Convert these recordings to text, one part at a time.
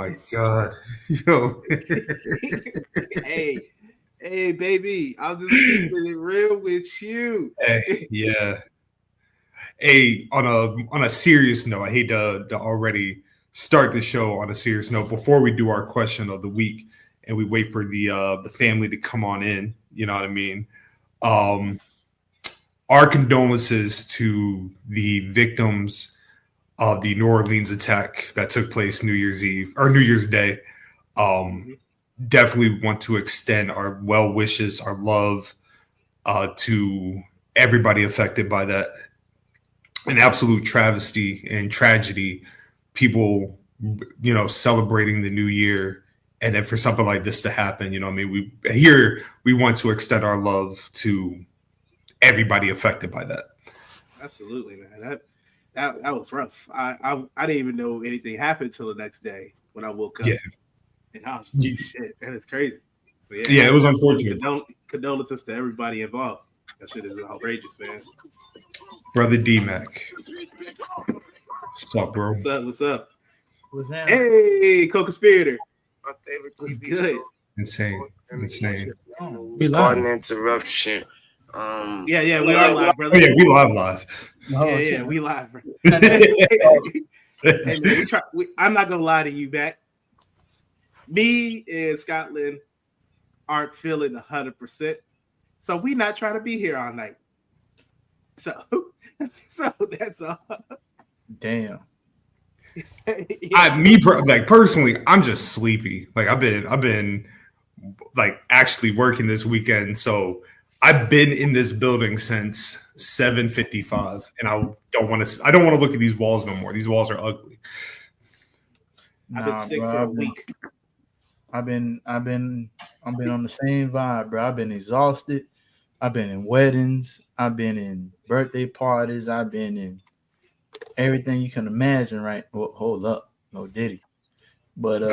my God. Yo. Hey, baby. I'm just keeping it real with you. Hey, yeah. Hey, on a serious note, I hate to already start the show on a serious note before we do our question of the week and we wait for the family to come on in. You know what I mean? Our condolences to the victims of the New Orleans attack that took place New Year's Eve or New Year's Day. Definitely want to extend our well wishes, our love to everybody affected by that. An absolute travesty and tragedy. People, celebrating the new year, and then for something like this to happen, we want to extend our love to everybody affected by that. Absolutely, man. That was rough. I didn't even know anything happened till the next day when I woke up. Yeah. And I was just like, shit, that is crazy. But yeah, it was unfortunate. Condolences to everybody involved. That shit is outrageous, man. Brother DMac. What's up, bro? What's up? What's that? Hey, co-conspirator. My favorite What's TV good? show. Insane. Pardon interruption. Yeah, we are live, brother. Oh, yeah, we live. Yeah, we live, bro. Hey, man, I'm not gonna lie to you, back. Me and Scotland aren't feeling 100%, so we not trying to be here all night. So that's all. Damn. Personally, I'm just sleepy. Like I've been like actually working this weekend, so I've been in this building since 7:55, and I don't want to look at these walls no more. These walls are ugly. I've been sick for a week. I've been on the same vibe, bro. I've been exhausted. I've been in weddings. I've been in birthday parties. I've been in everything you can imagine, right? Well, hold up. No Diddy. But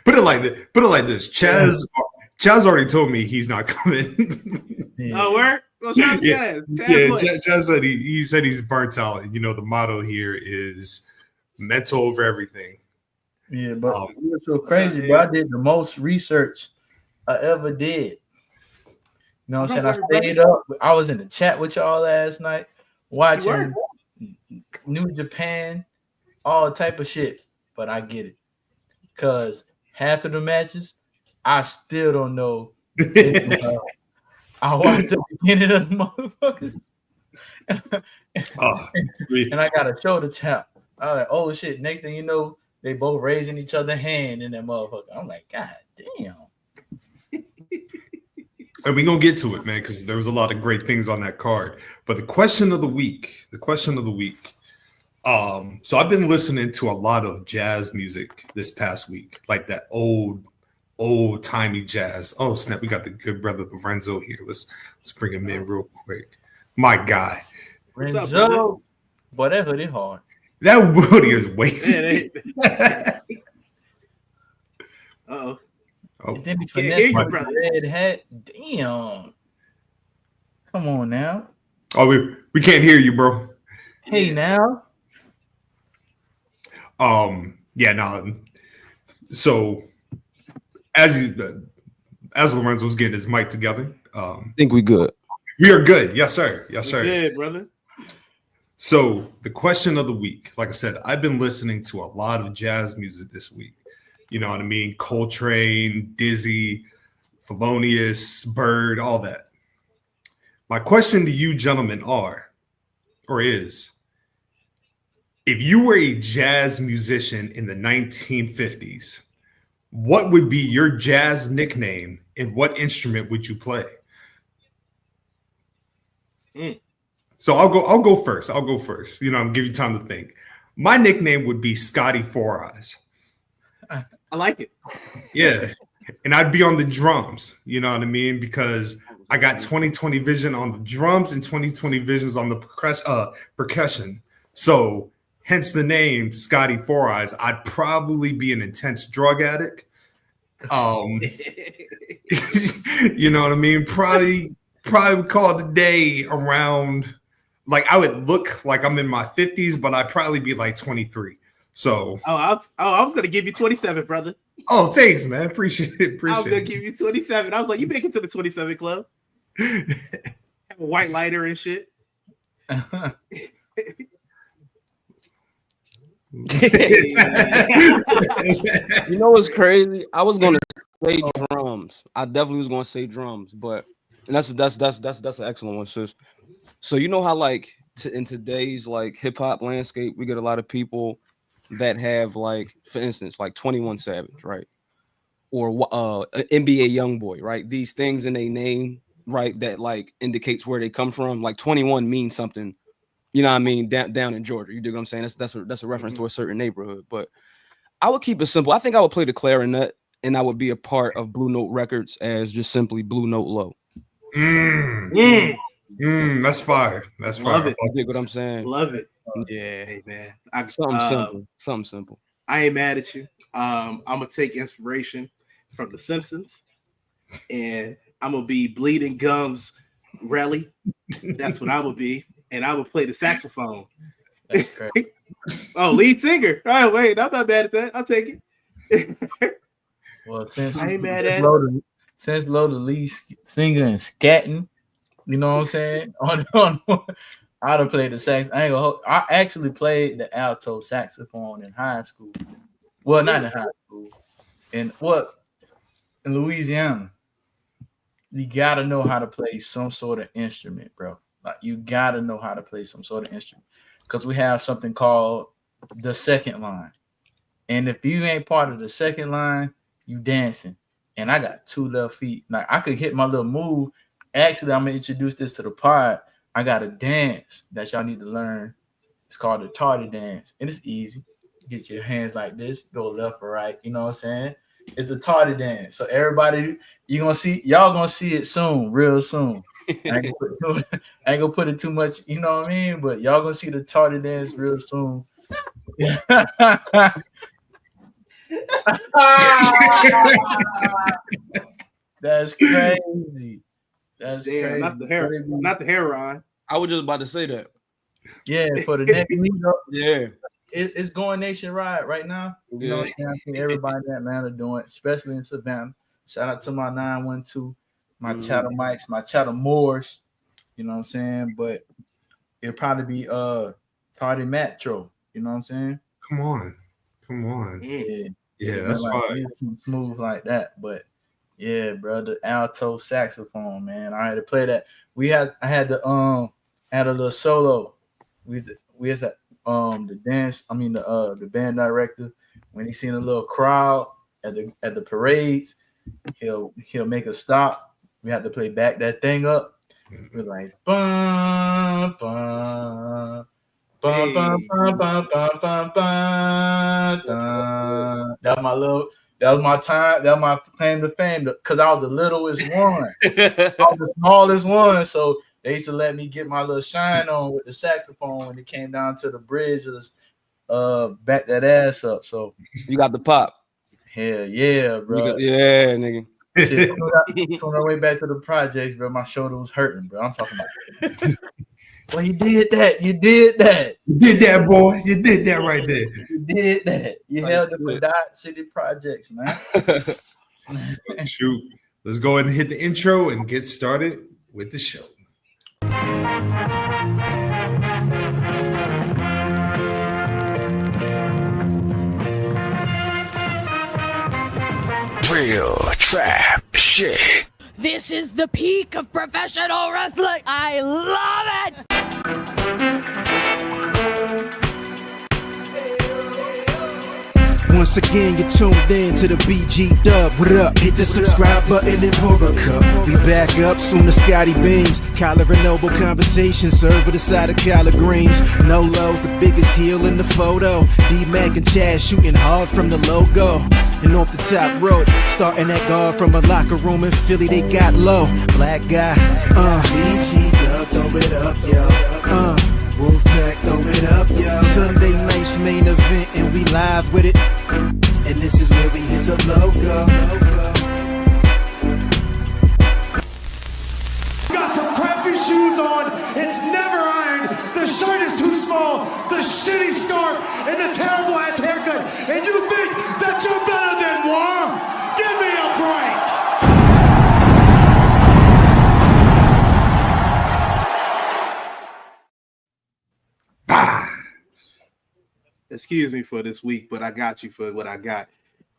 put it like this. Chaz already told me he's not coming. Yeah. Oh, where? Well, shout out Chaz. Chaz said he said he's burnt out. The motto here is mental over everything. Yeah, but it was so crazy, bro. I did the most research I ever did. You know what I'm saying? I stayed up. I was in the chat with y'all last night watching New Japan, all type of shit. But I get it. Because half of the matches, I still don't know. I watched the beginning of the motherfuckers. And I got a shoulder tap. I was like, oh shit. Next thing you know, they both raising each other's hand in that motherfucker. I'm like, God damn. And we're going to get to it, man, because there was a lot of great things on that card. But the question of the week. So I've been listening to a lot of jazz music this past week, like that old-timey jazz. Oh, snap. We got the good brother Lorenzo here. Let's bring him in real quick. My guy. Lorenzo. Boy, that hoodie hard. That hoodie is waiting. Uh-oh. Oh. And then he finessed my red hat. Damn. Come on now. Oh, we can't hear you, bro. Hey, now. Yeah, no. So as Lorenzo's getting his mic together, I think we good. We are good. Yes, sir. Yes, sir. Good, brother. So the question of the week, like I said, I've been listening to a lot of jazz music this week. You know what I mean? Coltrane, Dizzy, Thelonious, Bird, all that. My question to you gentlemen is, if you were a jazz musician in the 1950s, what would be your jazz nickname and what instrument would you play? So I'll go first. I'm give you time to think. My nickname would be Scotty Four Eyes. I like it. Yeah. And I'd be on the drums, you know what I mean? Because I got 20/20 vision on the drums and 20/20 visions on the percussion. So hence the name Scotty Four Eyes. I'd probably be an intense drug addict. You know what I mean? Probably call it a day around, like I would look like I'm in my 50s, but I'd probably be like 23. So I was gonna give you 27, brother. oh, thanks, man. Appreciate it. I was gonna give you 27. I was like, you make it to the 27 club. Have a white lighter and shit. You know what's crazy? I was gonna say drums. I definitely was gonna say drums, but that's an excellent one, sis. So you know how like in today's like hip hop landscape, we get a lot of people that have like, for instance, like 21 Savage, right? Or NBA YoungBoy, right? These things in a name, right, that like indicates where they come from. Like 21 means something, you know what I mean, down in Georgia. You dig what I'm saying? That's a reference to a certain neighborhood. But I would keep it simple. I think I would play the clarinet, and I would be a part of Blue Note Records as just simply Blue Note Low. That's fire. That's fire. Love it. You dig what I'm saying? Love it. Yeah. Hey man, Something simple. I ain't mad at you. I'm gonna take inspiration from The Simpsons, and I'm gonna be Bleeding Gums Relly. That's what I will be, and I will play the saxophone. That's great. Oh, lead singer. Oh, wait, I'm not mad at that. I'll take it. Well, since I ain't mad at since Lo the lead singer and scatting, you know what I'm saying? On I'd have played the sax. I actually played the alto saxophone in high school. Well, not in high school. In Louisiana. You gotta know how to play some sort of instrument, bro. Like you gotta know how to play some sort of instrument. Because we have something called the second line. And if you ain't part of the second line, you dancing. And I got 2 left feet. Like I could hit my little move. Actually, I'm gonna introduce this to the pod. I got a dance that y'all need to learn. It's called the tardy dance. And it's easy. Get your hands like this, go left or right. You know what I'm saying? It's the tardy dance. So everybody, y'all gonna see it soon, real soon. I ain't gonna put it too much, you know what I mean? But y'all gonna see the tardy dance real soon. That's crazy. That's crazy. Not the heroin. I was just about to say that. Yeah, for the next meetup. Yeah. It's going nationwide right now. You know what I'm saying? I think everybody in Atlanta doing it, especially in Savannah. Shout out to my 912, my Chatham Mikes, my Chatham Moors. You know what I'm saying? But it'll probably be Tardy Metro. You know what I'm saying? Come on. Yeah, that's fine. Smooth like that. But yeah, bro, the alto saxophone, man. I had to play that. I had a little solo. We had the dance. I mean the band director, when he seen a little crowd at the parades, he'll make a stop. We had to play back that thing up. We're like bum bum bum bum bum bum bum bum. That was my time. That was my claim to fame because I was the littlest one. I was the smallest one, so they used to let me get my little shine on with the saxophone when it came down to the bridge. Just back that ass up. So you got the pop. Hell yeah, bro. Yeah, nigga. Shit, on our way back to the projects, bro, my shoulder was hurting, bro. I'm talking about. Well, you did that. You did that. You did that, boy. You did that right there. You did that. You held it for Dot City Projects, man. Shoot. Let's go ahead and hit the intro and get started with the show. Real trap shit. This is the peak of professional wrestling. I love it. Once again, you're tuned in to the BG Dub. What up? Hit the subscribe button and pour a cup. We back up soon as Scotty beams. Collar and Noble conversation served with a side of collard greens. Nolo's the biggest heel in the photo. D-Mac and Chaz shooting hard from the logo. And off the top rope, starting that guard from a locker room in Philly, they got low. Black guy, BG Dub, throw it up, yo. Wolfpack, throw it up, yo. Sunday night's main event, and we live with it. And this is where we hit the logo. Got some crappy shoes on. It's never ironed. The shirt is too small. The shitty scarf and the terrible antenna. and you think that you're better than Worm? Give me a break. Excuse me for this week, but I got you for what I got.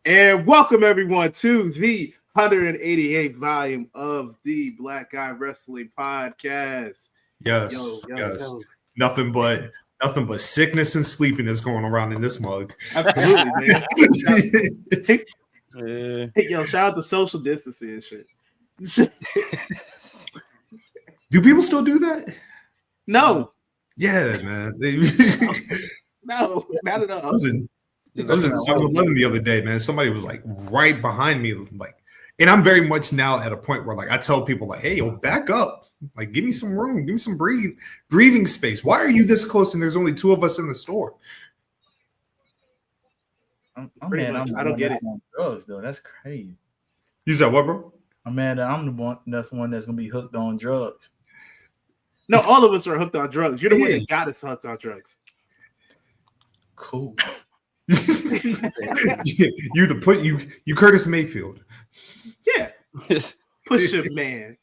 And welcome everyone to the 188th volume of the Black Guy Wrestling Podcast. Yes, yes. Nothing but sickness and sleepiness going around in this mug. Absolutely, man. Yo, shout out to social distancing and shit. Do people still do that? No. Yeah, man. No, not at all. I was in 7-Eleven the other day, man. Somebody was like right behind me, like, and I'm very much now at a point where like I tell people like, "Hey, yo, back up! Like, give me some room, give me some breathing space. Why are you this close and there's only 2 of us in the store?" I don't get it. On drugs though, that's crazy. You said what, bro? I'm mad that I'm the one that's gonna be hooked on drugs. No, all of us are hooked on drugs. You're the one that got us hooked on drugs. Cool. you Curtis Mayfield. Yeah. Push it, man.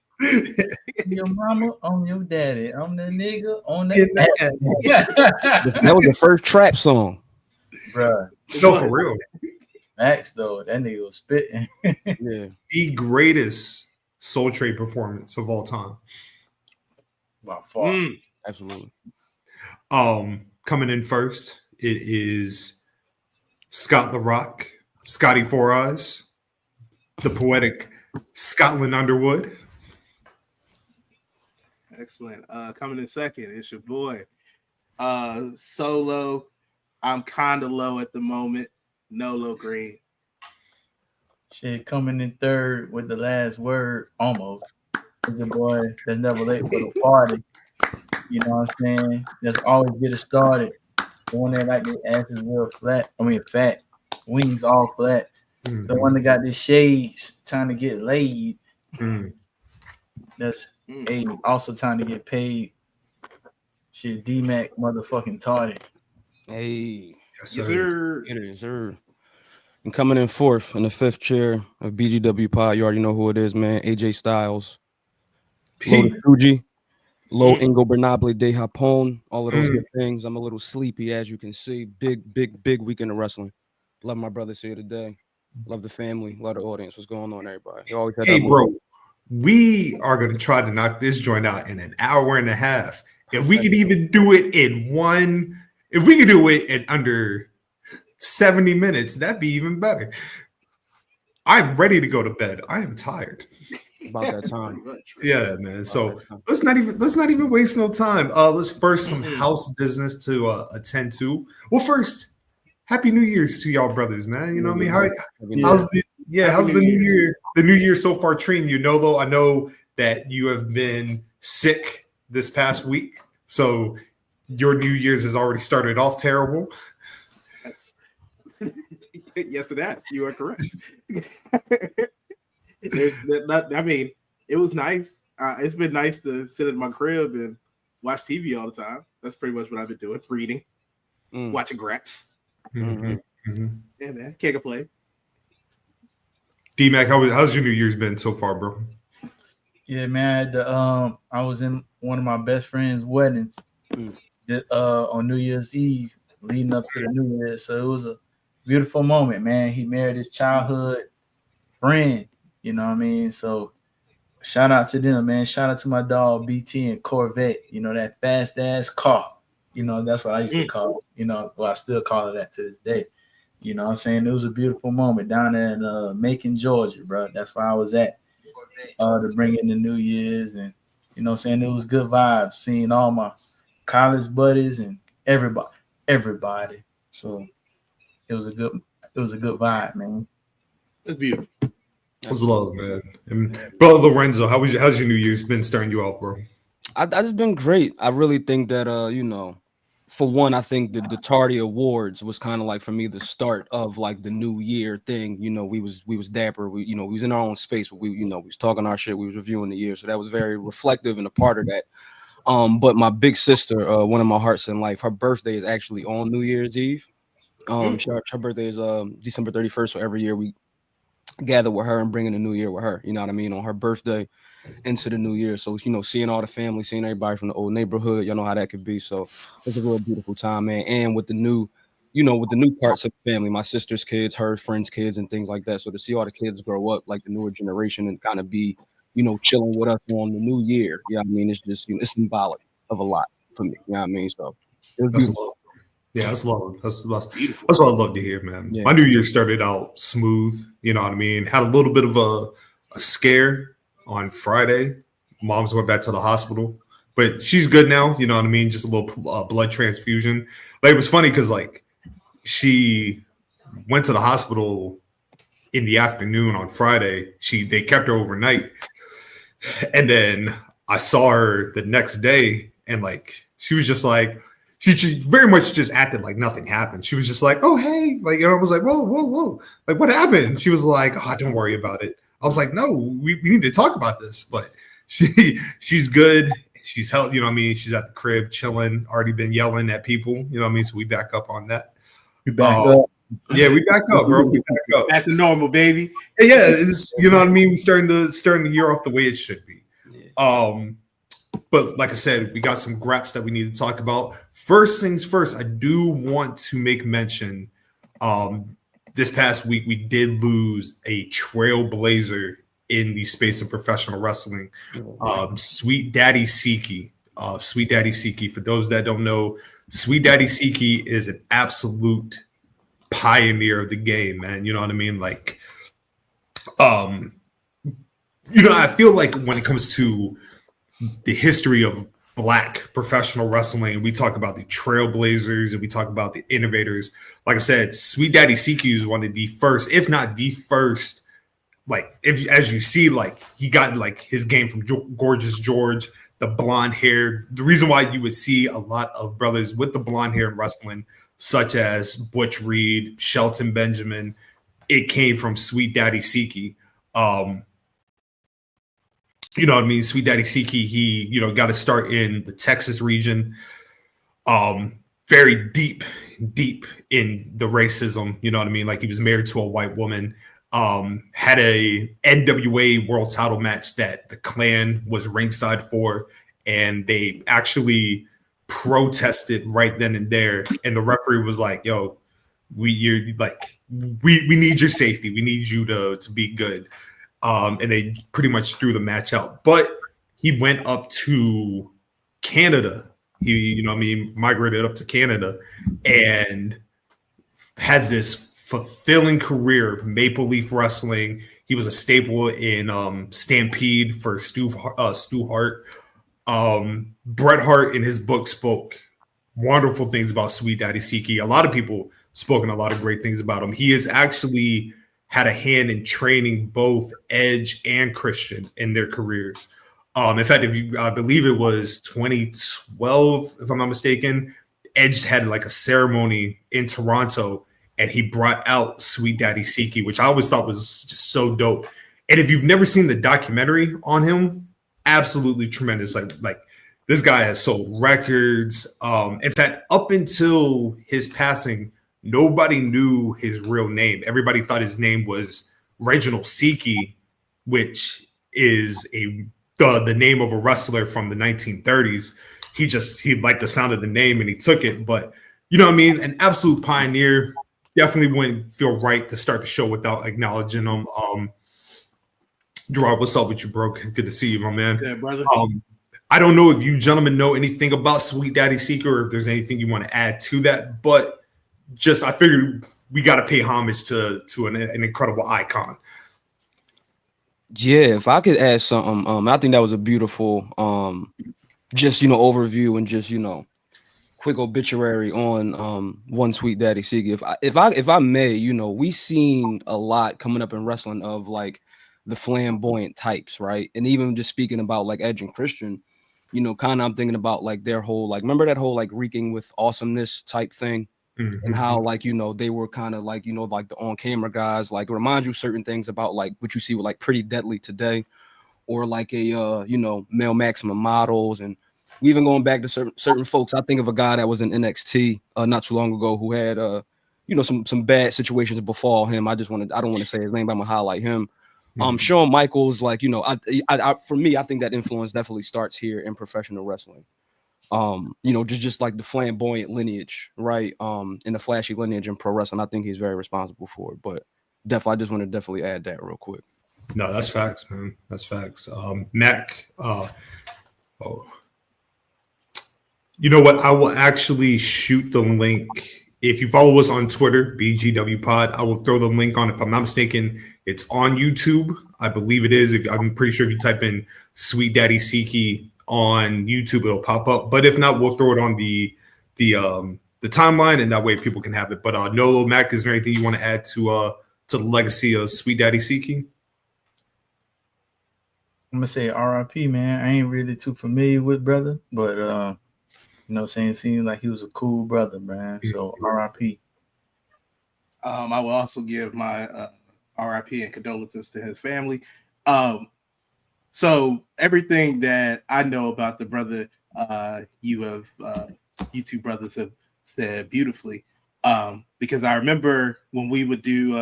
Your mama on your daddy. I'm the nigga on the That was the first trap song. Bruh. No, for real. Max though, that nigga was spitting. Yeah. The greatest Soul Trade performance of all time. By far. Absolutely. Coming in first, it is Scott the Rock, Scotty Four Eyes, the poetic Scotland Underwood. Excellent. Coming in second, it's your boy. Solo. I'm kind of low at the moment. Nolo Green. Shit, coming in third with the last word, almost. The boy that's never late for the party. You know what I'm saying? Just always get it started. The one that like their asses real flat. I mean fat. Wings all flat. Mm-hmm. The one that got the shades trying to get laid. Mm-hmm. That's also trying to get paid. Shit, DMac motherfucking Tardy. Hey. Yes, sir. It is, sir. And coming in fourth in the 5th chair of bgwpod, you already know who it is, man. AJ Styles. Low Fuji. Low Ingobernable de Japón. All of those good things. I'm a little sleepy, as you can see. Big weekend of wrestling. Love my brothers here today. Love the family. Love the audience. What's going on, everybody? Hey, bro. We are going to try to knock this joint out in an hour and a half. If we could even do it if we could do it in under 70 minutes, that'd be even better. I'm ready to go to bed. I am tired. About that time. Yeah, man. So let's not even waste no time. Let's first some house business to attend to. Well, first, Happy New Year's to y'all brothers, man. You know what I mean? How's the new year? The new year so far treating you? Nolo, I know that you have been sick this past week, so your New Year's has already started off terrible. Yes, it has. You are correct. I mean, it was nice. It's been nice to sit in my crib and watch TV all the time. That's pretty much what I've been doing. Reading, watching Graps. Mm-hmm. Mm-hmm. Yeah, man. Can't complain. DMac, how's your New Year's been so far, bro? Yeah, man. I was in one of my best friend's weddings on New Year's Eve, leading up to the New Year. So it was a beautiful moment, man. He married his childhood friend. You know what I mean? So shout out to them, man. Shout out to my dog BT and Corvette. You know, that fast ass car. You know, that's what I used to call it. You know, well, I still call it that to this day. You know what I'm saying? It was a beautiful moment down there in Macon, Georgia, bro. That's where I was at to bring in the New Year's. And, you know what I'm saying? It was good vibes seeing all my college buddies and everybody. So it was a good vibe, man. It's beautiful. What's love, man? And brother Lorenzo, how's your New Year's been starting you off, bro? I just been great. I really think that you know, for one, I think the Tardy Awards was kind of like for me the start of like the New Year thing. You know, we was dapper. We was in our own space, but we was talking our shit. We was reviewing the year, so that was very reflective and a part of that. But my big sister, one of my hearts in life, her birthday is actually on New Year's Eve. Her birthday is December 31st, so every year we gather with her and bring in the new year with her. You know what I mean? On her birthday into the new year. So, you know, seeing all the family, seeing everybody from the old neighborhood, y'all know how that could be. So it's a real beautiful time, man. And with the new, you know, with the new parts of the family, my sister's kids, her friends' kids, and things like that. So to see all the kids grow up like the newer generation and kind of be, you know, chilling with us on the new year. You know what I mean? It's just, you know, it's symbolic of a lot for me. You know what I mean? So it was beautiful. Yeah, that's love. That's what I love to hear, man. Yeah. My New Year started out smooth. You know what I mean? Had a little bit of a scare on Friday. Mom's went back to the hospital, but she's good now. You know what I mean? Just a little blood transfusion. Like, it was funny because like she went to the hospital in the afternoon on Friday. They kept her overnight, and then I saw her the next day, and like she was just like. She very much just acted like nothing happened. She was just like, "Oh, hey," like, you know, I was like, "Whoa," like, what happened? She was like, "Oh, don't worry about it." I was like, "No, we need to talk about this." But she's good. She's healthy. You know what I mean? She's at the crib chilling. Already been yelling at people. You know what I mean? So we back up on that. We back up. Yeah, we back up, bro. We back up. Back to normal, baby. Yeah, it's, you know what I mean? Starting the year off the way it should be. But like I said, we got some graps that we need to talk about. First things first, I do want to make mention. This past week, we did lose a trailblazer in the space of professional wrestling. Sweet Daddy Siki. Sweet Daddy Siki. For those that don't know, Sweet Daddy Siki is an absolute pioneer of the game, man. You know what I mean? Like, you know, I feel like when it comes to the history of Black professional wrestling, we talk about the trailblazers and we talk about the innovators. Like I said, Sweet Daddy Siki is one of the first, if not the first, like, as you see, like, he got like his game from Gorgeous George, the blonde hair. The reason why you would see a lot of brothers with the blonde hair in wrestling, such as Butch Reed, Shelton Benjamin, it came from Sweet Daddy Siki. You know what I mean? Sweet Daddy Siki, he, you know, got to start in the Texas region. Very deep in the racism. You know what I mean? Like, he was married to a white woman. Had a NWA world title match that the Klan was ringside for, and they actually protested right then and there. And the referee was like, "Yo, we need your safety. We need you to be good." And they pretty much threw the match out. But he went up to Canada. He, you know what I mean, migrated up to Canada and had this fulfilling career, Maple Leaf Wrestling. He was a staple in Stampede for Stu Hart. Bret Hart in his book spoke wonderful things about Sweet Daddy Siki. A lot of people spoken a lot of great things about him. He has actually had a hand in training both Edge and Christian in their careers. In fact, I believe it was 2012, if I'm not mistaken, Edge had like a ceremony in Toronto, and he brought out Sweet Daddy Siki, which I always thought was just so dope. And if you've never seen the documentary on him, absolutely tremendous. Like this guy has sold records. In fact, up until his passing, nobody knew his real name. Everybody thought his name was Reginald Siki, which is the name of a wrestler from the 1930s. He liked the sound of the name and he took it. But you know what I mean? An absolute pioneer. Definitely wouldn't feel right to start the show without acknowledging him. Gerard, what's up with you, bro? Good to see you, my man. Yeah, brother. I don't know if you gentlemen know anything about Sweet Daddy Siki or if there's anything you want to add to that, but just I figured we got to pay homage to an incredible icon. Yeah, if I could add something, I think that was a beautiful, just, you know, overview and just, you know, quick obituary on one Sweet Daddy Siki. If I may, you know, we seen a lot coming up in wrestling of like the flamboyant types, right? And even just speaking about like Edge and Christian, you know, kind of I'm thinking about like their whole, like, remember that whole like reeking with awesomeness type thing? Mm-hmm. And how, like, you know, they were kind of like, you know, like the on-camera guys, like remind you certain things about like what you see with like Pretty Deadly today, or like a, you know, male maximum models. And we even going back to certain folks. I think of a guy that was in NXT not too long ago who had, some bad situations befall him. I don't want to say his name, but I'm gonna highlight him. Shawn Michaels, like, I for me, I think that influence definitely starts here in professional wrestling. Just like the flamboyant lineage, right? And the flashy lineage in pro wrestling. I think he's very responsible for it. But definitely, I just want to definitely add that real quick. No, that's facts, man. That's facts. Mac, you know what? I will actually shoot the link. If you follow us on Twitter, bgwpod, I will throw the link on. If I'm not mistaken, it's on YouTube. I believe it is. I'm pretty sure if you type in Sweet Daddy Siki on YouTube, it'll pop up. But if not, we'll throw it on the timeline, and that way people can have it. But Nolo, Mac, is there anything you want to add to the legacy of Sweet Daddy Siki? I'm gonna say RIP, man. I ain't really too familiar with brother, but seems like he was a cool brother, man. So RIP. I will also give my RIP and condolences to his family. So everything that I know about the brother, you two brothers have said beautifully. Because I remember when we would do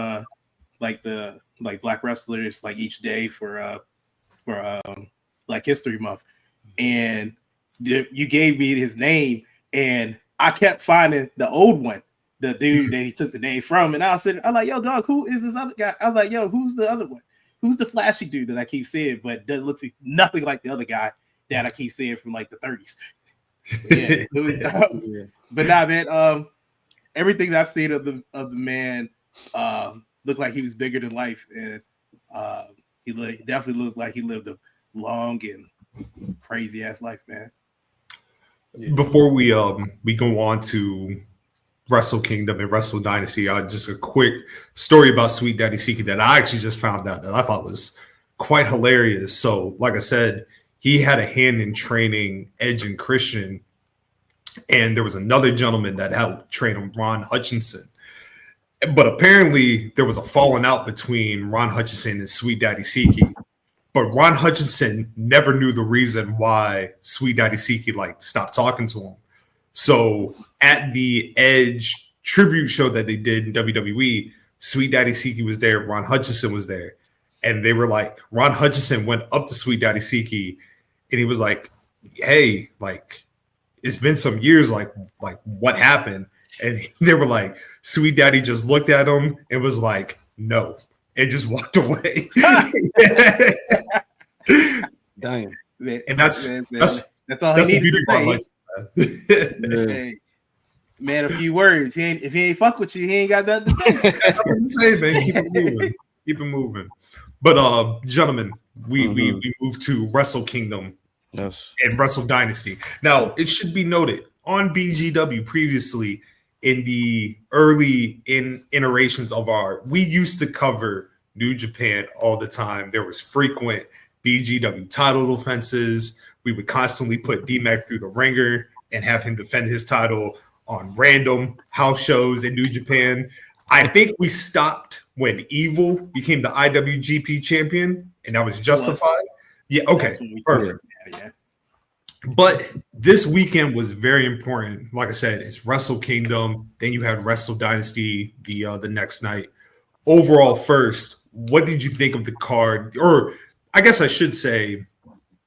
like Black wrestlers like each day for Black History Month, and you gave me his name, and I kept finding the old one, the dude that he took the name from, and I'm like, yo, dog, who is this other guy? I was like, yo, who's the other one? Who's the flashy dude that I keep seeing, but doesn't look nothing like the other guy that I keep seeing from like the 30s? But nah, man. Everything that I've seen of the man looked like he was bigger than life, and he definitely looked like he lived a long and crazy ass life, man. Before we go on to Wrestle Kingdom and Wrestle Dynasty, just a quick story about Sweet Daddy Siki that I actually just found out that I thought was quite hilarious. So, like I said, he had a hand in training Edge and Christian, and there was another gentleman that helped train him, Ron Hutchinson. But apparently, there was a falling out between Ron Hutchinson and Sweet Daddy Siki. But Ron Hutchinson never knew the reason why Sweet Daddy Siki stopped talking to him. So at the Edge tribute show that they did in WWE, Sweet Daddy Siki was there, Ron Hutchinson was there. And they were like, Ron Hutchinson went up to Sweet Daddy Siki and he was like, hey, it's been some years, what happened? And they were like, Sweet Daddy just looked at him and was like, no, and just walked away. Damn. And that's all he needed to say. Hey, man, a few words. If he ain't fuck with you, he ain't got nothing to say. Nothing to say, man. Keep it moving. Keep it moving. But gentlemen, we move to Wrestle Kingdom and Wrestle Dynasty. Now, it should be noted on BGW previously in the early iterations of we used to cover New Japan all the time. There was frequent BGW title defenses. We would constantly put DMac through the ringer and have him defend his title on random house shows in New Japan. I think we stopped when Evil became the IWGP champion, and that was justified. Yeah, okay, perfect. Yeah. But this weekend was very important. Like I said, it's Wrestle Kingdom. Then you had Wrestle Dynasty the next night. Overall, first, what did you think of the card? Or I guess I should say,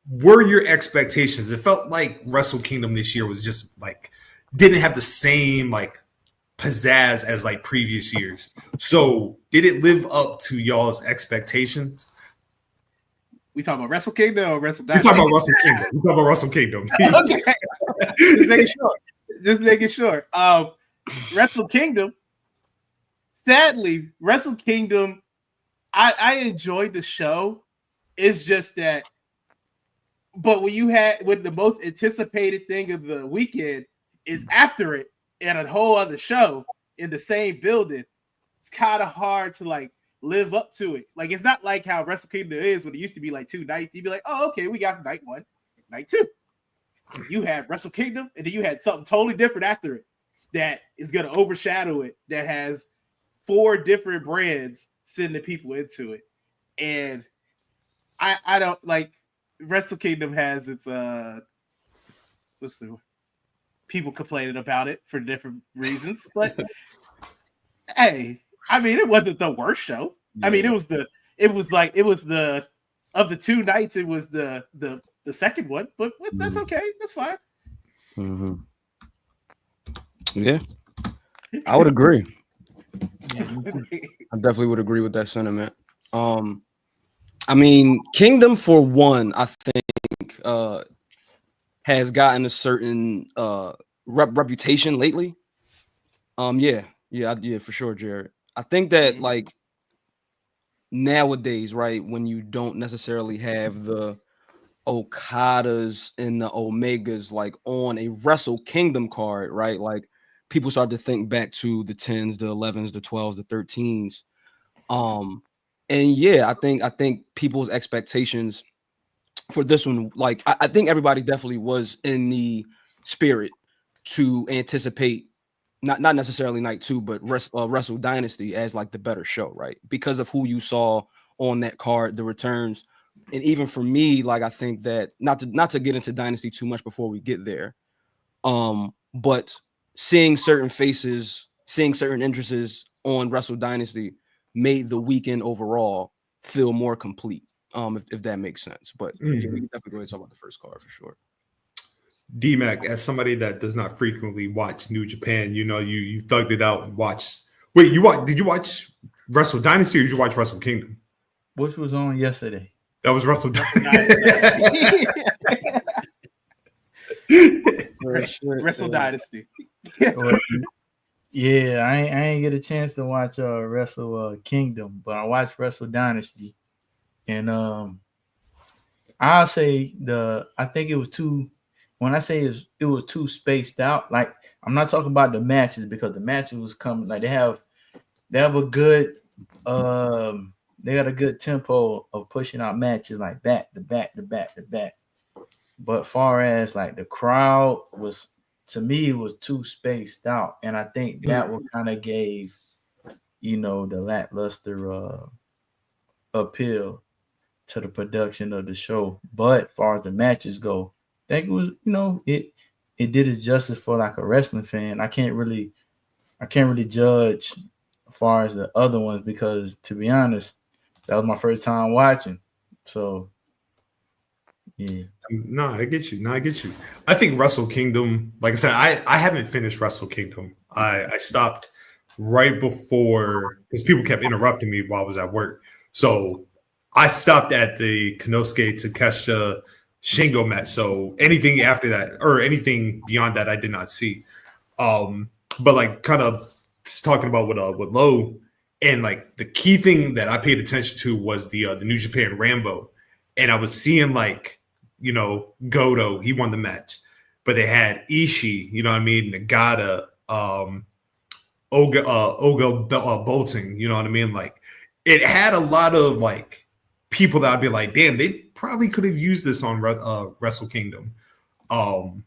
were your expectations? It felt like Wrestle Kingdom this year was just didn't have the same pizzazz as previous years. So did it live up to y'all's expectations? We talking about Wrestle Kingdom or Wrestle Dynasty? We talking about Wrestle Kingdom. Okay. Just making sure. Wrestle Kingdom. Sadly, Wrestle Kingdom, I enjoyed the show. It's just that, but when you had with the most anticipated thing of the weekend is after it and a whole other show in the same building, it's kind of hard to live up to it. It's not like how Wrestle Kingdom is when it used to be 2 nights. You'd be like, oh, okay, we got night 1, night 2. You had Wrestle Kingdom, and then you had something totally different after it that is going to overshadow it, that has 4 different brands sending people into it. And I don't Wrestle Kingdom has its people complaining about it for different reasons, but Hey, I mean, it wasn't the worst show. Yeah. I mean, it was the of the 2 nights, it was the second one, but that's okay. That's fine. Mm-hmm. Yeah, I would agree. I definitely would agree with that sentiment. I mean, Kingdom for one, I think has gotten a certain reputation lately. Yeah, for sure, Jared. I think that like nowadays, right, when you don't necessarily have the Okadas and the Omegas like on a Wrestle Kingdom card, right? Like people start to think back to the 10s, the 11s, the 12s, the 13s. And yeah, I think people's expectations for this one, like I think everybody definitely was in the spirit to anticipate not necessarily night 2, but Wrestle Dynasty as like the better show, right? Because of who you saw on that card, the returns. And even for me, like I think that not to get into Dynasty too much before we get there, but seeing certain faces, seeing certain interests on Wrestle Dynasty made the weekend overall feel more complete, if that makes sense. But yeah, we can definitely go ahead and talk about the first card for sure. DMac, as somebody that does not frequently watch New Japan, you thugged it out and watched. Wait, did you watch Wrestle Dynasty or did you watch Wrestle Kingdom? Which was on yesterday? That was Wrestle Dynasty. Wrestle Dynasty. Yeah, I ain't get a chance to watch Wrestle Kingdom, but I watched Wrestle Dynasty, and I'll say I think it was too. When I say it was too spaced out, like I'm not talking about the matches because the matches was coming. Like they have a good they got a good tempo of pushing out matches like back to back to back to back. But far as like the crowd was, to me, it was too spaced out, and I think that what kind of gave the lackluster appeal to the production of the show. But as far as the matches go, I think it was it did its justice for like a wrestling fan. I can't really judge as far as the other ones because, to be honest, that was my first time watching. So yeah. No, I get you. I think Wrestle Kingdom, like I said, I haven't finished Wrestle Kingdom. I stopped right before because people kept interrupting me while I was at work. So I stopped at the Konosuke Takeshita Shingo match. So anything after that or anything beyond that, I did not see. But like kind of just talking about with Lo, and like the key thing that I paid attention to was the New Japan Rambo, and I was seeing like Goto, he won the match, but they had Ishii, Nagata, Oga Bolton, you know what I mean? Like it had a lot of like people that I'd be like, damn, they probably could have used this on Wrestle Kingdom. And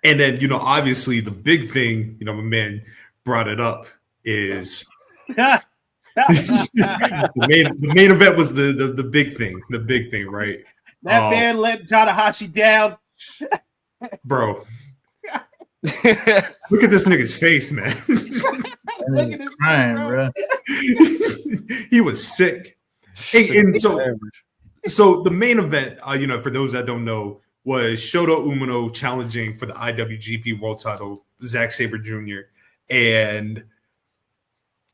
then, obviously the big thing, my man brought it up is the main event was the big thing, right? That man let Tanahashi down. Bro. Look at this nigga's face, man. Look at his crying, bro. He was sick. And so the main event, for those that don't know, was Shota Umino challenging for the IWGP World Title, Zack Sabre Jr. And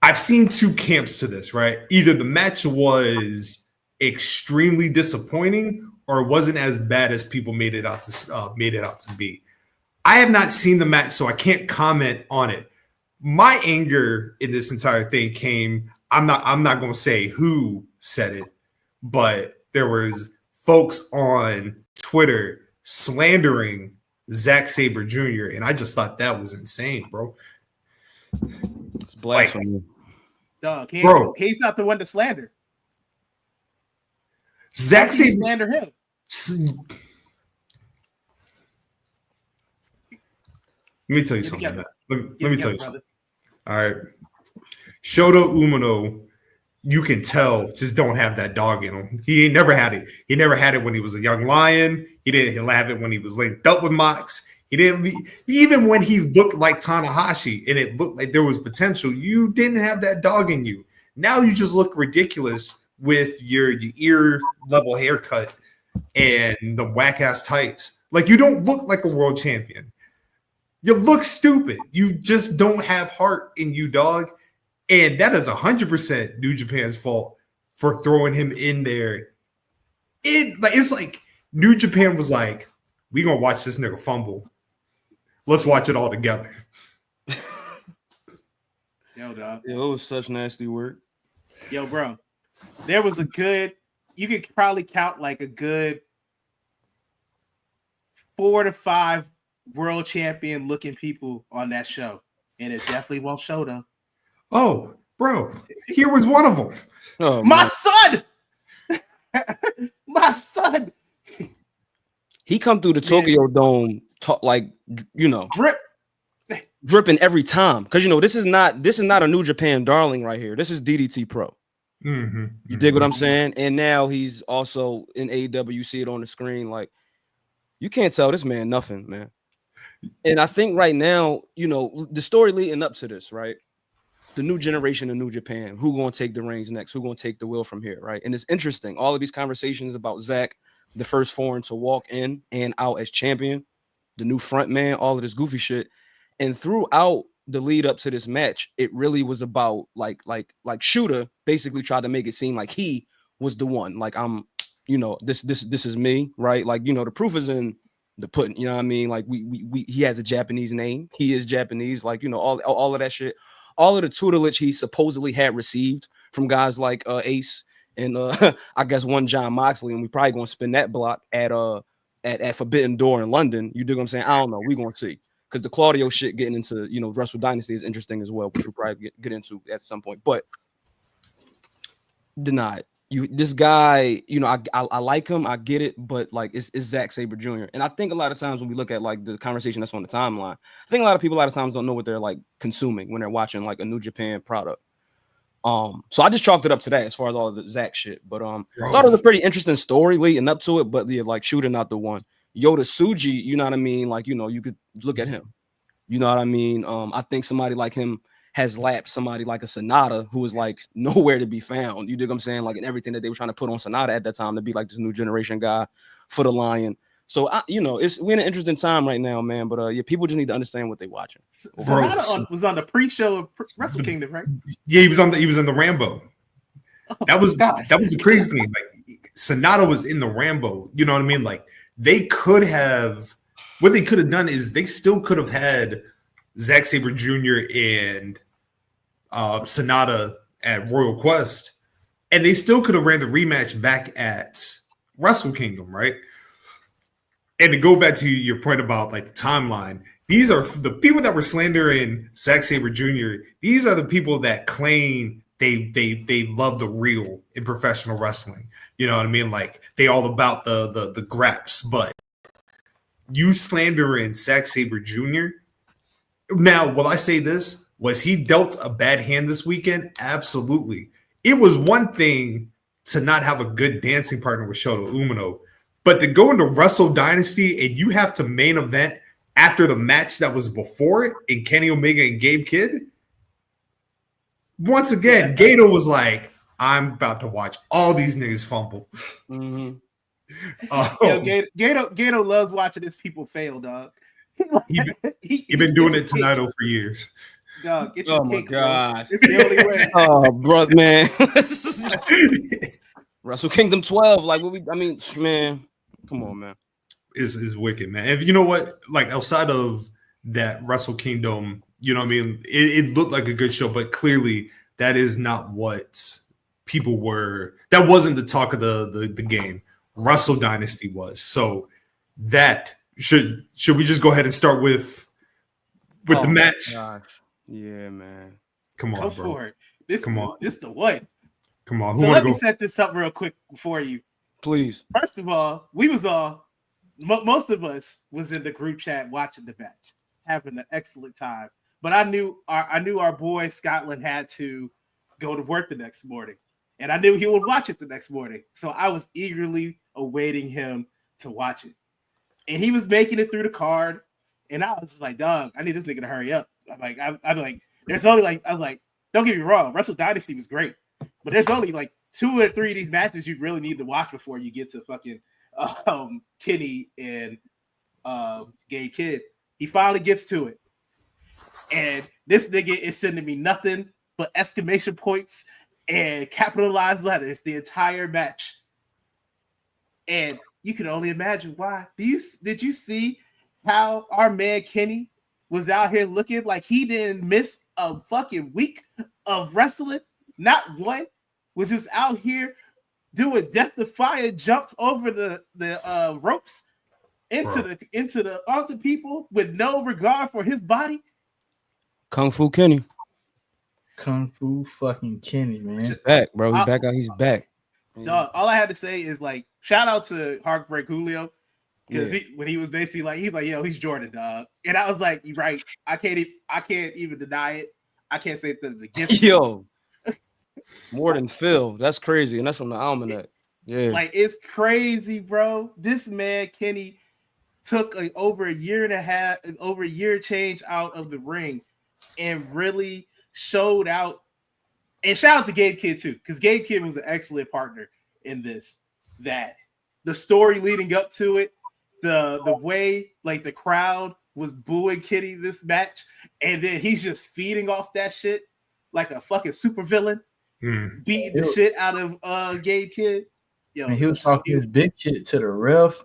I've seen two camps to this, right? Either the match was extremely disappointing or it wasn't as bad as people made it out to be. I have not seen the match, so I can't comment on it. My anger in this entire thing came. I'm not going to say who said it, but there was folks on Twitter slandering Zack Sabre Jr. and I just thought that was insane, bro. It's blasphemy. Dog, he's not the one to slander. Zack Sabre slander him. Let me tell you something. Let me tell you something. All right. Shota Umino, you can tell, just don't have that dog in him. He ain't never had it. He never had it when he was a young lion. He didn't have it when he was linked up with Mox. He didn't even when he looked like Tanahashi and it looked like there was potential. You didn't have that dog in you. Now you just look ridiculous with your ear level haircut and the whack ass tights. Like you don't look like a world champion. You look stupid. You just don't have heart in you, dog. And that is 100% New Japan's fault for throwing him in there. It's like New Japan was like, we gonna watch this nigga fumble. Let's watch it all together. Yo, dog. Yo, it was such nasty work. Yo, bro. There was you could probably count like a good 4 to 5 world champion looking people on that show. And it definitely won't show though. Oh, bro. Here was one of them. Oh, my man. son. My son. He come through the Tokyo Dome dripping every time. Because this is not a New Japan darling right here. This is DDT Pro. Mm-hmm. You dig what I'm saying? And now he's also in AEW. You see it on the screen. Like, you can't tell this man nothing, man. And I think right now, the story leading up to this, right? The new generation of New Japan, who gonna take the reins next? Who gonna take the wheel from here, right? And it's interesting. All of these conversations about Zach, the first foreign to walk in and out as champion, the new front man, all of this goofy shit. And throughout the lead up to this match, it really was about like Shooter basically tried to make it seem like he was the one. Like this is me, right? Like the proof is in the pudding. You know what I mean? Like he has a Japanese name. He is Japanese. Like all of that shit. All of the tutelage he supposedly had received from guys like Ace and I guess one John Moxley, and we probably gonna spin that block at Forbidden Door in London. You dig what I'm saying? I don't know. We gonna see, because the Claudio shit getting into Wrestle Dynasty is interesting as well, which we'll probably get into at some point. But denied. This guy, I like him, I get it, but like it's Zack Sabre Jr. And I think a lot of times when we look at like the conversation that's on the timeline, I think a lot of times don't know what they're like consuming when they're watching like a New Japan product. So I just chalked it up to that as far as all of the Zack shit. But thought it was a pretty interesting story leading up to it, but like Shooter not the one. Yoda Tsuji, you know what I mean? Like, you could look at him. You know what I mean? I think somebody like him has lapped somebody like a Sonata who was like nowhere to be found. You dig what I'm saying? Like, in everything that they were trying to put on Sonata at that time to be like this new generation guy for the Lion. So we're in an interesting time right now, man. But people just need to understand what they're watching. Sonata was on the pre-show of Wrestle Kingdom, right? Yeah, he was in the Rambo. That was the crazy thing. Like, Sonata was in the Rambo. You know what I mean? Like, what they could have done is they still could have had Zack Sabre Jr. and Sonata at Royal Quest, and they still could have ran the rematch back at Wrestle Kingdom, right? And to go back to your point about like the timeline, these are the people that were slandering Zack Sabre Jr. These are the people that claim they love the real in professional wrestling. You know what I mean? Like, they all about the graps, but you slandering Zack Sabre Jr. Now, will I say this? Was he dealt a bad hand this weekend? Absolutely. It was one thing to not have a good dancing partner with Shota Umino, but to go into Wrestle Dynasty and you have to main event after the match that was before it in Kenny Omega and Gabe Kidd. Once again, Gato was like, I'm about to watch all these niggas fumble. Mm-hmm. Gato loves watching his people fail, dog. He been doing it to Naito for years. Dog, oh my god, it's the only way. Oh, brother, man. Wrestle Kingdom 12, like man, come on, man. Is wicked, man. And you know what? Like, outside of that Wrestle Kingdom, you know what I mean? It looked like a good show, but clearly that is not what people were. That wasn't the talk of the game. Wrestle Dynasty was. So that should we just go ahead and start with the match? Gosh. Yeah, man. Come on, go bro. for it. This the one. Come on. So let me set this up real quick for you. Please. First of all, we was all most of us was in the group chat watching the match, having an excellent time. But I knew our boy Scotland had to go to work the next morning, and I knew he would watch it the next morning. So I was eagerly awaiting him to watch it, and he was making it through the card, And I was just like, dog, I need this nigga to hurry up. I'm like, there's only like, I was like, don't get me wrong, Wrestle Dynasty was great, but there's only like 2 or 3 of these matches you really need to watch before you get to fucking Kenny and Gabe Kidd. He finally gets to it, and this nigga is sending me nothing but exclamation points and capitalized letters the entire match. And you can only imagine why. Did you see how our man Kenny was out here looking like he didn't miss a fucking week of wrestling? Not one. Was just out here doing death-defying jumps over the ropes onto people with no regard for his body. Kung Fu Kenny. Kung Fu fucking Kenny, man. He's back, bro. He's back out. He's back. Dog, all I had to say is like, shout out to Heartbreak Julio. Because when he was basically like, he's like, yo, he's Jordan, dog. And I was like, you're right. I can't even deny it. I can't say that against yo. More than Phil. That's crazy. And that's from the Almanac. Yeah. Like, it's crazy, bro. This man, Kenny, took over a year change out of the ring and really showed out. And shout out to Gabe Kidd too, because Gabe Kidd was an excellent partner in this. That the story leading up to it, the way like the crowd was booing Kenny this match, and then he's just feeding off that shit like a fucking supervillain, beating the shit out of Gabe Kidd. Yo, and he was talking his big shit to the ref,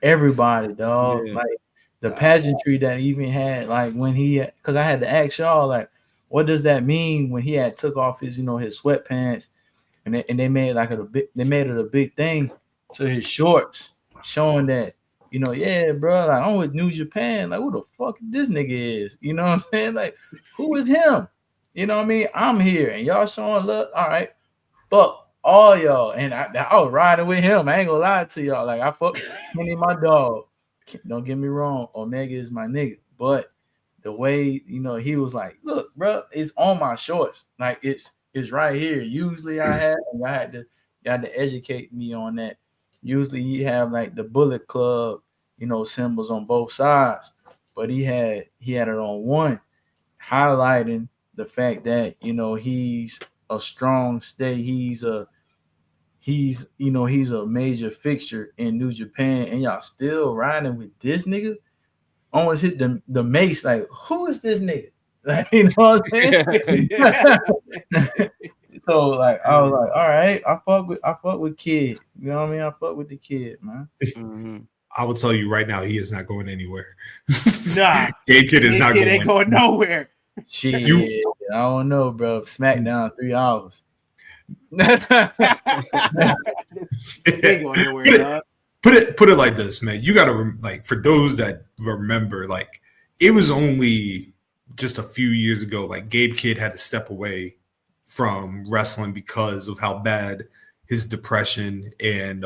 everybody, dog. Yeah. Like the pageantry that he even had, like when because I had to ask y'all, like, what does that mean when he had took off his, his sweatpants, and they made it a big thing to his shorts, showing that, yeah, bro, like I'm with New Japan, like who the fuck this nigga is, you know what I'm saying? Like, who is him? You know what I mean? I'm here and y'all showing love. All right, fuck all y'all, and I was riding with him. I ain't gonna lie to y'all. Like I fuck Kenny, my dog. Don't get me wrong, Omega is my nigga, but the way he was like, look, bro, it's on my shorts, like it's right here. Usually I had to educate me on that. Usually you have like the Bullet Club, symbols on both sides, but he had it on one, highlighting the fact that he's a strong stay. He's a major fixture in New Japan, and y'all still riding with this nigga. Almost hit the mace. Like, who is this nigga? Like, you know what I'm saying? So like, I was like, all right, I fuck with Kid. You know what I mean? I fuck with the Kid, man. Mm-hmm. I will tell you right now, he is not going anywhere. Nah, Gabe Kidd is not going. Ain't going nowhere. Shit, I don't know, bro. SmackDown 3 hours. Ain't going nowhere, dog. Put it like this, man. You gotta like, for those that remember, like it was only just a few years ago, like Gabe Kidd had to step away from wrestling because of how bad his depression and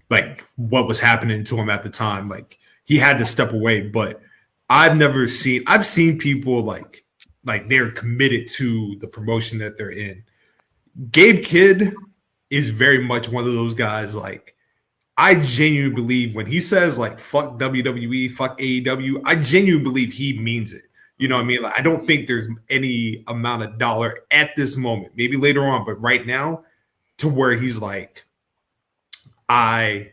like what was happening to him at the time. Like he had to step away. But I've seen people like they're committed to the promotion that they're in. Gabe Kidd is very much one of those guys. Like, I genuinely believe when he says like fuck WWE, fuck AEW, I genuinely believe he means it. You know what I mean? Like, I don't think there's any amount of dollar at this moment, maybe later on, but right now, to where he's like, I'm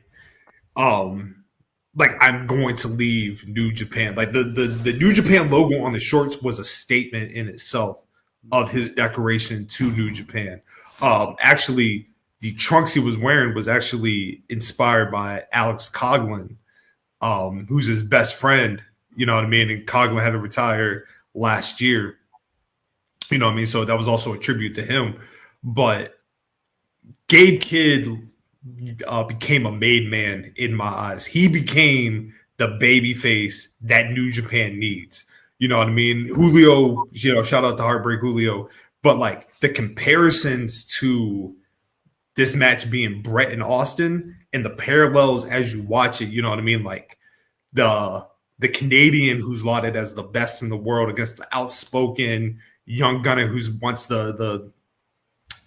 going to leave New Japan. Like the New Japan logo on the shorts was a statement in itself of his declaration to New Japan. Actually, the trunks he was wearing was actually inspired by Alex Coughlin, who's his best friend. You know what I mean? And Coughlin had to retire last year. You know what I mean? So that was also a tribute to him. But Gabe Kidd became a made man in my eyes. He became the baby face that New Japan needs. You know what I mean? Julio, shout out to Heartbreak Julio. But like the comparisons to this match being Brett and Austin and the parallels as you watch it, you know what I mean? Like the Canadian who's lauded as the best in the world against the outspoken young gunner who's once the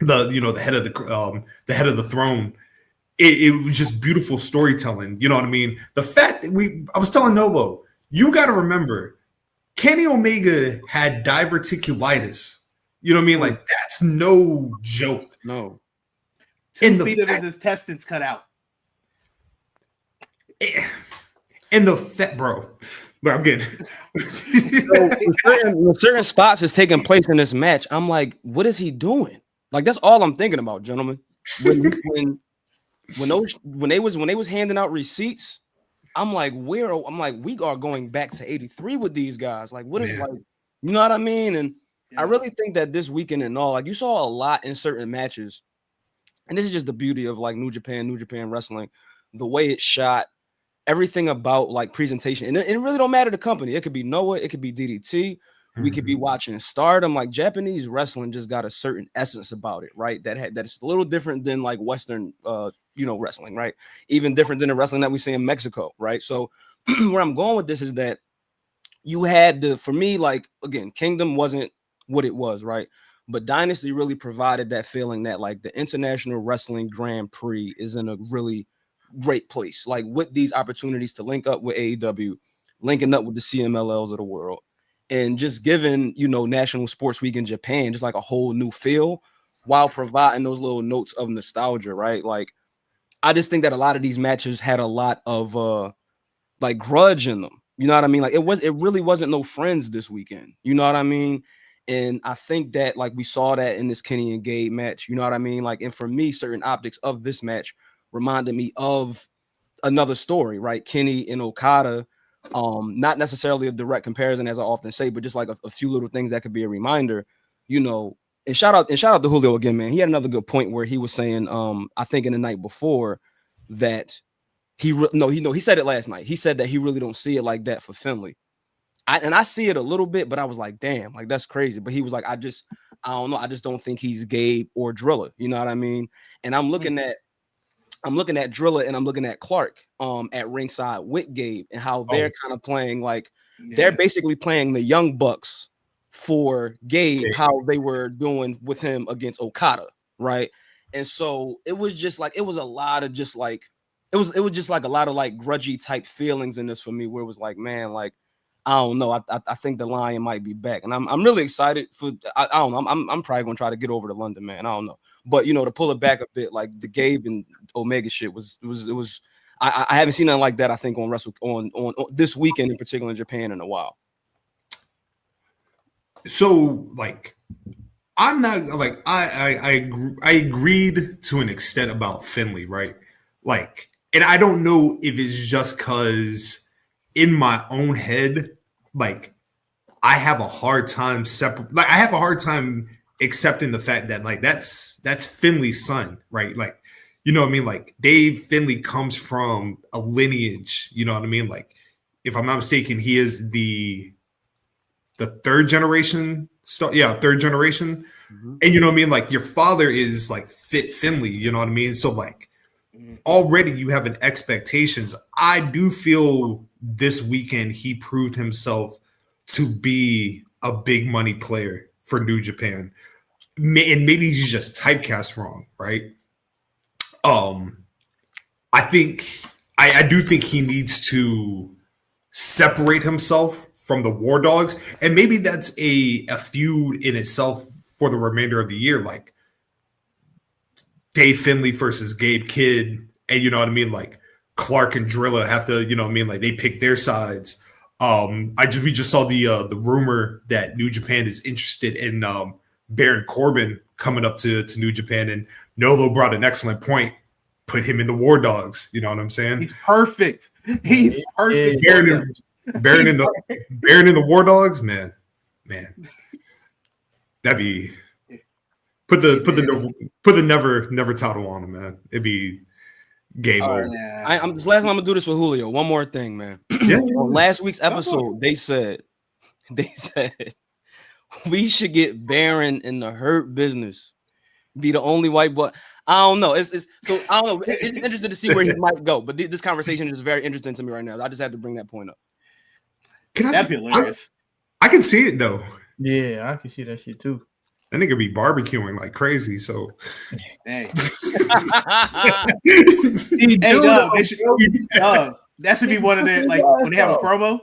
head of the throne. It was just beautiful storytelling. You know what I mean? The fact that I was telling Nolo, you got to remember, Kenny Omega had diverticulitis. You know what I mean? Like, that's no joke. No. 2 feet of his intestines cut out. And the fat, bro, I'm getting. When certain spots is taking place in this match, I'm like, what is he doing? Like, that's all I'm thinking about, gentlemen. When they was handing out receipts, I'm like, we are going back to 83 with these guys. Like, what is like, you know what I mean? And I really think that this weekend and all, like, you saw a lot in certain matches. And this is just the beauty of like New Japan Wrestling, the way it's shot, everything about like presentation. And it really don't matter the company. It could be Noah, it could be DDT. We could be watching Stardom. Like, Japanese wrestling just got a certain essence about it, right? That's a little different than like Western, wrestling, right? Even different than the wrestling that we see in Mexico, right? So where I'm going with this is that you had for me, like, again, Kingdom wasn't what it was, right? But Dynasty really provided that feeling that like the International Wrestling Grand Prix is in a really great place, like with these opportunities to link up with AEW, linking up with the CMLLs of the world, and just giving, National Sports Week in Japan just like a whole new feel while providing those little notes of nostalgia, right? Like, I just think that a lot of these matches had a lot of like grudge in them. You know what I mean? Like, it really wasn't no friends this weekend. You know what I mean? And I think that like we saw that in this Kenny and Gabe match. You know what I mean? Like, and for me, certain optics of this match reminded me of another story, right? Kenny and Okada. Not necessarily a direct comparison, as I often say, but just like a few little things that could be a reminder, And shout out to Julio again, man. He had another good point where he was saying, I think in the night before that he said it last night. He said that he really don't see it like that for Finley. I see it a little bit, but I was like, damn, like that's crazy. But he was like, I don't know. I just don't think he's Gabe or Drilla. You know what I mean? And I'm looking at Drilla and I'm looking at Clark at ringside with Gabe and how they're kind of playing like they're basically playing the Young Bucks for Gabe, how they were doing with him against Okada, right? And so it was just like it was a lot of just like it was just like a lot of like grudgy type feelings in this for me, where it was like, man, like I don't know. I think the Lion might be back, and I'm really excited for. I don't know. I'm probably gonna try to get over to London, man. I don't know, but to pull it back a bit, like the Gabe and Omega shit was. I haven't seen nothing like that. I think on Wrestle on this weekend in particular in Japan in a while. So like, I'm not like I agreed to an extent about Finley, right? Like, and I don't know if it's just because in my own head, like I have a hard time accepting the fact that like that's Finley's son, right? Like, you know what I mean? Like Dave Finley comes from a lineage, you know what I mean? Like, if I'm not mistaken, he is the third generation third generation. Mm-hmm. And you know what I mean? Like your father is like Fit Finley, you know what I mean? So like already you have an expectations. I do feel this weekend he proved himself to be a big money player for New Japan. And maybe he's just typecast wrong, right? I do think he needs to separate himself from the War Dogs, and maybe that's a feud in itself for the remainder of the year, like Dave Finley versus Gabe Kidd, and you know what I mean, like Clark and Drilla have to, you know what I mean, like they pick their sides. We just saw the rumor that New Japan is interested in Baron Corbin coming up to New Japan, and Nolo brought an excellent point. Put him in the War Dogs. You know what I'm saying? He's perfect. He's perfect. Baron in the War Dogs, man. That'd be put the never title on him, man. It'd be game over. I'm this last time I'm gonna do this with Julio. One more thing, man. Yeah. On last week's episode, they said we should get Baron in the Hurt Business. Be the only white boy. I don't know. It's so I don't know. It's interesting to see where he might go. But this conversation is very interesting to me right now. I just had to bring that point up. That'd be hilarious. I can see it though. Yeah, I can see that shit too. That nigga be barbecuing like crazy. So hey, Dub, that should be one of their like when they have a promo.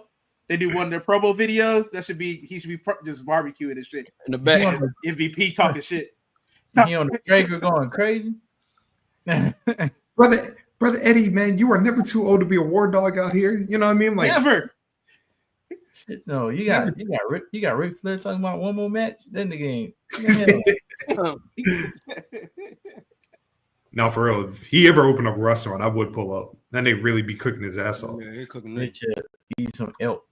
they do one of their promo videos. He should be just barbecuing and shit in the back. MVP talking shit. He on the Draker going crazy. brother Eddie, man, you are never too old to be a war dog out here. You know what I mean? Like never. Shit, no, you got Ric Flair talking about one more match. Then the game. Now, for real, if he ever opened up a restaurant, I would pull up. Then they really be cooking his ass off. Yeah, cooking they should eat some elk.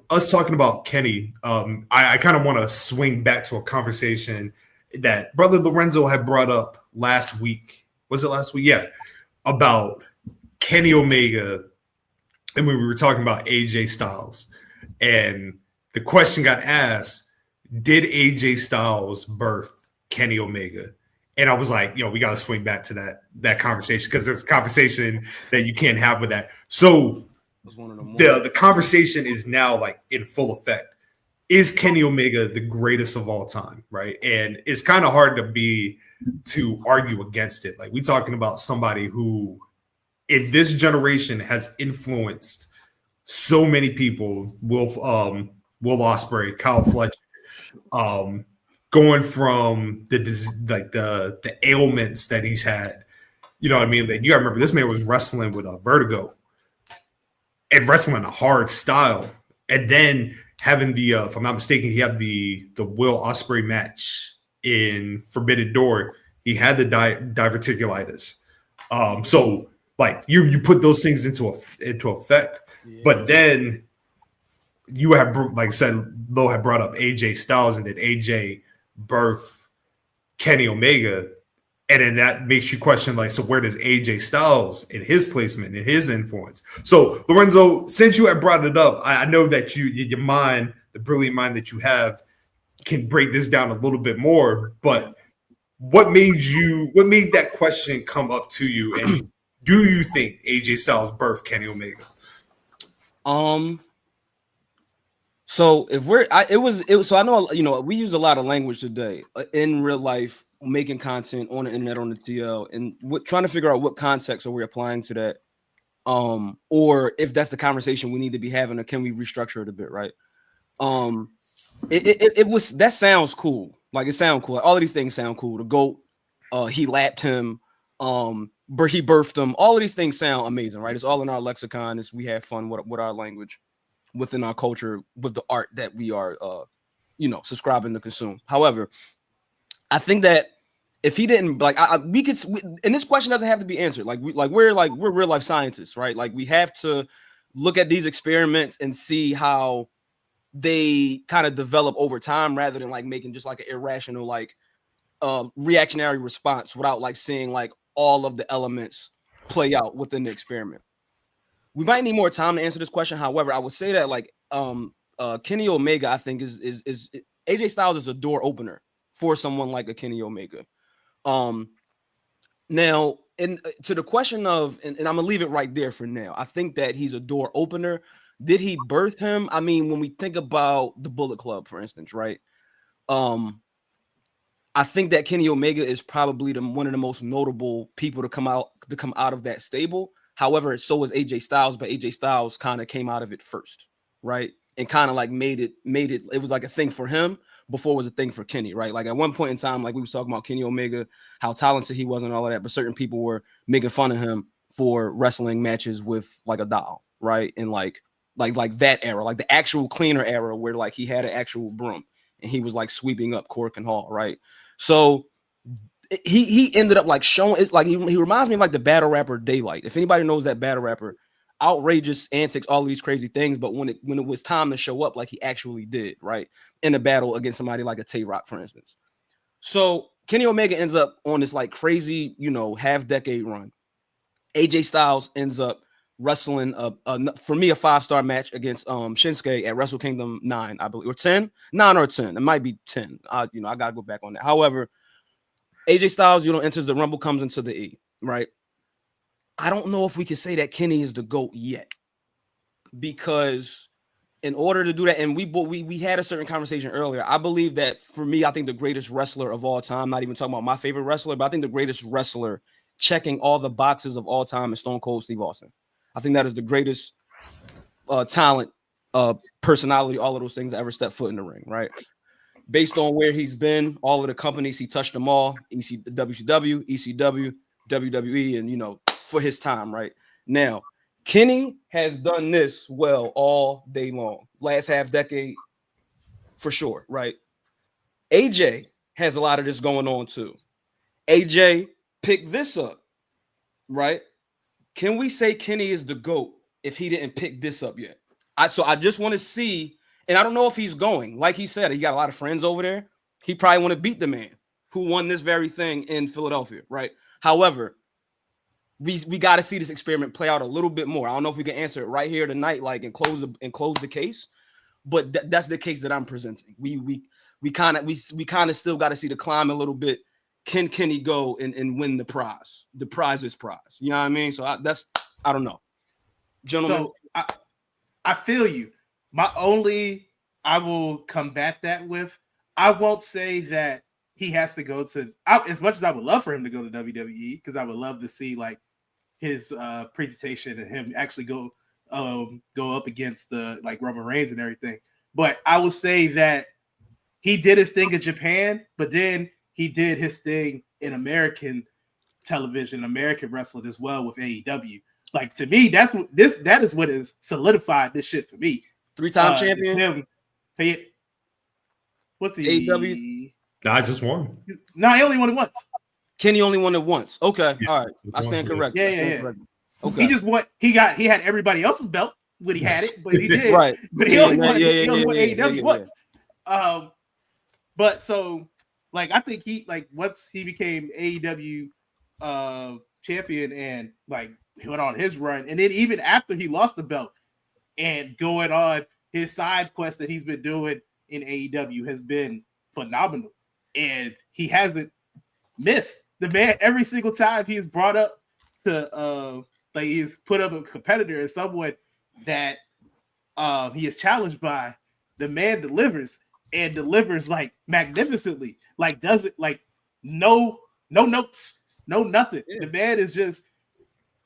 Us talking about Kenny, I kind of want to swing back to a conversation that Brother Lorenzo had brought up last week. Was it last week? Yeah, about Kenny Omega, and we were talking about AJ Styles, and the question got asked: did AJ Styles birth Kenny Omega? And I was like, we got to swing back to that conversation because there's a conversation that you can't have with that. So the conversation is now like in full effect. Is Kenny Omega the greatest of all time, right? And it's kind of hard to argue against it. Like, we're talking about somebody who in this generation has influenced so many people. Will Ospreay, Kyle Fletcher, going from the ailments that he's had. You know what I mean? Like, you gotta remember, this man was wrestling with a vertigo and wrestling a hard style, and then having if I'm not mistaken, he had the Will Ospreay match in Forbidden Door. He had the diverticulitis. So like you put those things into effect, but then you have, like I said, Lo had brought up AJ Styles, and did AJ birth Kenny Omega? And then that makes you question, like, so where does AJ Styles in his placement, in his influence? So, Lorenzo, since you have brought it up, I know that your mind, the brilliant mind that you have, can break this down a little bit more. But what made that question come up to you? And do you think AJ Styles birthed Kenny Omega? So if so I know, we use a lot of language today in real life, making content on the internet, on the TL, and trying to figure out what context are we applying to that, or if that's the conversation we need to be having, or can we restructure it a bit, right? That sounds cool. Like, it sounds cool. Like, all of these things sound cool. The GOAT, he lapped him, he birthed him. All of these things sound amazing, right? It's all in our lexicon. We have fun with our language, within our culture, with the art that we are, subscribing to consume. However, I think that if he didn't, and this question doesn't have to be answered. We're real life scientists, right? Like, we have to look at these experiments and see how they kind of develop over time, rather than like making just like an irrational, reactionary response without like seeing like all of the elements play out within the experiment. We might need more time to answer this question. However, I would say that Kenny Omega, I think, is AJ Styles is a door opener for someone like a Kenny Omega. Now, to the question of, and I'm gonna leave it right there for now. I think that he's a door opener. Did he birth him? I mean, when we think about the Bullet Club, for instance, right? I think that Kenny Omega is probably one of the most notable people to come out of that stable. However, so was AJ Styles, but AJ Styles kind of came out of it first, right? And kind of like made it. It was like a thing for him before it was a thing for Kenny, right? Like, at one point in time, like, we was talking about Kenny Omega, how talented he was and all of that, but certain people were making fun of him for wrestling matches with like a doll, right? And like that era, like the actual cleaner era, where like he had an actual broom and he was like sweeping up Cork and Hall, right? So he ended up like showing, it's like he reminds me of like the battle rapper Daylight. If anybody knows that battle rapper, outrageous antics, all of these crazy things, but when it was time to show up, like he actually did, right, in a battle against somebody like a Tay-Rock, for instance. So Kenny Omega ends up on this like crazy, half-decade run. AJ Styles ends up wrestling for me a 5-star match against Shinsuke at Wrestle Kingdom 9, I believe, or 10, 9 or 10. It might be 10. I gotta go back on that. However, AJ Styles, enters the Rumble, comes into the E, right? I don't know if we can say that Kenny is the GOAT yet, because in order to do that, and we had a certain conversation earlier, I believe that for me, I think the greatest wrestler of all time, not even talking about my favorite wrestler, but I think the greatest wrestler checking all the boxes of all time is Stone Cold Steve Austin. I think that is the greatest talent, personality, all of those things that ever stepped foot in the ring, right? Based on where he's been, all of the companies, he touched them all, WCW, ECW, WWE, and, you know, for his time, right? Now, Kenny has done this well all day long. Last half decade, for sure, right? AJ has a lot of this going on too. AJ picked this up, right? Can we say Kenny is the GOAT if he didn't pick this up yet? So I just want to see, and I don't know if he's going. Like he said, he got a lot of friends over there. He probably want to beat the man who won this very thing in Philadelphia, right? However, we got to see this experiment play out a little bit more. I don't know if we can answer it right here tonight, like and close the case, but that's the case that I'm presenting. We kind of still got to see the climb a little bit. Can Kenny go and win the prize? The prize is prize. You know what I mean? So I don't know, gentlemen. So I feel you. I will combat that with, I won't say that he has to go to, as much as I would love for him to go to WWE, because I would love to see like his presentation and him actually go up against the like Roman Reigns and everything. But I will say that he did his thing in Japan, but then he did his thing in American television, American wrestling as well with AEW. Like, to me, that is what has solidified this shit for me. 3-time champion. What's he? AEW. No, I just won. No, he only won it once. Kenny only won it once. Okay, Yeah, all right. I stand correct. Yeah. Correct. Okay. He just won. He had everybody else's belt when he had it, but he did. Right. But he only won AEW once. But so, like, I think once he became AEW champion and like he went on his run, and then even after he lost the belt and going on his side quest that he's been doing in AEW has been phenomenal, and he hasn't missed. The man, every single time he's brought up to like he's put up a competitor as someone that he is challenged by, the man delivers and delivers like magnificently, like does it like no notes, no nothing. Yeah. The man is just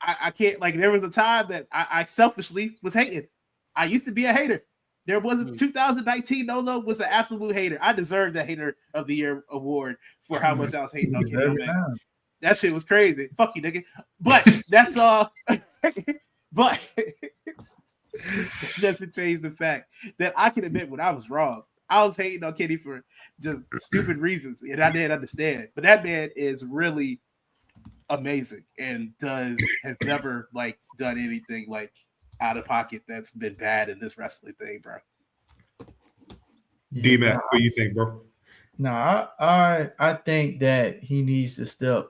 I can't, like, there was a time that I selfishly was hating. I used to be a hater. There was a 2019 Nolo was an absolute hater. I deserved the Hater of the Year award for how much I was hating on Kenny Omega. That shit was crazy. Fuck you, nigga. But that's all. But doesn't change the fact that I can admit when I was wrong. I was hating on Kenny for just stupid reasons, and I didn't understand. But that man is really amazing and has never like done anything like out of pocket that's been bad in this wrestling thing, bro. DMac, what do you think, bro? No, I think that he needs to step.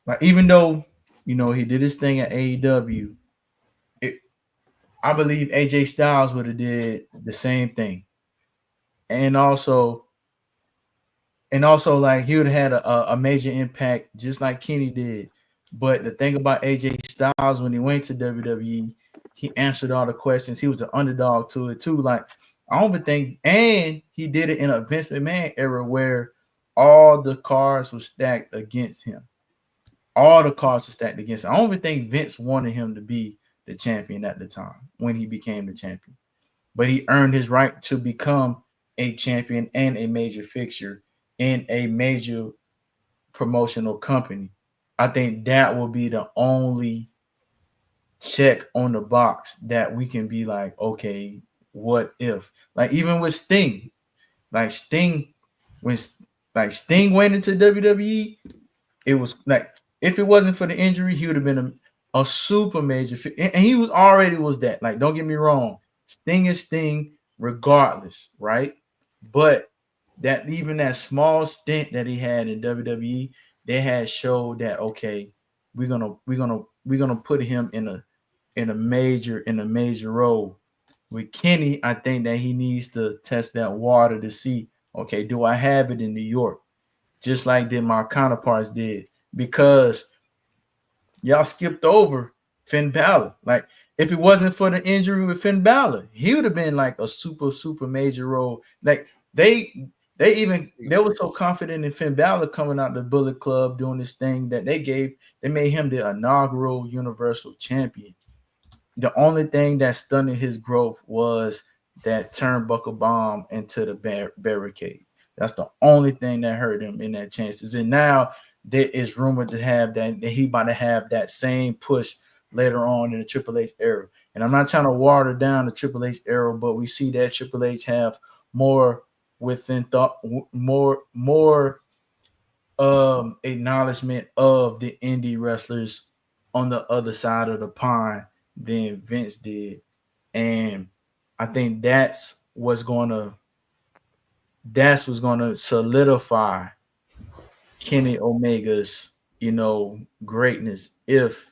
Like, even though, you know, he did his thing at AEW, I believe AJ Styles would have did the same thing. And also like he would have had a major impact just like Kenny did. But the thing about AJ Styles, when he went to WWE, he answered all the questions. He was an underdog to it too. Like, I don't even think, and he did it in a Vince McMahon era where all the cards were stacked against him. All the cards were stacked against him. I don't even think Vince wanted him to be the champion at the time when he became the champion. But he earned his right to become a champion and a major fixture in a major promotional company. I think that will be the only check on the box that we can be like, okay, what if? Like, even with Sting, when Sting went into WWE, it was like, if it wasn't for the injury, he would have been a super major fit. And he was that. Like, don't get me wrong, Sting is Sting regardless, right? But that even that small stint that he had in WWE, they had showed that, okay, we're gonna put him in a major role. With Kenny, I think that he needs to test that water to see, okay, do I have it in New York? Just like my counterparts did, because y'all skipped over Finn Balor. Like, if it wasn't for the injury with Finn Balor, he would have been like a super major role. Like, They were so confident in Finn Balor coming out the Bullet Club doing this thing that they made him the inaugural Universal Champion. The only thing that stunted his growth was that turnbuckle bomb into the barricade. That's the only thing that hurt him in that chances. And now there is rumored to have that he about to have that same push later on in the Triple H era. And I'm not trying to water down the Triple H era, but we see that Triple H have more within thought, more acknowledgement of the indie wrestlers on the other side of the pond than Vince did. And I think that's what's gonna solidify Kenny Omega's, greatness if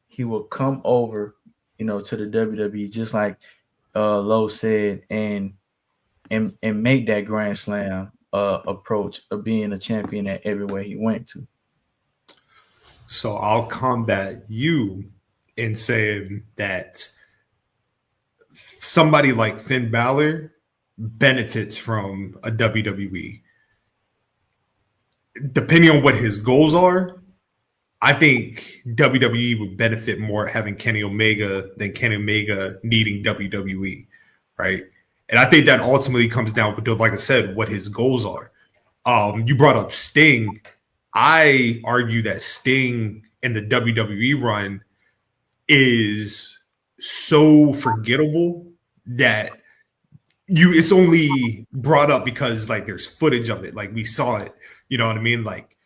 he will come over, to the WWE, just like Lo said, and make that Grand Slam approach of being a champion at everywhere he went to. So I'll combat you in saying that somebody like Finn Balor benefits from a WWE. Depending on what his goals are, I think WWE would benefit more having Kenny Omega than Kenny Omega needing WWE, right? And I think that ultimately comes down to, like I said, what his goals are. You brought up Sting. I argue that Sting in the WWE run is so forgettable that it's only brought up because like there's footage of it, like we saw it. You know what I mean? Like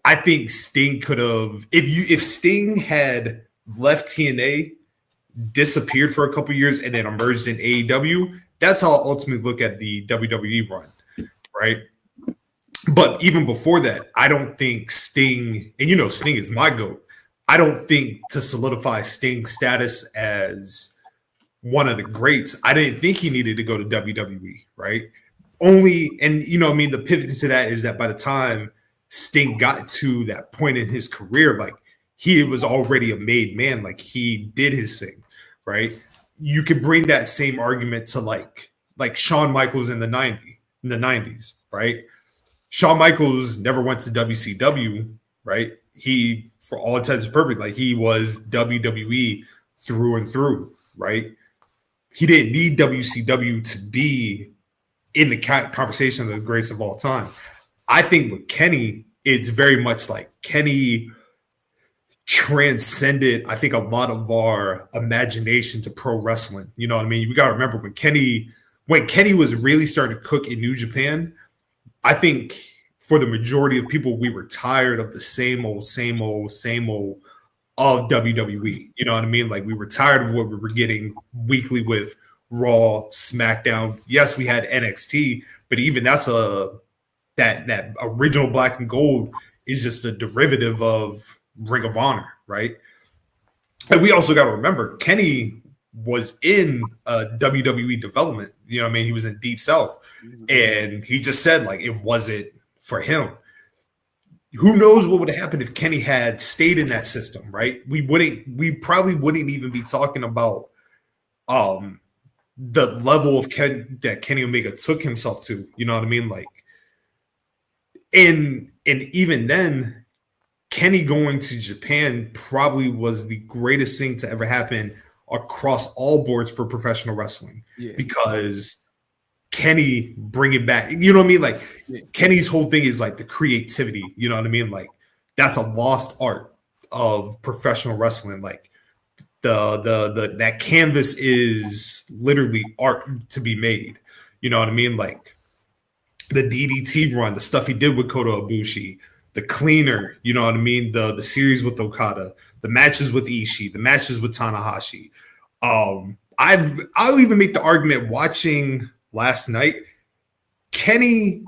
I think Sting could have, if Sting had left TNA, disappeared for a couple years, and then emerged in AEW. That's how I ultimately look at the WWE run, right? But even before that, I don't think Sting, and Sting is my GOAT. I don't think to solidify Sting's status as one of the greats, I didn't think he needed to go to WWE, right? The pivot to that is that by the time Sting got to that point in his career, like he was already a made man, like he did his thing, right? You could bring that same argument to like Shawn Michaels in the 90s, right? Shawn Michaels never went to WCW, right? He, for all intents and purposes, like he was WWE through and through, right? He didn't need WCW to be in the conversation of the greatest of all time. I think with Kenny, it's very much like Kenny transcended, I think, a lot of our imagination to pro wrestling. You know what I mean? We got to remember when Kenny was really starting to cook in New Japan, I think for the majority of people, we were tired of the same old of WWE. You know what I mean? Like we were tired of what we were getting weekly with Raw, SmackDown. Yes, we had NXT, but even that's that original Black and Gold is just a derivative of Ring of Honor, right? And we also got to remember Kenny was in WWE development. You know what I mean? He was in Deep South, and he just said like it wasn't for him. Who knows what would have happened if Kenny had stayed in that system, right? We probably wouldn't even be talking about the level of that Kenny Omega took himself to. You know what I mean? Like, and even then, Kenny going to Japan probably was the greatest thing to ever happen across all boards for professional wrestling, because Kenny bringing back, you know what I mean? Like Kenny's whole thing is like the creativity, you know what I mean? Like that's a lost art of professional wrestling. Like the that canvas is literally art to be made. You know what I mean? Like the DDT run, the stuff he did with Kota Ibushi, the cleaner, you know what I mean? The series with Okada, the matches with Ishii, the matches with Tanahashi. I'll even make the argument watching last night, Kenny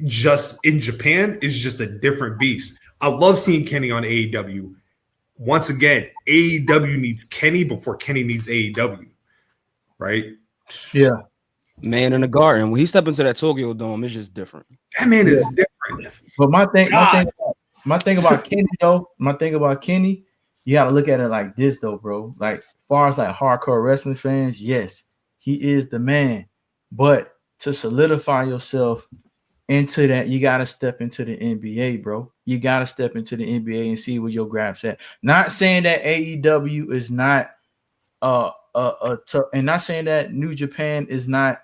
just in Japan is just a different beast. I love seeing Kenny on AEW. Once again, AEW needs Kenny before Kenny needs AEW, right? Yeah. Man in the garden. When he stepped into that Tokyo Dome, it's just different. That man is different. But my thing about Kenny, though, you got to look at it like this, though, bro. Like, as far as like hardcore wrestling fans, yes, he is the man. But to solidify yourself into that, you got to step into the NBA, bro. You got to step into the NBA and see where your grab's at. Not saying that AEW is not tough, and not saying that New Japan is not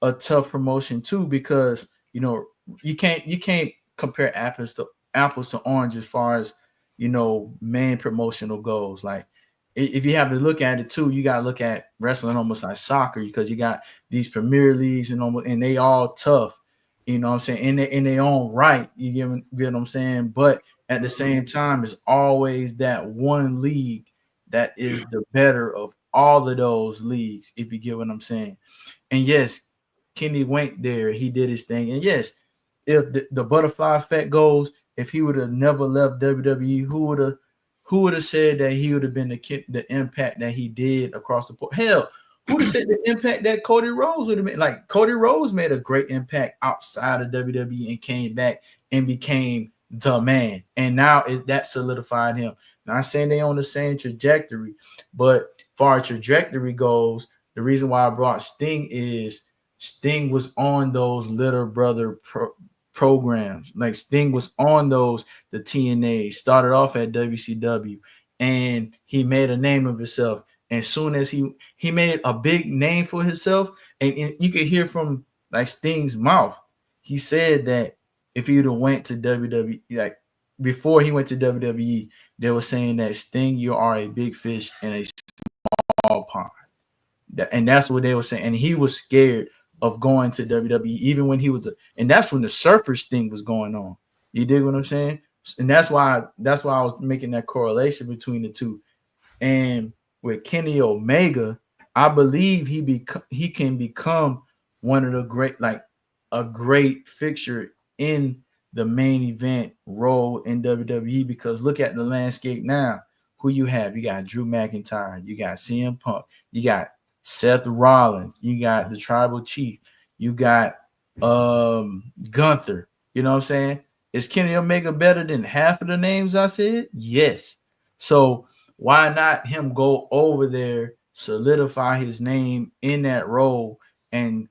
a tough promotion too, because you know you can't compare apples to oranges as far as main promotional goals. Like if you have to look at it too, you got to look at wrestling almost like soccer, because you got these premier leagues and they all tough, you know what I'm saying, in their own right. You get what I'm saying? But at the same time, it's always that one league that is the better of all of those leagues, if you get what I'm saying. And yes, Kenny went there, he did his thing. And yes, if the butterfly effect goes, if he would have never left WWE, who would have said that he would have been the impact that he did across the board? Hell, who would have said the impact that Cody Rhodes would have made? Like, Cody Rhodes made a great impact outside of WWE and came back and became the man. And now that solidified him. Not saying they on the same trajectory, but far as trajectory goes, the reason why I brought Sting is Sting was on those little brother programs. Like Sting was on those, the TNA, started off at WCW, and he made a name of himself. And soon as he made a big name for himself, and you could hear from like Sting's mouth, he said that if he would have went to WWE, like before he went to WWE, they were saying that Sting, you are a big fish in a small pond. And that's what they were saying. And he was scared of going to WWE, even when he was and that's when the surfers thing was going on. You dig what I'm saying? And that's why I was making that correlation between the two. And with Kenny Omega, I believe he can become one of the great, like a great fixture in the main event role in WWE, because look at the landscape now. Who you have? You got Drew McIntyre, you got CM Punk, you got Seth Rollins, you got the Tribal Chief, you got Gunther. You know what I'm saying? Is Kenny Omega better than half of the names I said? Yes. So why not him go over there, solidify his name in that role, and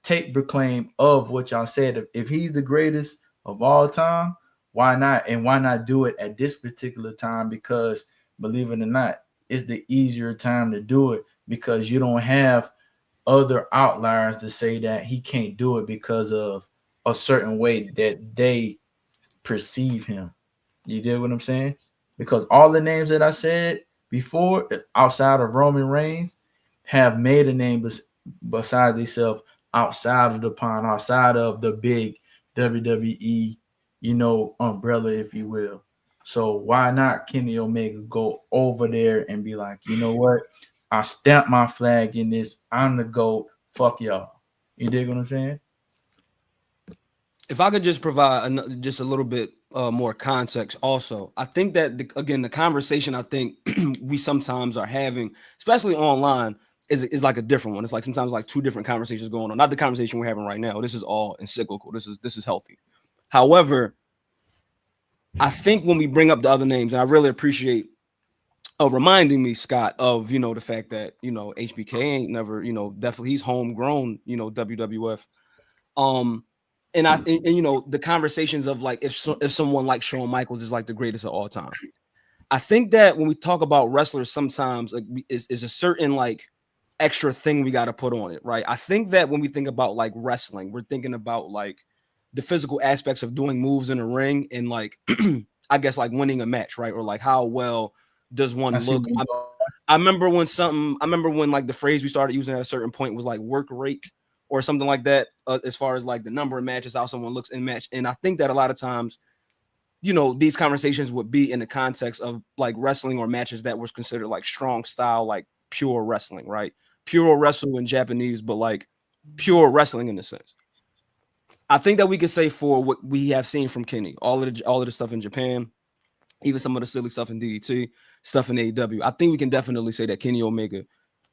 take the claim of what y'all said? If he's the greatest of all time, why not? And why not do it at this particular time? Because believe it or not, it's the easier time to do it, because you don't have other outliers to say that he can't do it because of a certain way that they perceive him. You get what I'm saying? Because all the names that I said before, outside of Roman Reigns, have made a name besides themselves outside of the pond, outside of the big WWE, umbrella, if you will. So why not Kenny Omega go over there and be like, you know what? I stamp my flag in this. I'm the GOAT. Fuck y'all. You dig what I'm saying? If I could just provide just a little bit more context also. I think that, the conversation I think we sometimes are having, especially online, is like a different one. It's like sometimes like two different conversations going on. Not the conversation we're having right now. This is all encyclical. This is healthy. However, I think when we bring up the other names, and I really appreciate reminding me, Scott, of the fact that HBK ain't never definitely he's homegrown WWF, and the conversations of like if someone like Shawn Michaels is like the greatest of all time. I think that when we talk about wrestlers, sometimes like is a certain like extra thing we got to put on it, right? I think that when we think about like wrestling, we're thinking about like the physical aspects of doing moves in a ring and like I guess like winning a match, right? Or like how well does one look? I remember when like the phrase we started using at a certain point was like work rate or something like that, as far as like the number of matches, how someone looks in match. And I think that a lot of times, these conversations would be in the context of like wrestling or matches that was considered like strong style, like pure wrestling, right? Pure wrestle in Japanese, but like pure wrestling in a sense. I think that we could say for what we have seen from Kenny, all of the stuff in Japan, even some of the silly stuff in DDT, stuff in AEW, I think we can definitely say that Kenny Omega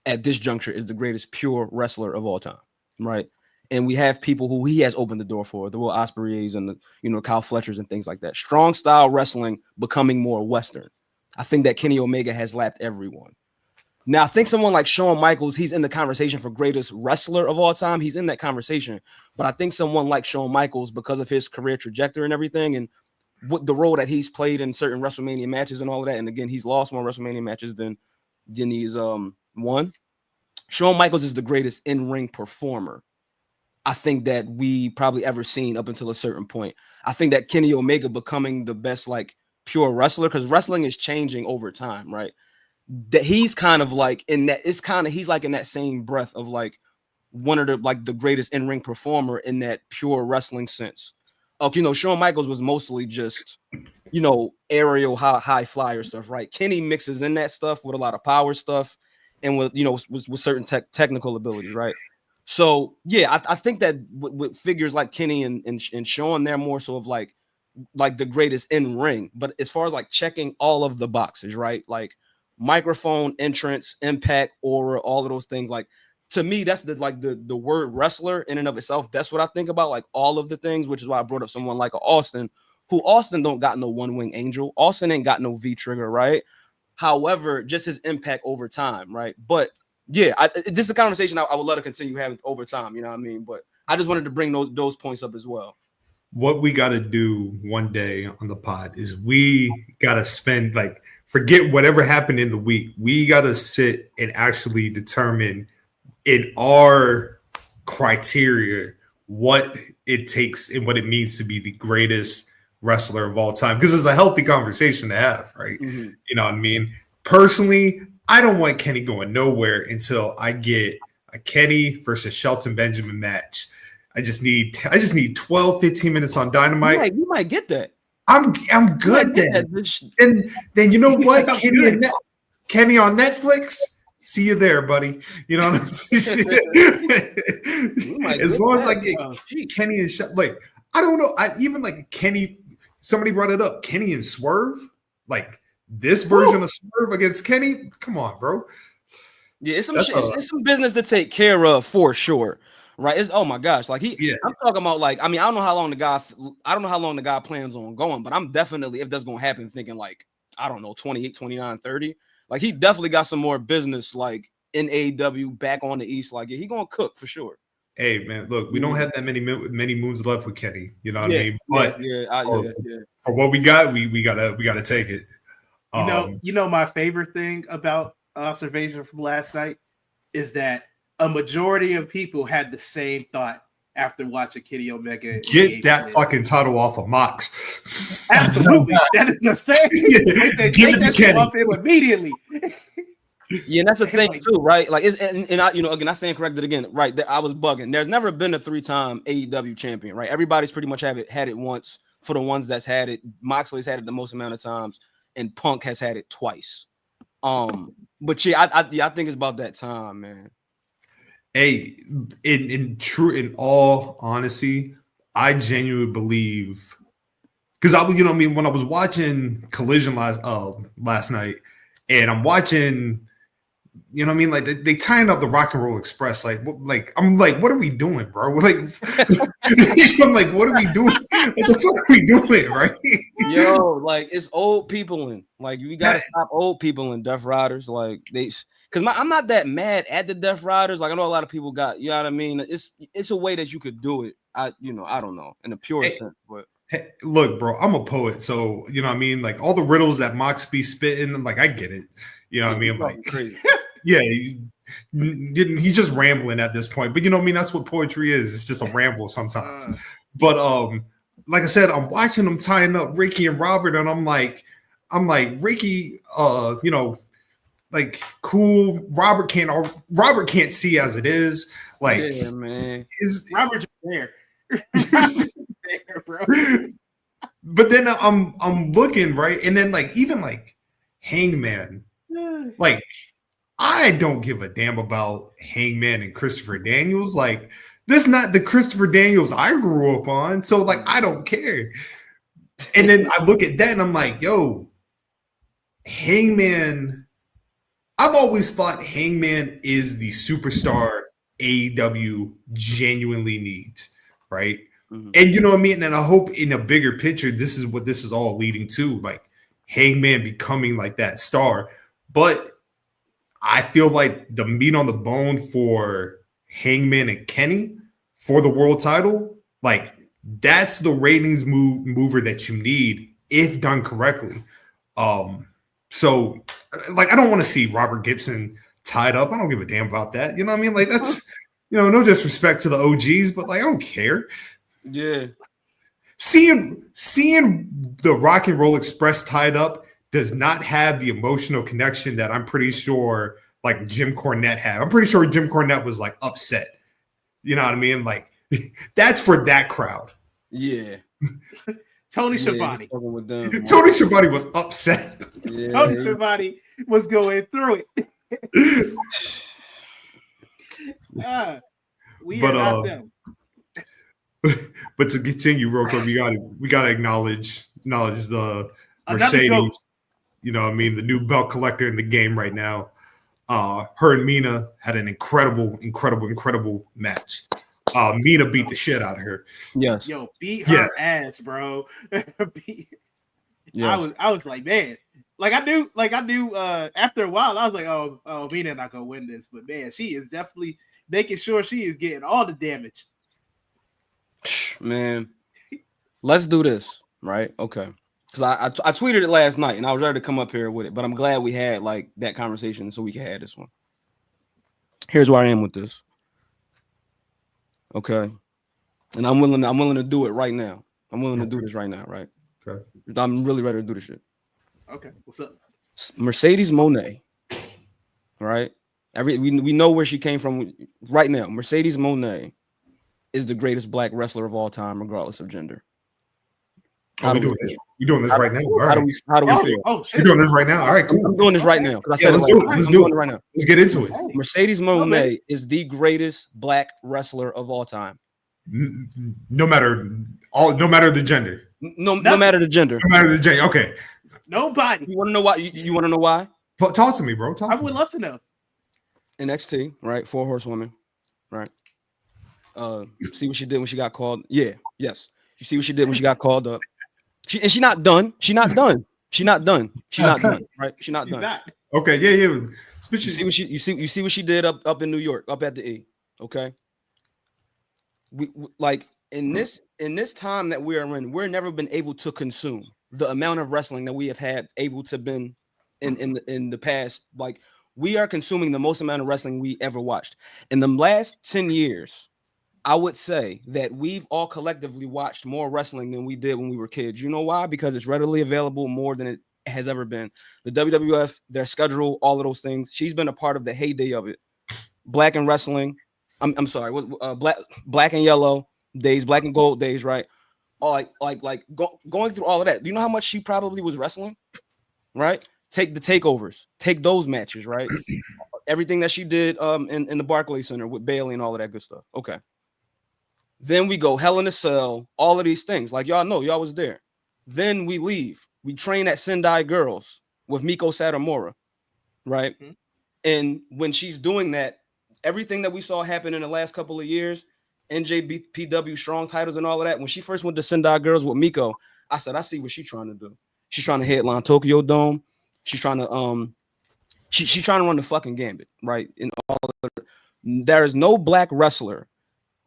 at this juncture is the greatest pure wrestler of all time, right? And we have people who he has opened the door for, the Will Ospreays and the Kyle Fletchers and things like that. Strong style wrestling becoming more Western. I think that Kenny Omega has lapped everyone. Now, I think someone like Shawn Michaels, he's in the conversation for greatest wrestler of all time. He's in that conversation. But I think someone like Shawn Michaels, because of his career trajectory and everything, and what the role that he's played in certain WrestleMania matches and all of that, and again, he's lost more WrestleMania matches than he's won. Shawn Michaels is the greatest in-ring performer I think that we probably ever seen up until a certain point. I think that Kenny Omega becoming the best like pure wrestler, because wrestling is changing over time, right? That he's kind of like in that, he's like in that same breath of like one of the greatest in-ring performer in that pure wrestling sense. Shawn Michaels was mostly just, aerial high flyer stuff, right? Kenny mixes in that stuff with a lot of power stuff and with certain technical abilities, right? So yeah, I think that with figures like Kenny and Shawn, they're more so of like the greatest in ring. But as far as like checking all of the boxes, right? Like microphone, entrance, impact, aura, all of those things. Like to me, that's the word wrestler in and of itself. That's what I think about, like all of the things, which is why I brought up someone like Austin, who Austin don't got no one wing angel. Austin ain't got no V trigger, right? However, just his impact over time, right? But yeah, this is a conversation I would love to continue having over time. You know what I mean? But I just wanted to bring those points up as well. What we got to do one day on the pod is we got to spend, like, forget whatever happened in the week. We got to sit and actually determine in our criteria what it takes and what it means to be the greatest wrestler of all time. Because it's a healthy conversation to have, right? Mm-hmm. You know what I mean? Personally, I don't want Kenny going nowhere until I get a Kenny versus Shelton Benjamin match. I just need 12, 15 minutes on Dynamite. You might get that. I'm good then. Then you know what? Kenny on Netflix. See you there, buddy. You know what I'm saying? As long as I get Kenny and like, I don't know. I even like Kenny. Somebody brought it up. Kenny and Swerve, like this version of Swerve against Kenny. Come on, bro. Yeah, it's some business to take care of for sure. Right? It's, oh my gosh, like I'm talking about, like, I mean, I don't know how long the guy plans on going, but I'm definitely, if that's gonna happen, thinking like, I don't know, 28, 29, 30. Like he definitely got some more business like in AEW back on the East. Like, yeah, he gonna cook for sure. Hey man, look, we don't have that many moons left with Kenny. You know what I mean? But for what we got, we gotta take it. You know, my favorite thing about observation from last night is that a majority of people had the same thought after watching Kenny Omega. Get that fucking title off of Mox. Absolutely. That is the same. They said, take that shit off him immediately. Yeah, and that's the thing too, right? Like, it's and I, again, I stand corrected again, right? I was bugging. There's never been a 3-time AEW champion, right? Everybody's pretty much had it once. For the ones that's had it, Moxley's had it the most amount of times, and Punk has had it twice. But yeah, I think it's about that time, man. Hey, in all honesty, I genuinely believe, because when I was watching Collision last night, and I'm watching, like they tying up the Rock and Roll Express, I'm like, what are we doing, bro? Like, I'm like, what are we doing? What the fuck are we doing, right? Yo, like, it's old people in, like, we gotta stop old people in Death Riders, like because I'm not that mad at the Death Riders. Like, I know a lot of people got, you know what I mean? It's a way that you could do it. I don't know, in a pure sense, but. Hey, look, bro, I'm a poet, so you know what I mean. Like all the riddles that Mox be spitting, like I get it. You know what I mean? Like, crazy. Yeah, he's just rambling at this point. But you know what I mean? That's what poetry is. It's just a ramble sometimes. But like I said, I'm watching them tying up Ricky and Robert, and I'm like, Ricky, like cool. Robert can't see as it is. Like, yeah, man, is Robert just there? There, bro. But then I'm looking, right, and then like even like Hangman, like I don't give a damn about Hangman and Christopher Daniels. Like, this is not the Christopher Daniels I grew up on, so like I don't care. And then I look at that and I'm like, yo, Hangman. I've always thought Hangman is the superstar AEW genuinely needs, right? Mm-hmm. And you know what I mean? And I hope in a bigger picture, this is what this is all leading to, like Hangman becoming like that star. But I feel like the meat on the bone for Hangman and Kenny for the world title, like that's the ratings mover that you need if done correctly. So like I don't want to see Robert Gibson tied up. I don't give a damn about that. You know what I mean? Like that's no disrespect to the OGs, but like I don't care. Yeah. Seeing the Rock and Roll Express tied up does not have the emotional connection that I'm pretty sure like Jim Cornette had. I'm pretty sure Jim Cornette was like upset. You know what I mean? Like that's for that crowd. Yeah. Tony Schiavone. Tony Schiavone was upset. Yeah. Tony Schiavone was going through it. We are not them. But to continue real quick, we gotta acknowledge the Mercedes. You know what I mean? The new belt collector in the game right now. Her and Mina had an incredible match. Mina beat the shit out of her. Yes. Yo, beat her ass, bro. Yes. I was like, man. Like I knew after a while, I was like, oh, Mina not gonna win this. But man, she is definitely making sure she is getting all the damage. Man, let's do this, right? Okay. Because I tweeted it last night and I was ready to come up here with it, but I'm glad we had like that conversation so we can have this one. Here's where I am with this. Okay. And I'm willing to do it right now. I'm willing to do this right now, right? Okay. I'm really ready to do this shit. Okay. What's up? Mercedes Moné. Right? We know where she came from right now. Mercedes Moné is the greatest black wrestler of all time, regardless of gender. We're doing this right now. All right. How do we feel? Oh, shit. You're doing this right now. All right, cool. I'm doing this right now. Let's do it right now. Let's get into it. Mercedes Moné is the greatest black wrestler of all time. No matter the gender. No matter the gender. No matter the gender. Okay. Nobody. You want to know why? You want to know why? Talk to me, bro. I would love to know. NXT, right? 4 horsewomen, right? See what she did when she got called. Yeah, yes. You see what she did when she got called up. She's not done. She's not done. Right? She's not done. Okay, yeah. You see what she did up in New York, up at the E. Okay. We like in this time that we are in, we're never been able to consume the amount of wrestling that we have had able to been in the past. Like we are consuming the most amount of wrestling we ever watched in the last 10 years. I would say that we've all collectively watched more wrestling than we did when we were kids. You know why? Because it's readily available more than it has ever been. The WWF, their schedule, all of those things. She's been a part of the heyday of it. Black and wrestling. I'm sorry. Black and yellow days, black and gold days, right? Going through all of that. Do you know how much she probably was wrestling? Right? Take the takeovers. Take those matches, right? Everything that she did in the Barclays Center with Bailey and all of that good stuff. Okay. Then we go Hell in a Cell, all of these things. Like y'all know, y'all was there. Then we leave. We train at Sendai Girls with Miko Satomura, right? Mm-hmm. And when she's doing that, everything that we saw happen in the last couple of years, NJPW strong titles and all of that, when she first went to Sendai Girls with Miko, I said, I see what she's trying to do. She's trying to headline Tokyo Dome. She's trying to she's trying to run the fucking gambit, right? In all of there is no black wrestler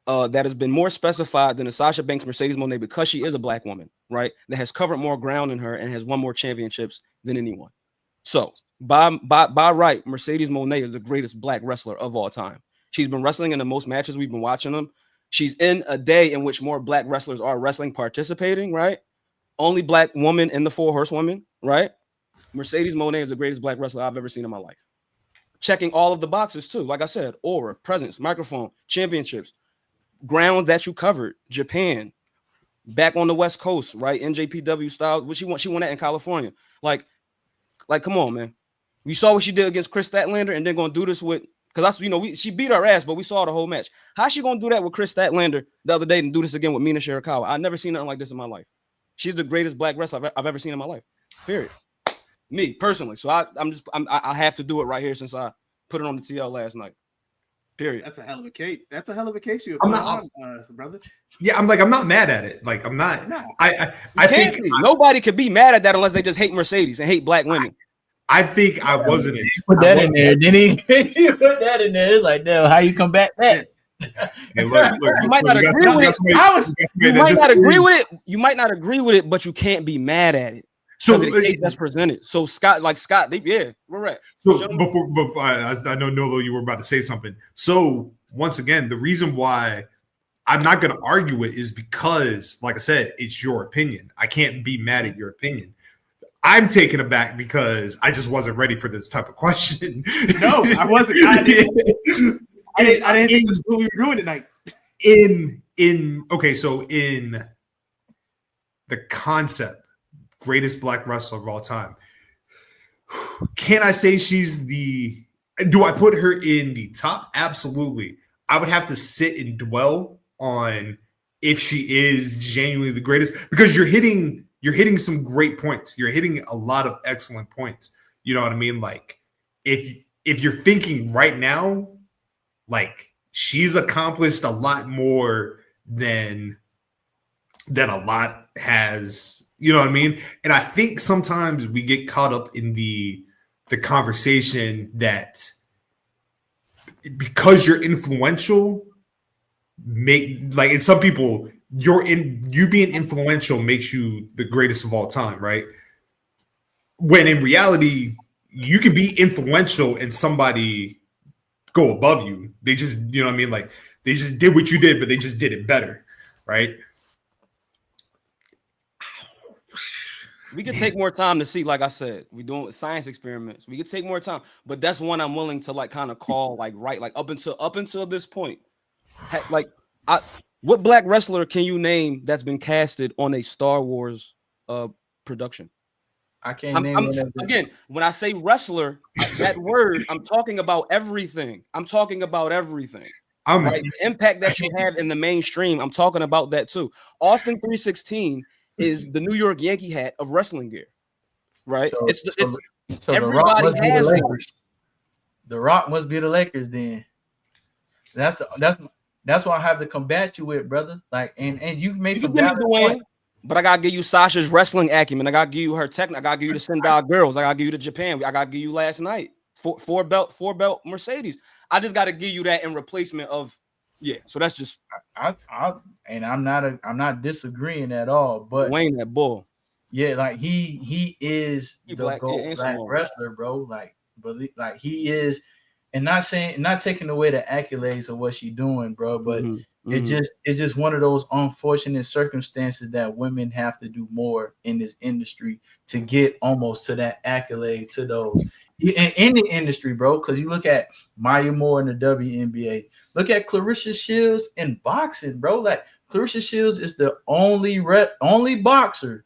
that has been more specified than a Sasha Banks Mercedes Moné because she is a black woman, right? That has covered more ground than her and has won more championships than anyone. So by right, Mercedes Moné is the greatest black wrestler of all time. She's been wrestling in the most matches we've been watching them. She's in a day in which more black wrestlers are wrestling, participating, right? Only black woman in the 4 horsewomen, right? Mercedes Moné is the greatest black wrestler I've ever seen in my life. Checking all of the boxes too. Like I said, aura, presence, microphone, championships, ground that you covered, Japan, back on the West Coast, right? NJPW style, what she won that in California. Like, come on, man. We saw what she did against Chris Statlander, and then gonna do this with because she beat her ass, but we saw the whole match. How's she gonna do that with Chris Statlander the other day and do this again with Mina Shirakawa? I've never seen nothing like this in my life. She's the greatest black wrestler I've ever seen in my life. Period. Me personally. So I have to do it right here since I put it on the TL last night. Period. That's a hell of a case. That's a hell of a case you have on, brother. Yeah, I'm not mad at it. Like I'm not. I think nobody could be mad at that unless they just hate Mercedes and hate black women. I think I wasn't. Put that in there, didn't he? He put that in there. It's like, no, how you come back that? Hey, look, You might not agree with it. You might not agree with it. You might not agree with it, but you can't be mad at it. So the case that's presented. So Scott, we're right. So before I know Nolo, you were about to say something. So once again, the reason why I'm not going to argue it is because, like I said, it's your opinion. I can't be mad at your opinion. I'm taken aback because I just wasn't ready for this type of question. No, I wasn't. I didn't think this was what we were doing tonight. In the concept, greatest black wrestler of all time, can I say do I put her in the top? Absolutely. I would have to sit and dwell on if she is genuinely the greatest, because you're hitting some great points. You're hitting a lot of excellent points. You know what I mean? Like if you're thinking right now, like she's accomplished a lot more than a lot has, you know what I mean? And I think sometimes we get caught up in the conversation that because you're influential, and some people, you being influential makes you the greatest of all time, right? When in reality, you can be influential and somebody go above you. They just, you know what I mean? Like they just did what you did, but they just did it better, right? We could take more time to see, like I said, we're doing science experiments. We could take more time, but that's one I'm willing to like kind of call like right, like up until this point. What black wrestler can you name that's been casted on a Star Wars production? I can't name one. Again, when I say wrestler, that word, I'm talking about everything. Right? The impact that you have in the mainstream, I'm talking about that too. Austin 316 is the New York Yankee hat of wrestling gear, right? So everybody has one. The Rock must be the Lakers then. That's what I have to combat you with, brother. Like, and you made some valid point. But I gotta give you Sasha's wrestling acumen. I gotta give you her technique. I gotta give you the Sendai girls. I gotta give you the Japan. I gotta give you last night four belt Mercedes. I just gotta give you that in replacement of So that's just I'm not disagreeing at all. But Wayne that bull. Yeah, like he is the black wrestler, bro. Like he is, and not taking away the accolades of what she's doing, bro. But it's just one of those unfortunate circumstances that women have to do more in this industry to get almost to that accolade, to those in the industry, bro. Because you look at Maya Moore in the WNBA, look at Clarissa Shields in boxing, bro. Like Clarissa Shields is the only boxer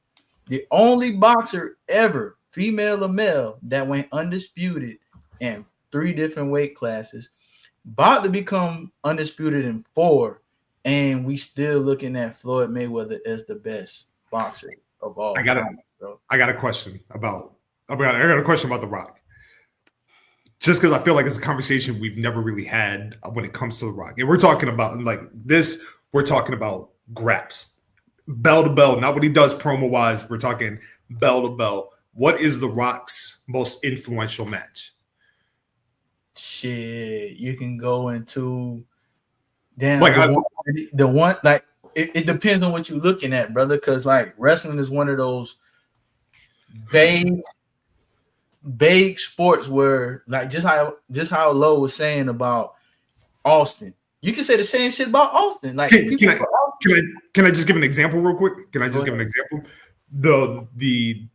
ever, female or male, that went undisputed in 3 different weight classes, about to become undisputed in 4, and we still looking at Floyd Mayweather as the best boxer of all time, bro. I got a question about The Rock. Just because I feel like it's a conversation we've never really had when it comes to The Rock. And we're talking about we're talking about graps. Bell to bell, not what he does promo-wise. We're talking bell to bell. What is The Rock's most influential match? Shit, you can go into the one like it depends on what you're looking at, brother. Because like wrestling is one of those vague sports where, like, just how Lo was saying about Austin, you can say the same shit about Austin. Like, can I just give an example real quick? Give an example? The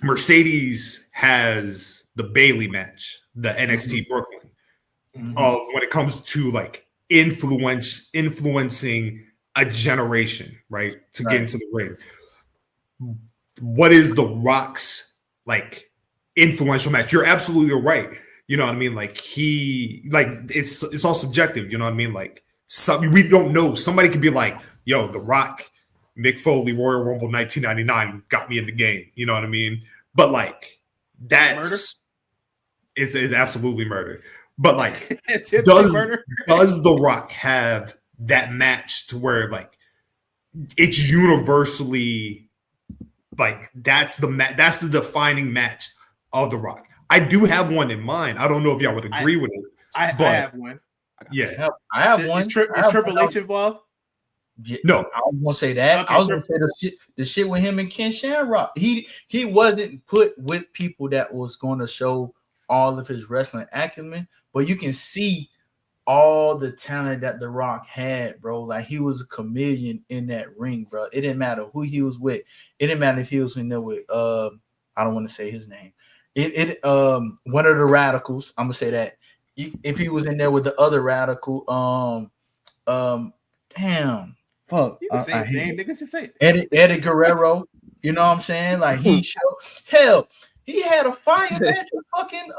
Mercedes has the Bailey match, the NXT Brooklyn, when it comes to like influencing a generation, right? To get into the ring. What is The Rock's like influential match? You're absolutely right. You know what I mean? Like it's all subjective. You know what I mean? Like we don't know. Somebody could be like, "Yo, The Rock, Mick Foley, Royal Rumble 1999 got me in the game." You know what I mean? But like it's absolutely murder. But like, does The Rock have that match to where like it's universally like that's the defining match of The Rock. I do have one in mind. I don't know if y'all would agree with it. I have one. Yeah, I have one. Is Triple H involved? Yeah, no, I was gonna say that. Okay, I was gonna say the shit with him and Ken Shamrock. He wasn't put with people that was going to show all of his wrestling acumen, but you can see all the talent that The Rock had, bro. Like he was a chameleon in that ring, bro. It didn't matter who he was with. It didn't matter if he was in there with I don't want to say his name. One of the Radicals. I'm gonna say that. If he was in there with the other Radical, damn. Fuck. You can say his name, niggas. Just say it. Eddie Guerrero. You know what I'm saying? Like he had a fire match with fucking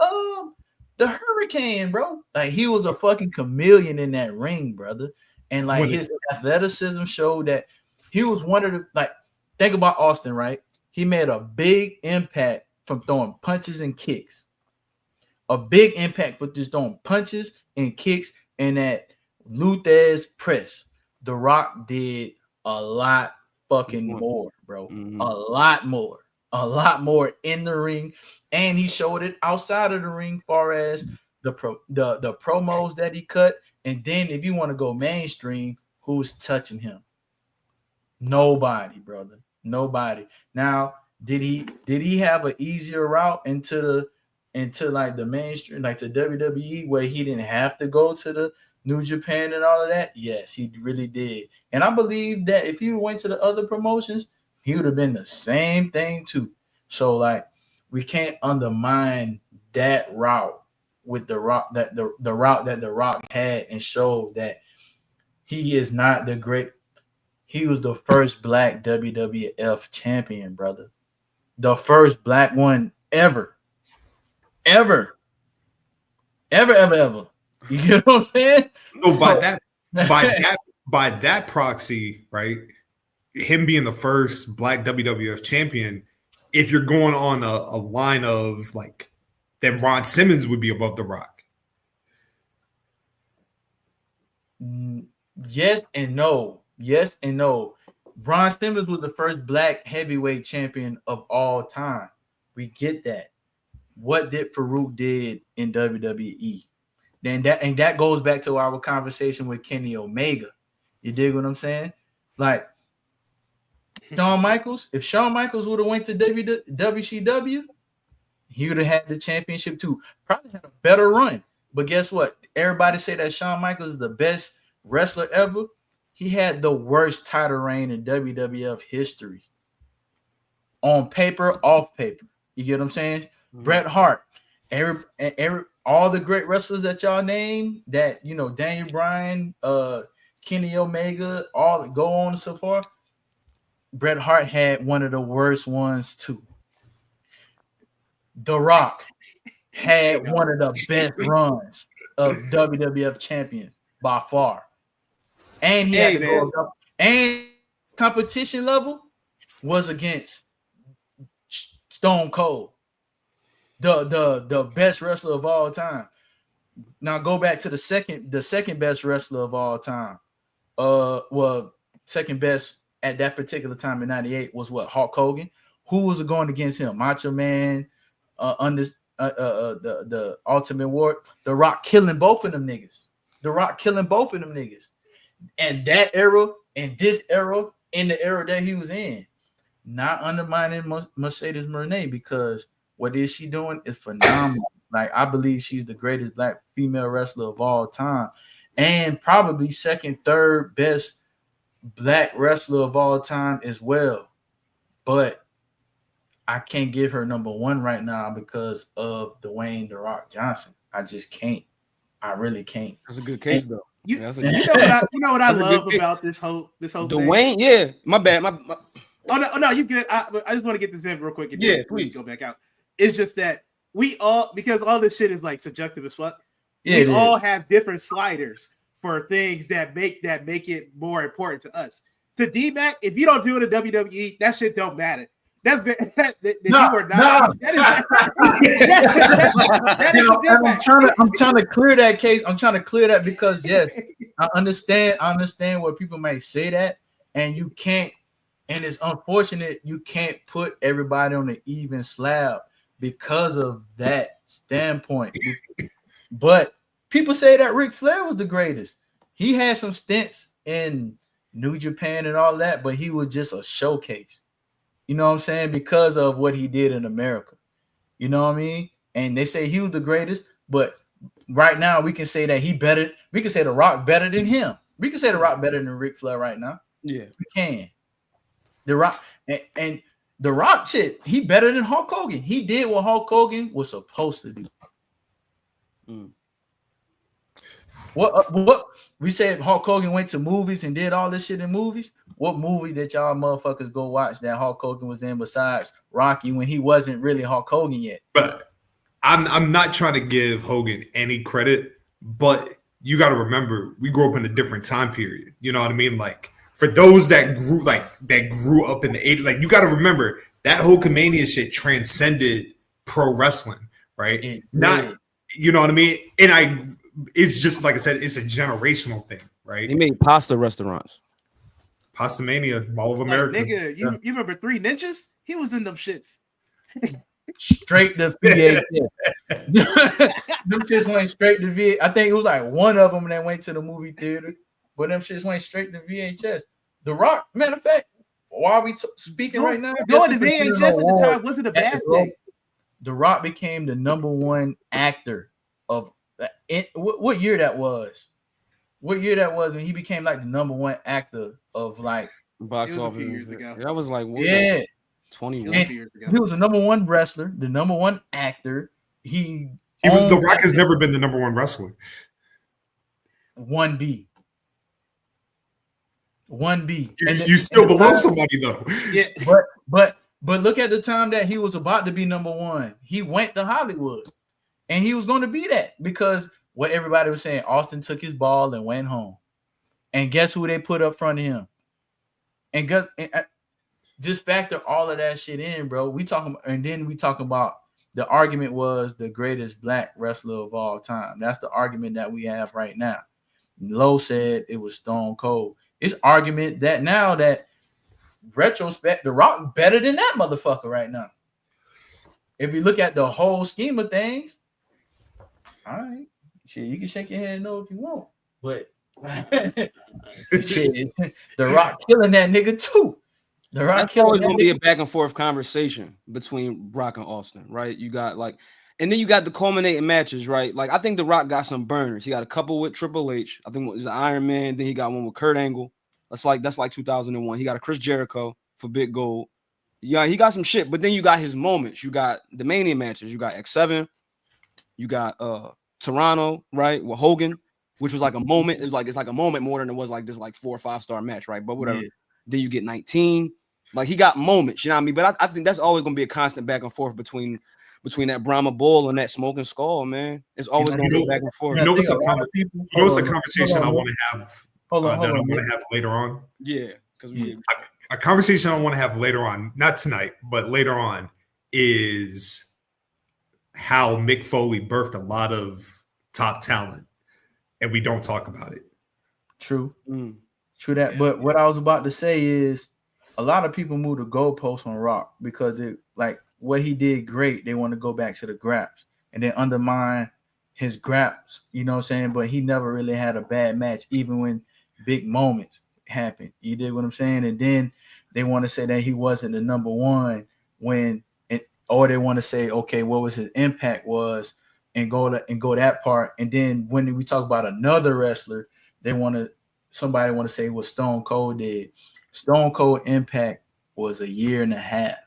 the Hurricane, bro. Like he was a fucking chameleon in that ring, brother. And like his athleticism showed that he was one of the think about Austin, right? He made a big impact from throwing punches and kicks. A big impact for just throwing punches and kicks and that Luthez press. The Rock did a lot fucking more, bro. Mm-hmm. A lot more in the ring, and he showed it outside of the ring, far as the promos that he cut. And then, if you want to go mainstream, who's touching him? Nobody, brother. Nobody. Now, did he have an easier route into like the mainstream, like to WWE, where he didn't have to go to the New Japan and all of that? Yes, he really did. And I believe that if he went to the other promotions, he would have been the same thing too. So like we can't undermine that route with the Rock, that the route that the Rock had, and show that he is not the great. He was the first black WWF champion, brother. The first black one ever. Ever. You know what I'm saying? So by that proxy, right? Him being the first black WWF champion, if you're going on a line of like, then Ron Simmons would be above The Rock. Yes and no. Yes and no. Ron Simmons was the first black heavyweight champion of all time. We get that. What did Farouk did in WWE? Then that goes back to our conversation with Kenny Omega. You dig what I'm saying? Like Shawn Michaels, if Shawn Michaels would have went to WCW, he would have had the championship too. Probably had a better run. But guess what? Everybody say that Shawn Michaels is the best wrestler ever. He had the worst title reign in WWF history. On paper, off paper. You get what I'm saying? Mm-hmm. Bret Hart, all the great wrestlers that y'all name, that Daniel Bryan, Kenny Omega, all go on and so forth. Bret Hart had one of the worst ones too. The Rock had one of the best runs of WWF champions by far. And he had to go up, and competition level was against Stone Cold, the best wrestler of all time. Now go back to the second best wrestler of all time. Second best at that particular time in '98 was what? Hulk Hogan. Who was going against him? Macho Man, the Ultimate Warrior. The Rock killing both of them niggas. And that era and this era, in the era that he was in, not undermining Mercedes Moné, because what is she doing is phenomenal. Like, I believe she's the greatest black female wrestler of all time, and probably second, third best black wrestler of all time as well. But I can't give her number one right now because of Dwayne "The Rock" Johnson. I just can't. I really can't. That's a good case, though. You know what I love about this whole Dwayne, thing? yeah. My bad. Oh no, you good. I just want to get this in real quick and then please go back out. It's just that we all, because all this shit is like subjective as fuck. Yeah, we all have different sliders for things that make it more important to us. To DMac, if you don't do it in WWE, that shit don't matter. That's been you are not. I'm trying to clear that case. I'm trying to clear that because yes, I understand where people may say that, and you can't. And it's unfortunate you can't put everybody on an even slab. because of that standpoint. But people say that Ric Flair was the greatest. He had some stints in New Japan and all that, but he was just a showcase. You know what I'm saying? Because of what he did in America. You know what I mean? And they say he was the greatest, but right now we can say that he better. We can say The Rock better than him. We can say The Rock better than Ric Flair right now. Yeah, we can. The Rock and The Rock shit, he better than Hulk Hogan. He did what Hulk Hogan was supposed to do. What we said Hulk Hogan went to movies and did all this shit in movies. What movie that y'all motherfuckers go watch that Hulk Hogan was in besides Rocky when he wasn't really Hulk Hogan yet? But I'm not trying to give Hogan any credit, but you got to remember we grew up in a different time period. You know what I mean? Like for those that grew up in the 80s, like you got to remember that Hulkamania shit transcended pro wrestling, right? You know what I mean? And it's just like I said, it's a generational thing, right? They made pasta restaurants. Pasta Mania, all of America. Like, nigga, you remember Three Ninjas? He was in them shits. Straight to VHS. Them shits went straight to VHS. I think it was like one of them that went to the movie theater, but them shits went straight to VHS. The Rock, matter of fact, while we speaking right now, going to VHS at the time wasn't a bad thing. The Rock became the #1 actor of what year that was? What year that was when he became like the #1 actor of like box office? A few years ago. That was like 20 years ago. He was the #1 wrestler, the #1 actor. The Rock has never been the #1 wrestler. 1B. You still below somebody though. Yeah, but look at the time that he was about to be #1. He went to Hollywood, and he was going to be that because what everybody was saying, Austin took his ball and went home. And guess who they put up front of him? And just factor all of that shit in, bro. And then we talk about the argument was the greatest black wrestler of all time. That's the argument that we have right now. Lowe said it was Stone Cold. It's argument that now that retrospect, The Rock better than that motherfucker right now. If you look at the whole scheme of things, all right, shit, you can shake your head no if you want, but shit, The Rock killing that nigga too. The Rock That's always gonna be a back and forth conversation between Rock and Austin, right? You got and then you got the culminating matches, right? Like I think The Rock got some burners. He got a couple with Triple H. I think it was Iron Man. Then he got one with Kurt Angle. That's like 2001. He got a Chris Jericho for Big Gold. Yeah, he got some shit. But then you got his moments. You got the Mania matches. You got X7. You got Toronto, right, with Hogan, which was like a moment. It's like a moment more than it was like this 4 or 5 star match, right? But whatever. Yeah. Then you get 19. Like he got moments, you know what I mean? But I think that's always gonna be a constant back and forth between that Brahma Bull and that Smoking Skull, man. It's always gonna be back and forth. It's a conversation I want to have. I want to have later on. Yeah, because a conversation I want to have later on, not tonight, but later on, is how Mick Foley birthed a lot of top talent, and we don't talk about it. True, true that. Yeah. But what I was about to say is, a lot of people move the goalposts on Rock because what he did great. They want to go back to the graps and then undermine his graps. You know what I'm saying? But he never really had a bad match, even when big moments happen. You dig what I'm saying? And then they want to say that he wasn't the #1 or they want to say, okay, what was his impact was and go that part. And then when we talk about another wrestler, somebody want to say what Stone Cold did. Stone Cold impact was a year and a half,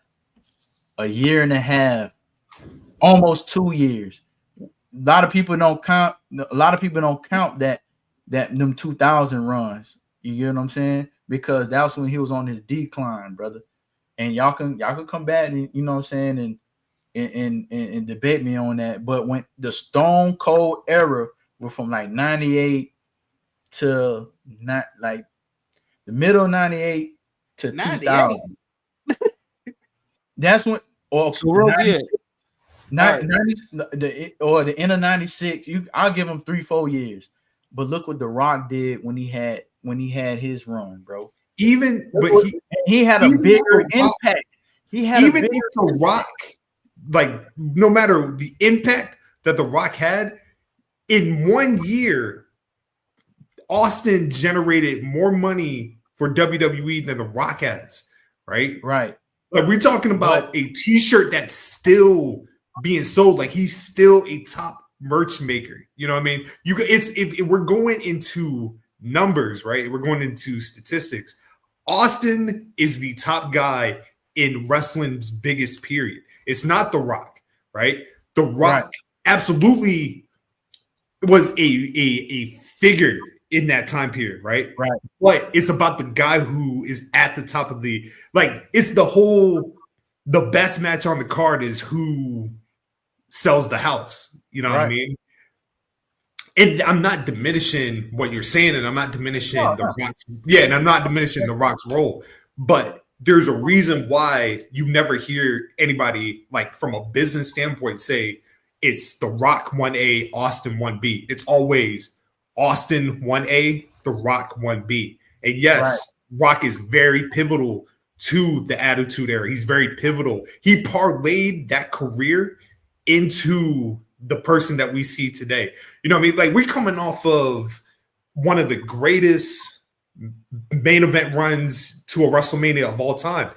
almost 2 years. A lot of people don't count that them 2000 runs. You get what I'm saying? Because that's when he was on his decline, brother. And y'all can come back and you know what I'm saying and debate me on that. But when the Stone Cold era were from 98 to not the middle of 98 to 2000. That's when or the end of 96. I'll give him 3-4 years. But look what The Rock did when he had his run, bro. He had a bigger impact. If The Rock like no matter the impact that The Rock had, in 1 year, Austin generated more money for WWE than The Rock has, right? Right. Like we're talking about a T-shirt that's still being sold. Like he's still a top merch maker. You know what I mean? If we're going into numbers, right? We're going into statistics. Austin is the top guy in wrestling's biggest period. It's not The Rock, right? The Rock absolutely was a figure in that time period, right? Right. But it's about the guy who is at the top of the, like, it's the best match on the card is who sells the house. You know what I mean? And I'm not diminishing what you're saying, and I'm not diminishing The Rock's, and I'm not diminishing The Rock's role, but there's a reason why you never hear anybody, like, from a business standpoint say it's The Rock 1A, Austin 1B. It's always Austin 1A, The Rock 1B. And yes, Rock is very pivotal to the Attitude Era. He's very pivotal. He parlayed that career into the person that we see today. You know what I mean? Like, we're coming off of one of the greatest main event runs to a WrestleMania of all time,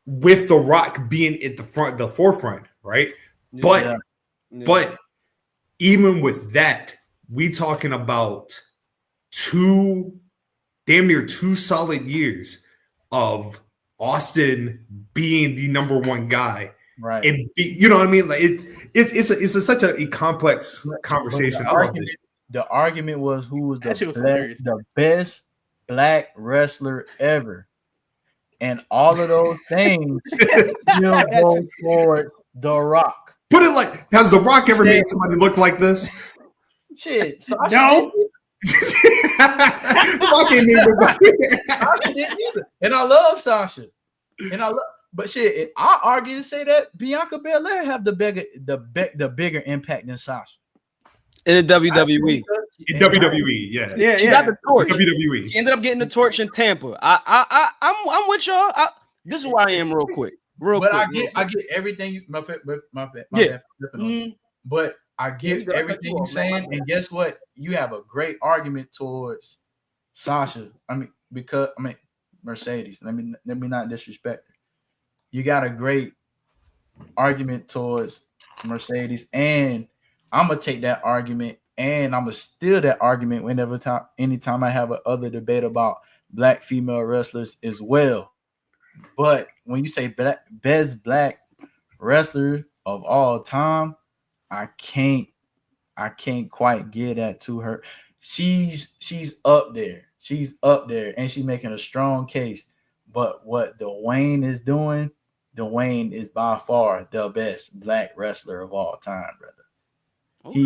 with The Rock being at the forefront, right? But even with that, we talking about damn near 2 solid years of Austin being the number one guy, right? And you know what I mean? Like it's such a complex conversation. The argument was who was the best black wrestler ever, and all of those things still go for The Rock. Put it like, has The Rock ever made somebody look like this? Shit, no. Sasha didn't either. And I love Sasha. But shit, I argue to say that Bianca Belair have the bigger impact than Sasha. In the WWE. In WWE, yeah. She got the torch. WWE. She ended up getting the torch in Tampa. I'm with y'all. This is where I am real quick. I get everything you my bad. But I get everything you're saying, and guess what? You have a great argument towards Sasha. Mercedes. Let me not disrespect her. You got a great argument towards Mercedes, and I'm gonna take that argument, and I'm gonna steal that argument anytime I have another debate about black female wrestlers as well. But when you say best black wrestler of all time, I can't quite get that to her. She's up there. She's up there, and she's making a strong case. But what Dwayne is doing, Dwayne is by far the best black wrestler of all time, brother. That's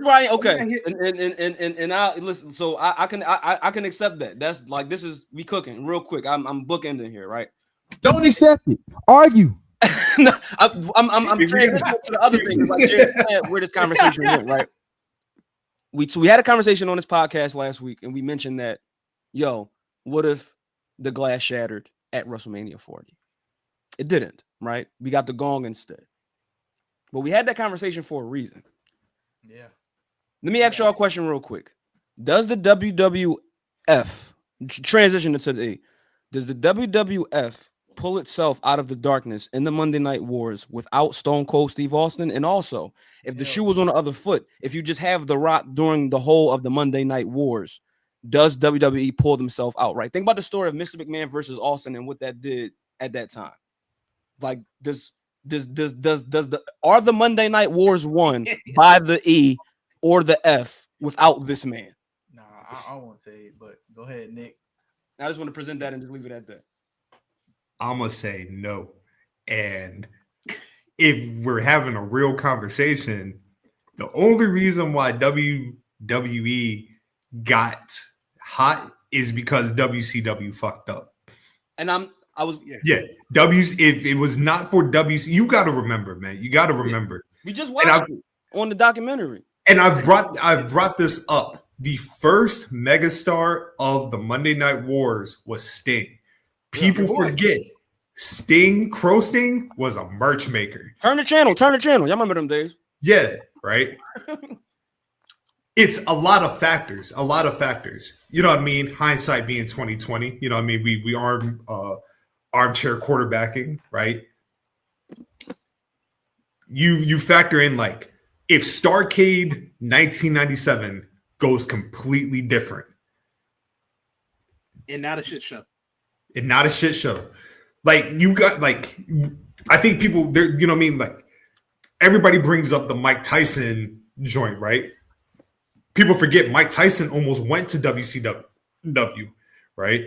right. Okay, and I listen. So I can accept that. That's like, this is we cooking real quick. I'm bookending here, right? Don't accept it. Argue. No, I'm transitioning to the other thing. Like, where this conversation went, right? We had a conversation on this podcast last week, and we mentioned that, what if the glass shattered at WrestleMania 40? It didn't, right? We got the gong instead. But we had that conversation for a reason. Yeah. Let me ask y'all a question real quick. Does the WWF transition into the does the WWF pull itself out of the darkness in the Monday Night Wars without Stone Cold Steve Austin? And also, if the shoe was on the other foot, if you just have The Rock during the whole of the Monday Night Wars, does WWE pull themselves out? Right. Think about the story of Mr. McMahon versus Austin and what that did at that time. Like, are the Monday Night Wars won by the E or the F without this man? Nah, I won't say it, but go ahead, Nick. I just want to present that and just leave it at that. I'm gonna say no. And if we're having a real conversation, the only reason why WWE got hot is because WCW fucked up. And if it was not for WC, you got to remember, man. You got to remember. We just watched it on the documentary. And I've brought this up. The first megastar of the Monday Night Wars was Sting. People forget Crow Sting was a merch maker. Turn the channel. Y'all remember them days? Yeah, right. It's a lot of factors. You know what I mean? Hindsight being 2020. You know what I mean? We armchair quarterbacking, right? You factor in like if Starcade 1997 goes completely different. And not a shit show. Like you got like I think people there, you know what I mean? Like everybody brings up the Mike Tyson joint, right? People forget Mike Tyson almost went to WCW, right?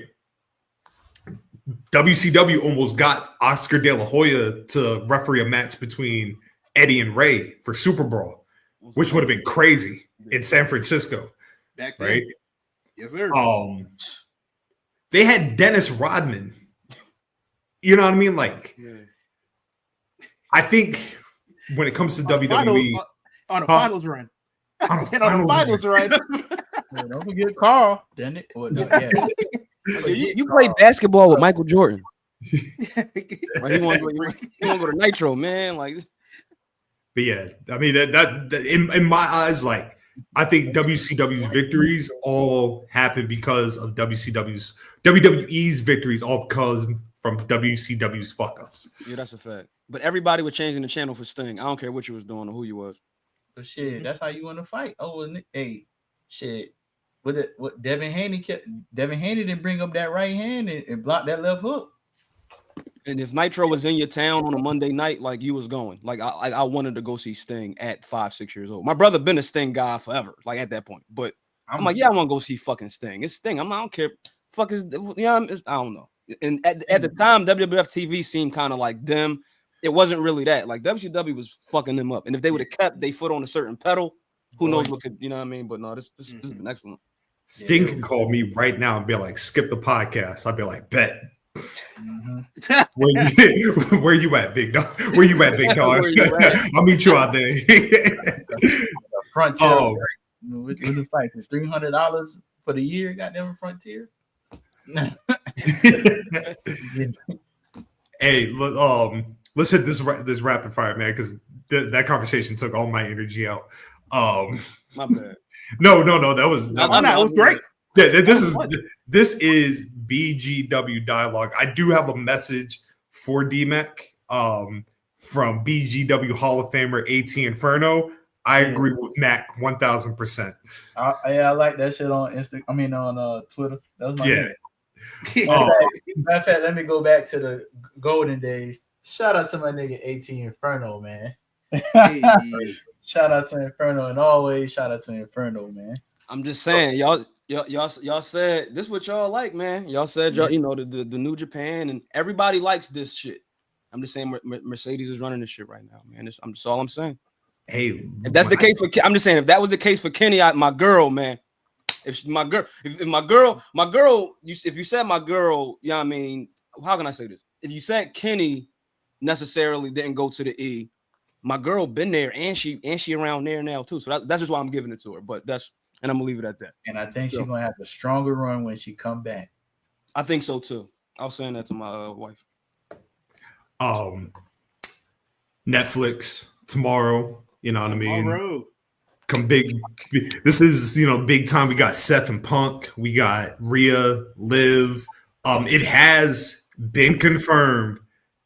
WCW almost got Oscar De La Hoya to referee a match between Eddie and Ray for Super Brawl, which would have been crazy in San Francisco. Back then. Right? Yes, sir. They had Dennis Rodman. You know what I mean? Like, I think when it comes to WWE, on a finals run. On a finals run. Don't forget Carl, didn't it? You played basketball with Michael Jordan. Like, he want to go to Nitro, man. Like, but yeah, I mean that in my eyes, like I think WCW's victories all happened because of WWE's victories all because from WCW's fuck ups. Yeah, that's a fact. But everybody was changing the channel for Sting. I don't care what you was doing or who you was. But shit, that's how you want to fight. Oh, hey, shit. What Devin Haney didn't bring up that right hand and block that left hook. And if Nitro was in your town on a Monday night, like you was going, like I wanted to go see Sting at 5-6 years old. My brother been a Sting guy forever, like at that point. But I'm like, yeah, I want to go see fucking Sting. It's Sting. I don't care. Fuck is I don't know. And at the time, WWF TV seemed kind of like them. It wasn't really that. Like WCW was fucking them up. And if they would have kept their foot on a certain pedal, who knows what could, you know what I mean? But no, this is an excellent. Sting can call me right now and be like, skip the podcast. I'd be like, bet. Where you at, big dog? Where you at, big dog? I'll meet you out there. Frontier. With the fight for $300 for the year, goddamn Frontier. Hey, let's hit this rapid fire, man, because that conversation took all my energy out. My bad. No, that was great. Yeah, this is BGW dialogue. I do have a message for DMAC from BGW Hall of Famer AT Inferno. I agree with Mac 1000%. I like that shit on on Twitter. That was my name. Matter of fact, let me go back to the golden days. Shout out to my nigga AT Inferno, man. Hey. Shout out to Inferno, and always shout out to Inferno, man. I'm just saying, y'all said this what y'all like, man. Y'all said y'all, the New Japan and everybody likes this shit. I'm just saying Mercedes is running this shit right now, man. I'm just all I'm saying. Hey, if that's the case I'm just saying if that was the case for Kenny, my girl, man. If you said my girl, you know what I mean? How can I say this? If you said Kenny necessarily didn't go to the E, my girl been there and she around there now too. So that's just why I'm giving it to her. But I'm gonna leave it at that. And I think she's gonna have a stronger run when she come back. I think so too. I was saying that to my wife. Netflix tomorrow. You know what I mean? Tomorrow. Come big. This is big time. We got Seth and Punk. We got Rhea, Liv. It has been confirmed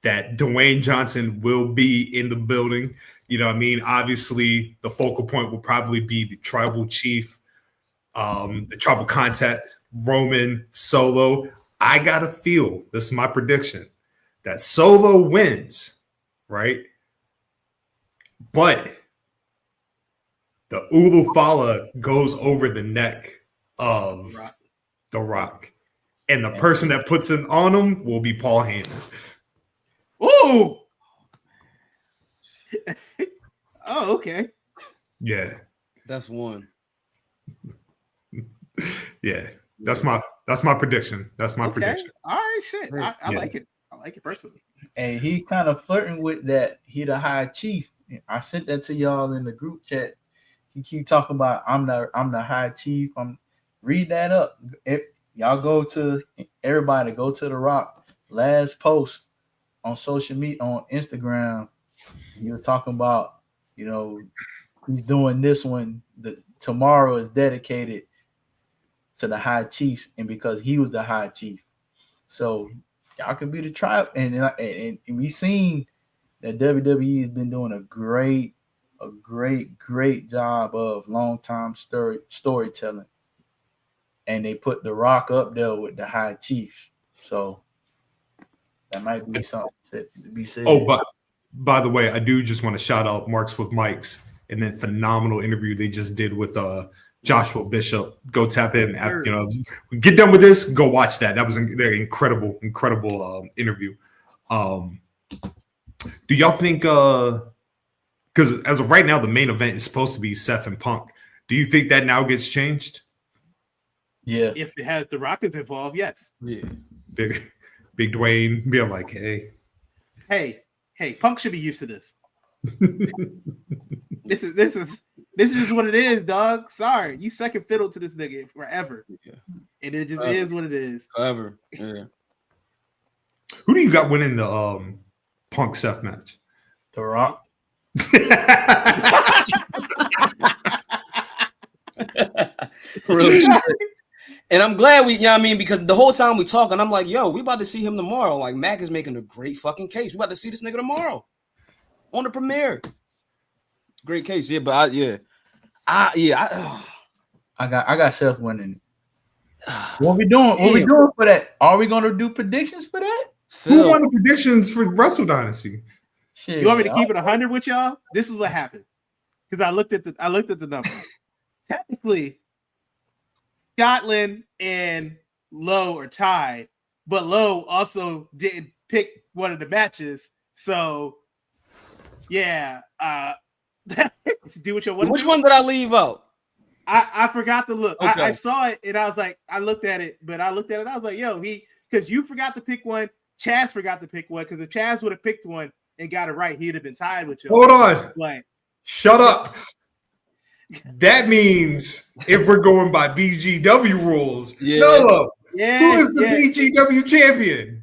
that Dwayne Johnson will be in the building. You know what I mean? Obviously, the focal point will probably be the tribal chief, the tribal contact, Roman, Solo. I got to feel, this is my prediction, that Solo wins, right? But the Ulu Fala goes over the neck of The Rock. And the person that puts it on him will be Paul Heyman. Ooh. Oh, okay. Yeah. That's one. Yeah. That's my prediction. That's my prediction. All right, shit. I like it. I like it personally. And he kind of flirting with that. He the high chief. I sent that to y'all in the group chat. He keep talking about I'm the high chief. Read that up. If y'all everybody go to The Rock last post on social media, on Instagram, you were talking about, he's doing this one. Tomorrow is dedicated to the High Chiefs, and because he was the High Chief, so y'all can be the tribe. And we seen that WWE has been doing a great job of long-time storytelling, and they put The Rock up there with the High Chief, so that might be something to be said. Oh, but by the way, I do just want to shout out Marks with Mikes and then phenomenal interview they just did with Joshua Bishop. Go tap in. Get done with this. Go watch that. That was an incredible interview. Do y'all think? Because as of right now, the main event is supposed to be Seth and Punk. Do you think that now gets changed? Yeah. If it has the Rockets involved, yes. Yeah. Big Dwayne being like, hey, Punk should be used to this. This is just what it is, dog. Sorry, you second fiddle to this nigga forever, and it just is what it is. Forever. Yeah. Who do you got winning the Punk Seth match? The Rock. Really. And I'm glad because the whole time we talking, I'm like, yo, we about to see him tomorrow. Like, Mac is making a great fucking case. We about to see this nigga tomorrow on the premiere. Great case, yeah. But I got Seth winning. What we doing? What we doing for that? Are we gonna do predictions for that? Who won the predictions for Wrestle Dynasty? Shit, you want me to keep it 100 with y'all? This is what happened. Because I looked at the numbers. Technically, Scotland and Lo are tied, but Lo also didn't pick one of the matches. So, yeah, do what you want. Which one did I leave out? I forgot to look. Okay. I saw it and I was like, I looked at it. I was like, yo, because you forgot to pick one. Chaz forgot to pick one, because if Chaz would have picked one and got it right, he'd have been tied with you. Hold on. Like, shut up. That means if we're going by BGW rules, Nolo, who is the BGW champion?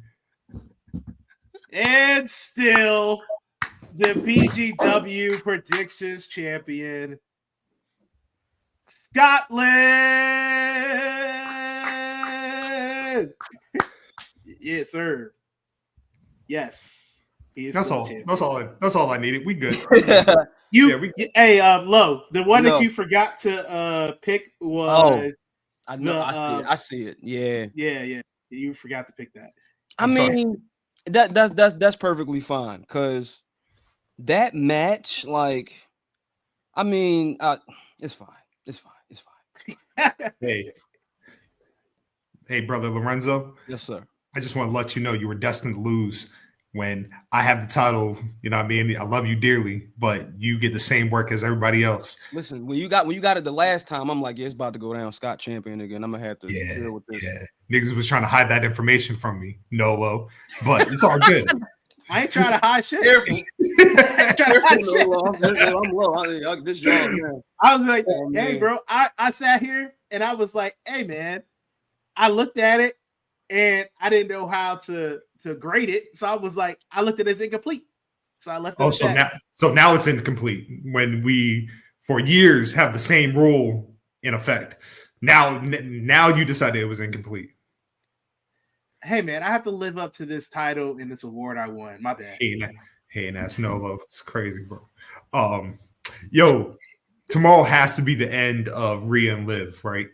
And still the BGW predictions champion, Scotland. Yes, sir. Yes. That's all I needed. We good. Hey, Lo, the one that you forgot to pick was. I know. I see it. Yeah. You forgot to pick that. That's perfectly fine, because that match, it's fine. It's fine. Hey, brother Lorenzo. Yes, sir. I just want to let you know you were destined to lose when I have the title. You know what I mean? I love you dearly, but you get the same work as everybody else. Listen, when you got it the last time, I'm like, it's about to go down. Scott champion again. I'm gonna have to deal with this. Yeah, niggas was trying to hide that information from me, Nolo, but it's all good. I ain't trying to hide shit. I'm low. This job, man. I was like, hey, bro. I sat here and I was like, hey, man. I looked at it and I didn't know how to grade it, so I was like, I looked at it as incomplete. So I left it. So now it's incomplete when we for years have the same rule in effect. Now you decided it was incomplete. Hey, man, I have to live up to this title and this award I won. My bad. Hey, that's Nolo. It's crazy, bro. Yo, tomorrow has to be the end of Rhea and Liv, right?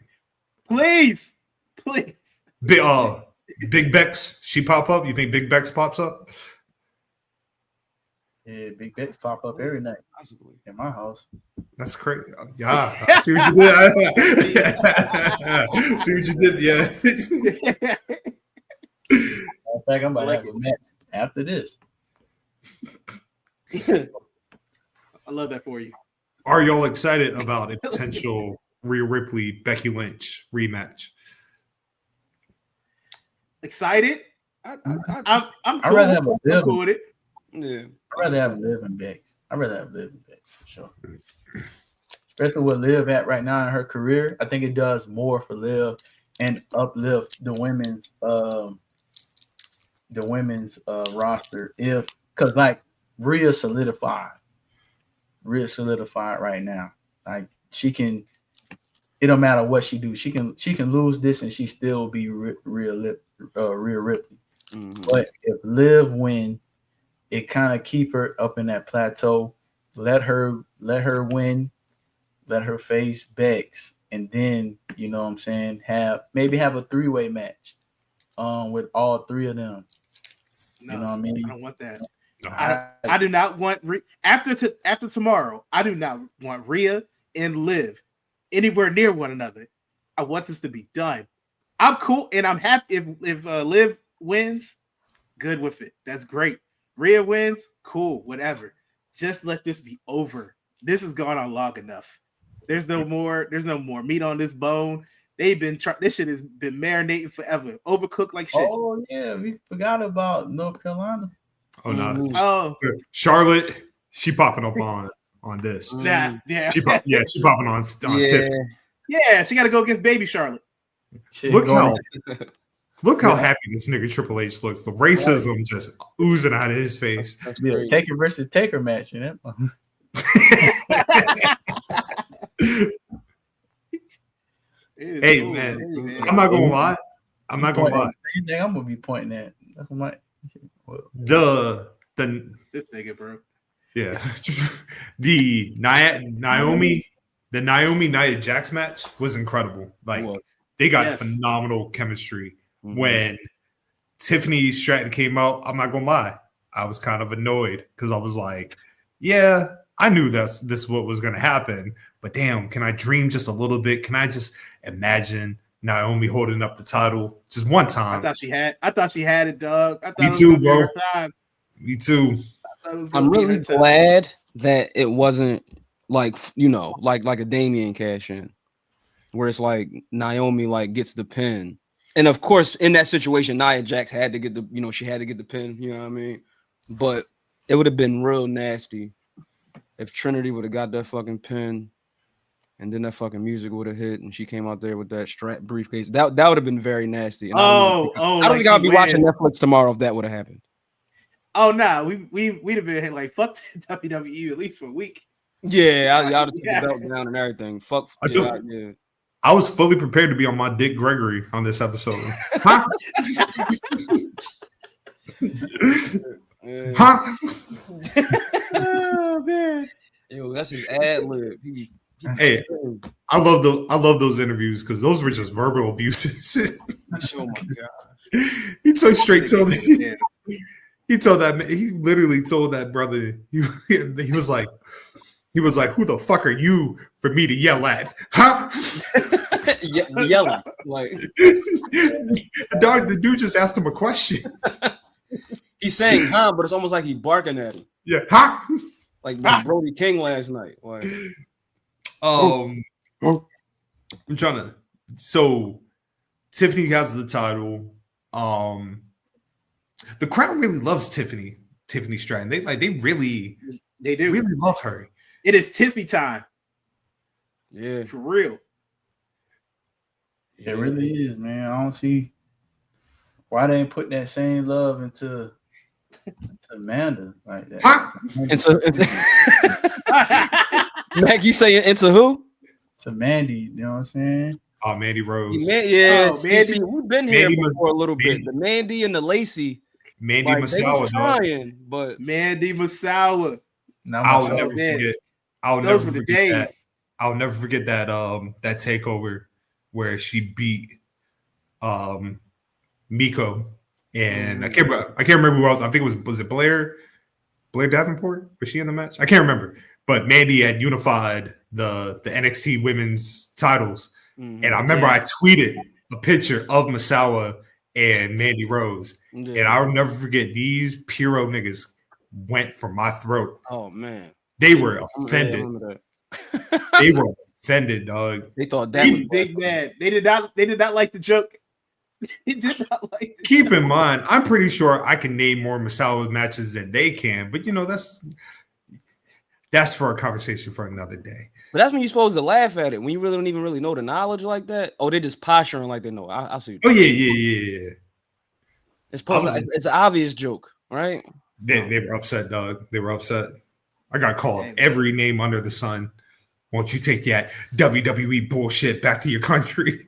Please. Big Bex, she pop up? You think Big Bex pops up? Yeah, Big Bex pop up every night in my house. That's crazy. Yeah, I see what you did. See what you did. Yeah. In fact, I'm about to have a match after this. I love that for you. Are y'all excited about a potential Rhea Ripley Becky Lynch rematch? Excited? I'm cool. I'd rather have a Liv. Cool with it. Yeah. I'd rather have Liv and Bex. For sure. Especially with Liv at right now in her career, I think it does more for Liv and uplift the women's the women's roster because like Rhea solidified right now. Like she can, it don't matter what she do. She can lose this and she still be Rhea Ripley. But if Liv win, it kind of keep her up in that plateau. Let her win, let her face Bex, and then you know what I'm saying, have a 3-way match with all three of them. No, you know what I mean? I don't want that. I do not want after tomorrow. I do not want Rhea and Liv anywhere near one another. I want this to be done. I'm cool and I'm happy if Liv wins. Good with it. That's great. Rhea wins. Cool. Whatever. Just let this be over. This has gone on long enough. There's no more meat on this bone. They've been this shit has been marinating forever. Overcooked like shit. Oh yeah, we forgot about North Carolina. Oh no. Oh, Charlotte, she popping up on this. yeah. She popping on Tiffany. Yeah, she got to go against baby Charlotte. Look how happy this nigga Triple H looks. The racism just oozing out of his face. Yeah, Taker versus Taker match, you know. Hey man, I'm not gonna lie. I'm not gonna lie. Anything I'm gonna be pointing at. That's my this nigga, bro. Yeah, the Naomi Nia Jax match was incredible. Like they got phenomenal chemistry. When Tiffany Stratton came out, I'm not gonna lie, I was kind of annoyed because I was like, yeah, I knew this what was gonna happen, but damn, can I dream just a little bit? Can I just imagine Naomi holding up the title just one time? I thought she had it, dog. Me too, bro. Me too. I'm really glad that it wasn't like like a Damian cash in, where it's like Naomi like gets the pin. And of course, in that situation, Nia Jax had to get she had to get the pin, you know what I mean? But it would have been real nasty if Trinity would have got that fucking pin and then that fucking music would have hit and she came out there with that strap briefcase. That would have been very nasty. And I don't think I'll be watching Netflix tomorrow if that would have happened. Oh no, we'd have been like fuck WWE at least for a week. Yeah, I'd have taken the belt down and everything. Fuck. I was fully prepared to be on my Dick Gregory on this episode. Huh? Huh? Oh man. Yo, that's his ad lib. Hey, I love those interviews because those were just verbal abuses. Oh my god. He literally told that brother, he was like, who the fuck are you for me to yell at? Huh? Yelling. Like the dude just asked him a question. He's saying huh, but it's almost like he's barking at him. Yeah, huh? Like Brody King last night. Like I'm trying to. So Tiffany has the title. The crowd really loves Tiffany Stratton. They do really love her. It is Tiffy time. Yeah, for real. It really is, man. I don't see why they ain't putting that same love into Amanda like that. Mac, you saying into who? To Mandy, you know what I'm saying? Oh, Mandy Rose. Mandy. We've been here before a little bit. The Mandy and the Lacey. Mandy Masawa, trying, but Mandy Masawa. I'll never forget. Those were the days. I'll never forget that that takeover where she beat Miko, and I can't remember who else. I think it was it Blair Davenport? Was she in the match? I can't remember. But Mandy had unified the NXT women's titles, and I remember I tweeted a picture of Masawa and Mandy Rose, and I'll never forget these Puro niggas went for my throat. Oh man, they were offended. They were offended, dog. They thought that was big mad. They did not like the joke. They did not like. Keep in mind, I'm pretty sure I can name more Masawa matches than they can, but that's for a conversation for another day. But that's when you're supposed to laugh at it, when you really don't even really know the knowledge like that. Oh, they just posturing like they know. I see. Oh yeah. It's it's an obvious joke, right? They were upset, dog. They were upset. I got called every name under the sun. Won't you take that WWE bullshit back to your country?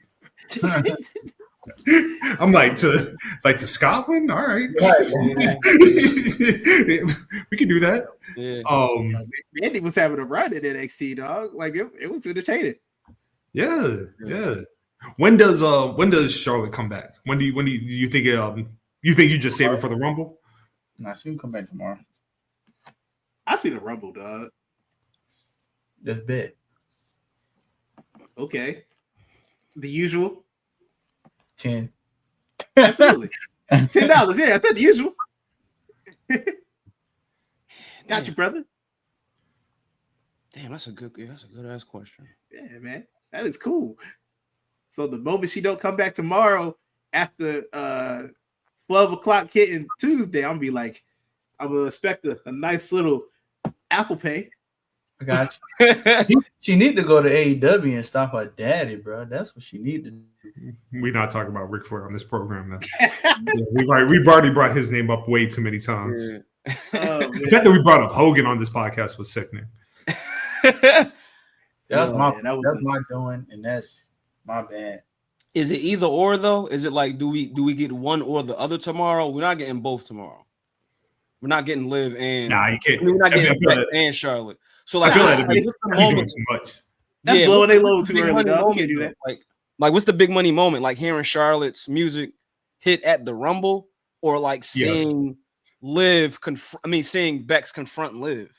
I'm like to Scotland. All right, we can do that. Yeah. Andy was having a run in NXT, dog. Like it was entertaining. Yeah. When does Charlotte come back? When do you think you think you just save it for the Rumble? Nah, she can come back tomorrow. I see the Rumble, dog. That's big. Okay. The usual. 10. Absolutely. $10. Yeah, I said the usual. Got you, brother. Damn, that's a good ass question. Yeah, man. That is cool. So the moment she don't come back tomorrow after 12 o'clock hitting Tuesday, I'm gonna be like, I'm gonna expect a nice little Apple Pay. I got you. She need to go to AEW and stop her daddy, bro. That's what she need to do. We're not talking about Ric Flair on this program, man. We've already brought his name up way too many times. Oh, the fact that we brought up Hogan on this podcast was sickening. That's my doing, and that's my bad. Is it either or though? Is it like do we get one or the other tomorrow? We're not getting both tomorrow. We're not getting Liv and you can't. We're not getting Beck and Charlotte. So like, I feel like what's the moment? Too much. That's blowing their load too early. Dog. We can't do that. Like, what's the big money moment? Like hearing Charlotte's music hit at the Rumble, or like seeing Liv seeing Bex confront Liv.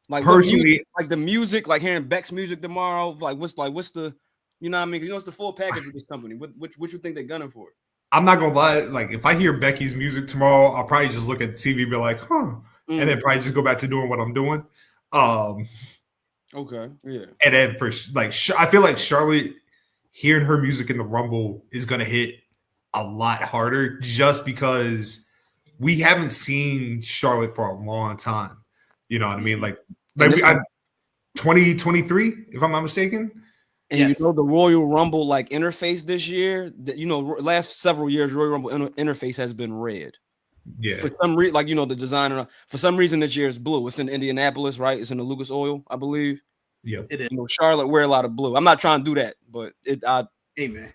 Like personally, like the music, like hearing Beck's music tomorrow. Like what's the, you know what I mean? You know, it's the full package of this company. What you think they're gunning for? I'm not gonna lie. Like if I hear Becky's music tomorrow, I'll probably just look at the TV and be like, huh, and then probably just go back to doing what I'm doing. Okay, yeah. And then for like, I feel like Charlotte hearing her music in the Rumble is gonna hit a lot harder, just because we haven't seen Charlotte for a long time. You know what I mean? Like 2023, if I'm not mistaken. And you know the Royal Rumble like interface this year, last several years Royal Rumble interface has been red. Yeah. For some reason, like the designer, for some reason this year is blue. It's in Indianapolis, right? It's in the Lucas Oil, I believe. Yeah. It is. Charlotte wear a lot of blue. I'm not trying to do that, but hey man,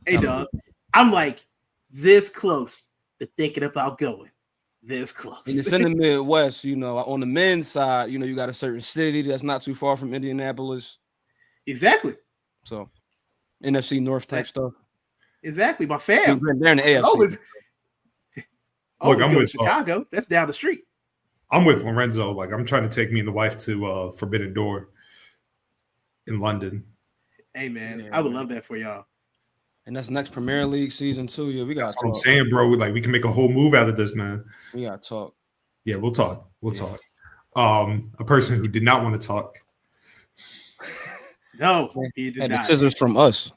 hey dog, I'm like this close to thinking about going. This close. And it's in the Midwest, on the men's side, you got a certain city that's not too far from Indianapolis. Exactly. So, NFC North type stuff. Exactly. My fam. They're in the AFC. Look, I'm with Chicago. That's down the street. I'm with Lorenzo. Like, I'm trying to take me and the wife to Forbidden Door in London. Hey, man. I would love that for y'all. And that's next Premier League season too. Yeah, we got. That's what I'm saying, bro. Like, we can make a whole move out of this, man. We got to talk. Yeah, we'll talk. We'll talk. A person who did not want to talk. No, he did not. The scissors from us.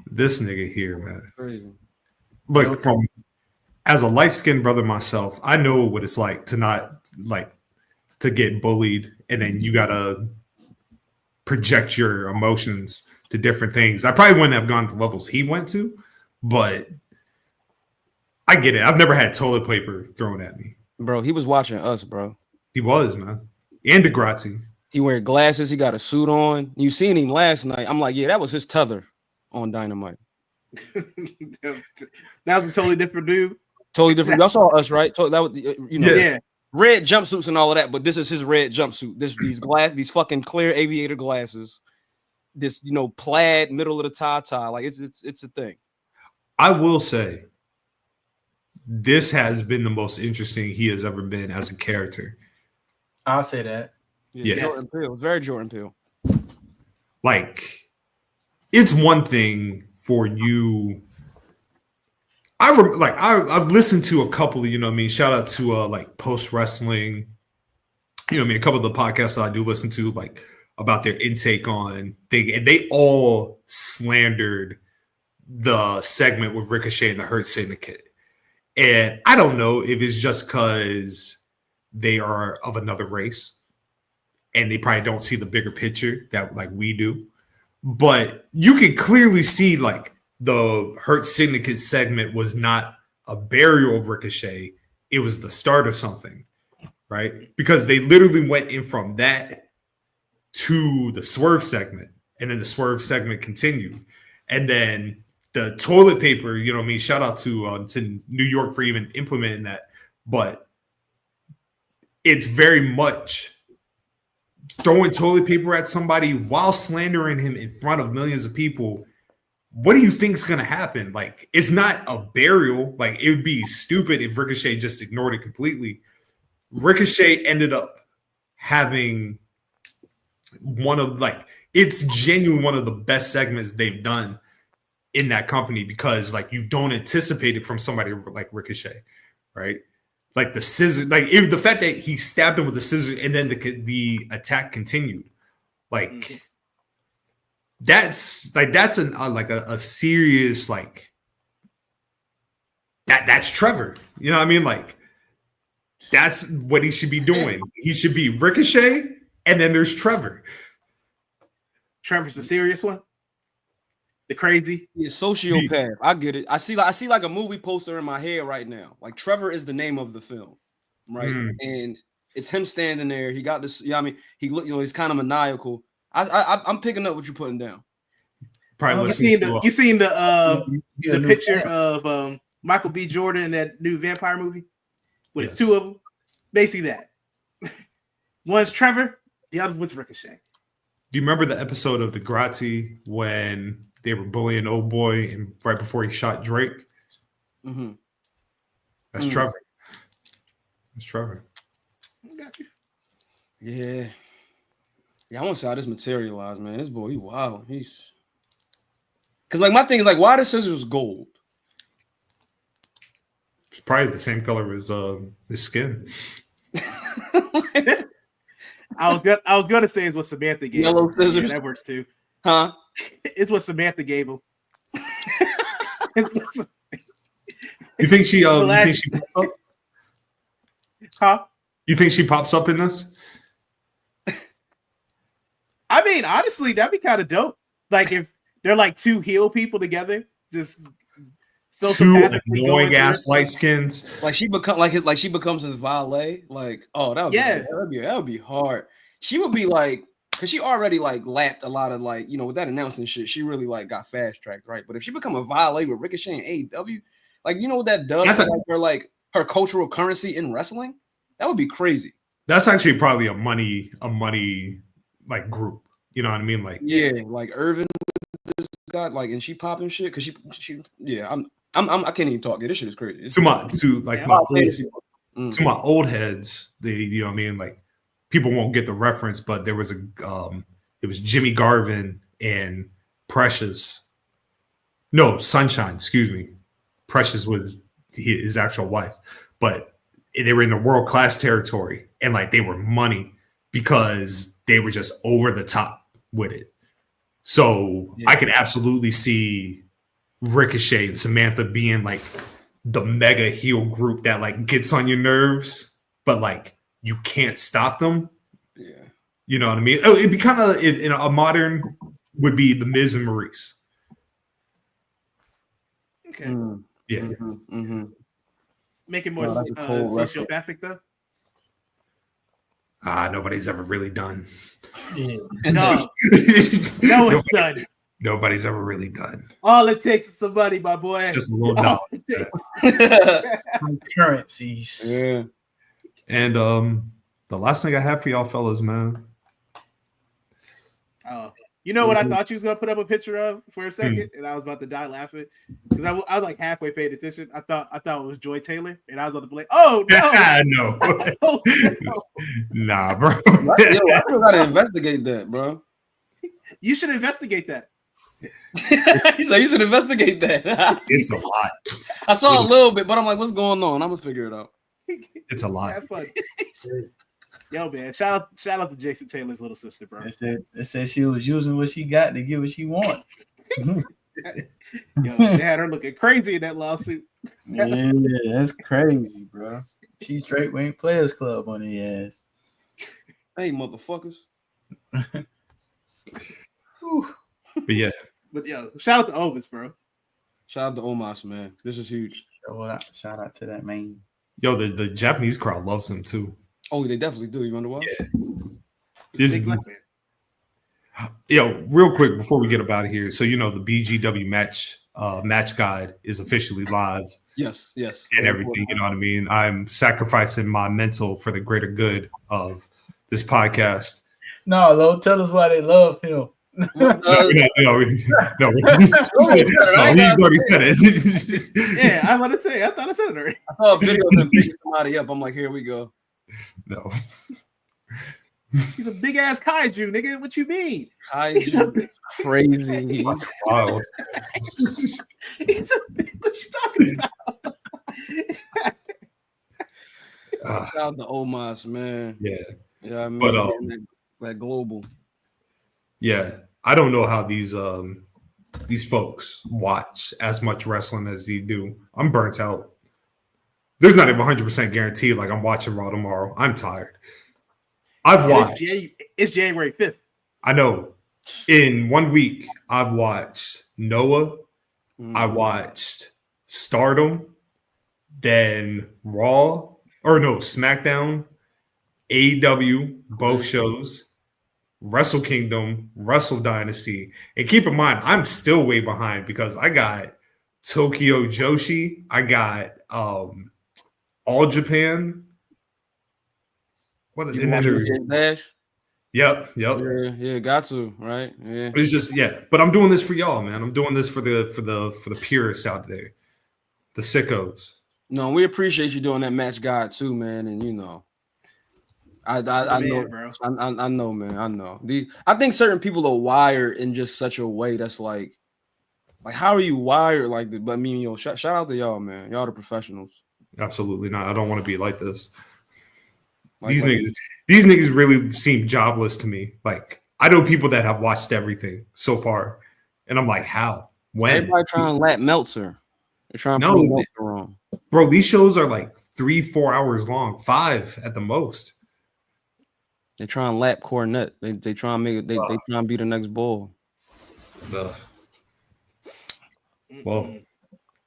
This nigga here, man. Crazy. Look, as a light-skinned brother myself, I know what it's like to get bullied, and then you gotta project your emotions to different things. I probably wouldn't have gone to levels he went to, but I get it. I've never had toilet paper thrown at me. Bro, he was watching us, bro. He was, man. And Degrassi. He wear glasses. He got a suit on. You seen him last night. I'm like, yeah, that was his tether on Dynamite. That was a totally different dude. Totally different. Y'all saw us, right? So that was, yeah. Red jumpsuits and all of that, but this is his red jumpsuit. These fucking clear aviator glasses. This, plaid middle of the tie. Like it's a thing. I will say, this has been the most interesting he has ever been as a character. I'll say that. Yeah, Jordan Peele, very Jordan Peele. Like, it's one thing for you. I've listened to a couple of, shout out to Post Wrestling, a couple of the podcasts that I do listen to, like, about their intake on thing, and they all slandered the segment with Ricochet and the Hurt Syndicate. And I don't know if it's just because they are of another race and they probably don't see the bigger picture that like we do. but you can clearly see like the Hurt Syndicate segment was not a burial of Ricochet. It was the start of something, right? Because they literally went in from that to the Swerve segment, and then the Swerve segment continued. And then the toilet paper, you know what I mean? Shout out to New York for even implementing that. But it's very much throwing toilet paper at somebody while slandering him in front of millions of people. What do you think is going to happen? Like, it's not a burial. Like, it would be stupid if Ricochet just ignored it completely. Ricochet ended up having one of, like, it's genuinely one of the best segments they've done in that company, because, like, you don't anticipate it from somebody like Ricochet, right? Like the scissors, like the fact that he stabbed him with the scissors and then the attack continued, like that's a serious, like that's Trevor. You know what I mean? Like that's what he should be doing. He should be Ricochet, and then there's Trevor. Trevor's the serious one. The crazy, sociopath. I get it. I see like a movie poster in my head right now. Like Trevor is the name of the film, right? And it's him standing there. He got this. Yeah, I mean, he look. He's kind of maniacal. I'm picking up what you're putting down. Probably you seen the picture of Michael B. Jordan in that new vampire movie with his two of them. Basically that. One's Trevor, the other one's Ricochet. Do you remember the episode of Degrassi when they were bullying old boy and right before he shot Drake? Mm-hmm. That's Trevor. That's Trevor. Yeah. Yeah, I want to see how this materialized, man. This boy, he wild. He's because like my thing is like, why the scissors gold? It's probably the same color as his skin. I was gonna say it's what Samantha gave. Yellow scissors. Yeah, that works too. Huh? It's what Samantha gave him. You think she pops up? Huh? You think she pops up in this? I mean, honestly, that'd be kind of dope. Like if they're like two heel people together, just two annoying ass light skins. Like she becomes his valet. Like, oh, that would be hard. She would be like, because she already like lapped a lot of like, with that announcing shit, she really like got fast tracked, right? But if she become a valet with Ricochet and AEW, like what that does to her cultural currency in wrestling? That would be crazy. That's actually probably a money like group. You know what I mean? Like like Irvin this guy, like, and she popping shit because she I can't even talk. Yeah, this shit is crazy. To my old heads, you know what I mean? Like people won't get the reference, but there was it was Jimmy Garvin and Precious. No, Sunshine, excuse me. Precious was his actual wife, but they were in the world class territory, and like they were money because they were just over the top with it. So I could absolutely see Ricochet and Samantha being like the mega heel group that like gets on your nerves, but like you can't stop them. Yeah, you know what I mean. Oh, it'd be kind of in a modern would be the Miz and Maurice. Okay. Yeah. Mm-hmm. Make it more sociopathic though. Nobody's ever really done. Yeah. No, it's done. Nobody's ever really done. All it takes is somebody, my boy. Just a little dog. Currencies. Yeah. And the last thing I have for y'all fellas, man. Oh, you know what I thought you was gonna put up a picture of for a second, and I was about to die laughing because I was like halfway paying attention. I thought it was Joy Taylor, and I was on the play. Oh no, no, nah, bro. Yo, I still gotta investigate that, bro. You should investigate that. He said you should investigate that. It's a lot. I saw a little bit, but I'm like, what's going on? I'm gonna figure it out. It's a lot. Have fun. Yo, man, shout out to Jason Taylor's little sister, bro. They said she was using what she got to get what she want. Yo, they had her looking crazy in that lawsuit. Yeah, that's crazy, bro. She straight went Players Club on the ass. Hey, motherfuckers. But yeah. But yo, shout out to Omos, bro. Shout out to Omos, man. This is huge. Shout out to that man. Yo, the Japanese crowd loves him too. Oh, they definitely do. You wonder why? Yeah. Big black man. Yo, real quick before we get up out of here. So the BGW match guide is officially live. Yes. And everything, you know what I mean? I'm sacrificing my mental for the greater good of this podcast. No, Lo, tell us why they love him. No, he's already said it. Yeah, I was about to say. I thought I said it already. I saw a video of him picking somebody up. I'm like, here we go. No. He's a big ass kaiju, nigga. What you mean? Kaiju crazy. Wow. What you talking about? Shout out to Omos, man. Yeah, I mean, but that global. Yeah, I don't know how these folks watch as much wrestling as they do. I'm burnt out. There's not even 100% guaranteed. Like I'm watching Raw tomorrow. I'm tired. I've watched. It's January 5th. I know. In 1 week, I've watched Noah. I watched Stardom, then Raw, SmackDown, AEW, both shows, Wrestle Kingdom, Wrestle Dynasty. And keep in mind, I'm still way behind because I got Tokyo Joshi, I got All Japan. What You watching Dash? Yep. Yeah, got to, right? Yeah. It's just but I'm doing this for y'all, man. I'm doing this for the purists out there, the sickos. No, we appreciate you doing that match guide too, man. And I know, bro. I know, man. I know I think certain people are wired in just such a way that's like how are you wired like that? But I mean, shout out to y'all, man. Y'all the professionals. Absolutely not. I don't want to be like this. These niggas really seem jobless to me. Like I know people that have watched everything so far, and I'm like, how? When? Everybody trying to lap Meltzer. They're trying to prove Meltzer wrong. Bro, these shows are like 3-4 hours long, 5 at the most. They try and lap Cornette. They try and make it. They try and be the next bull. Well,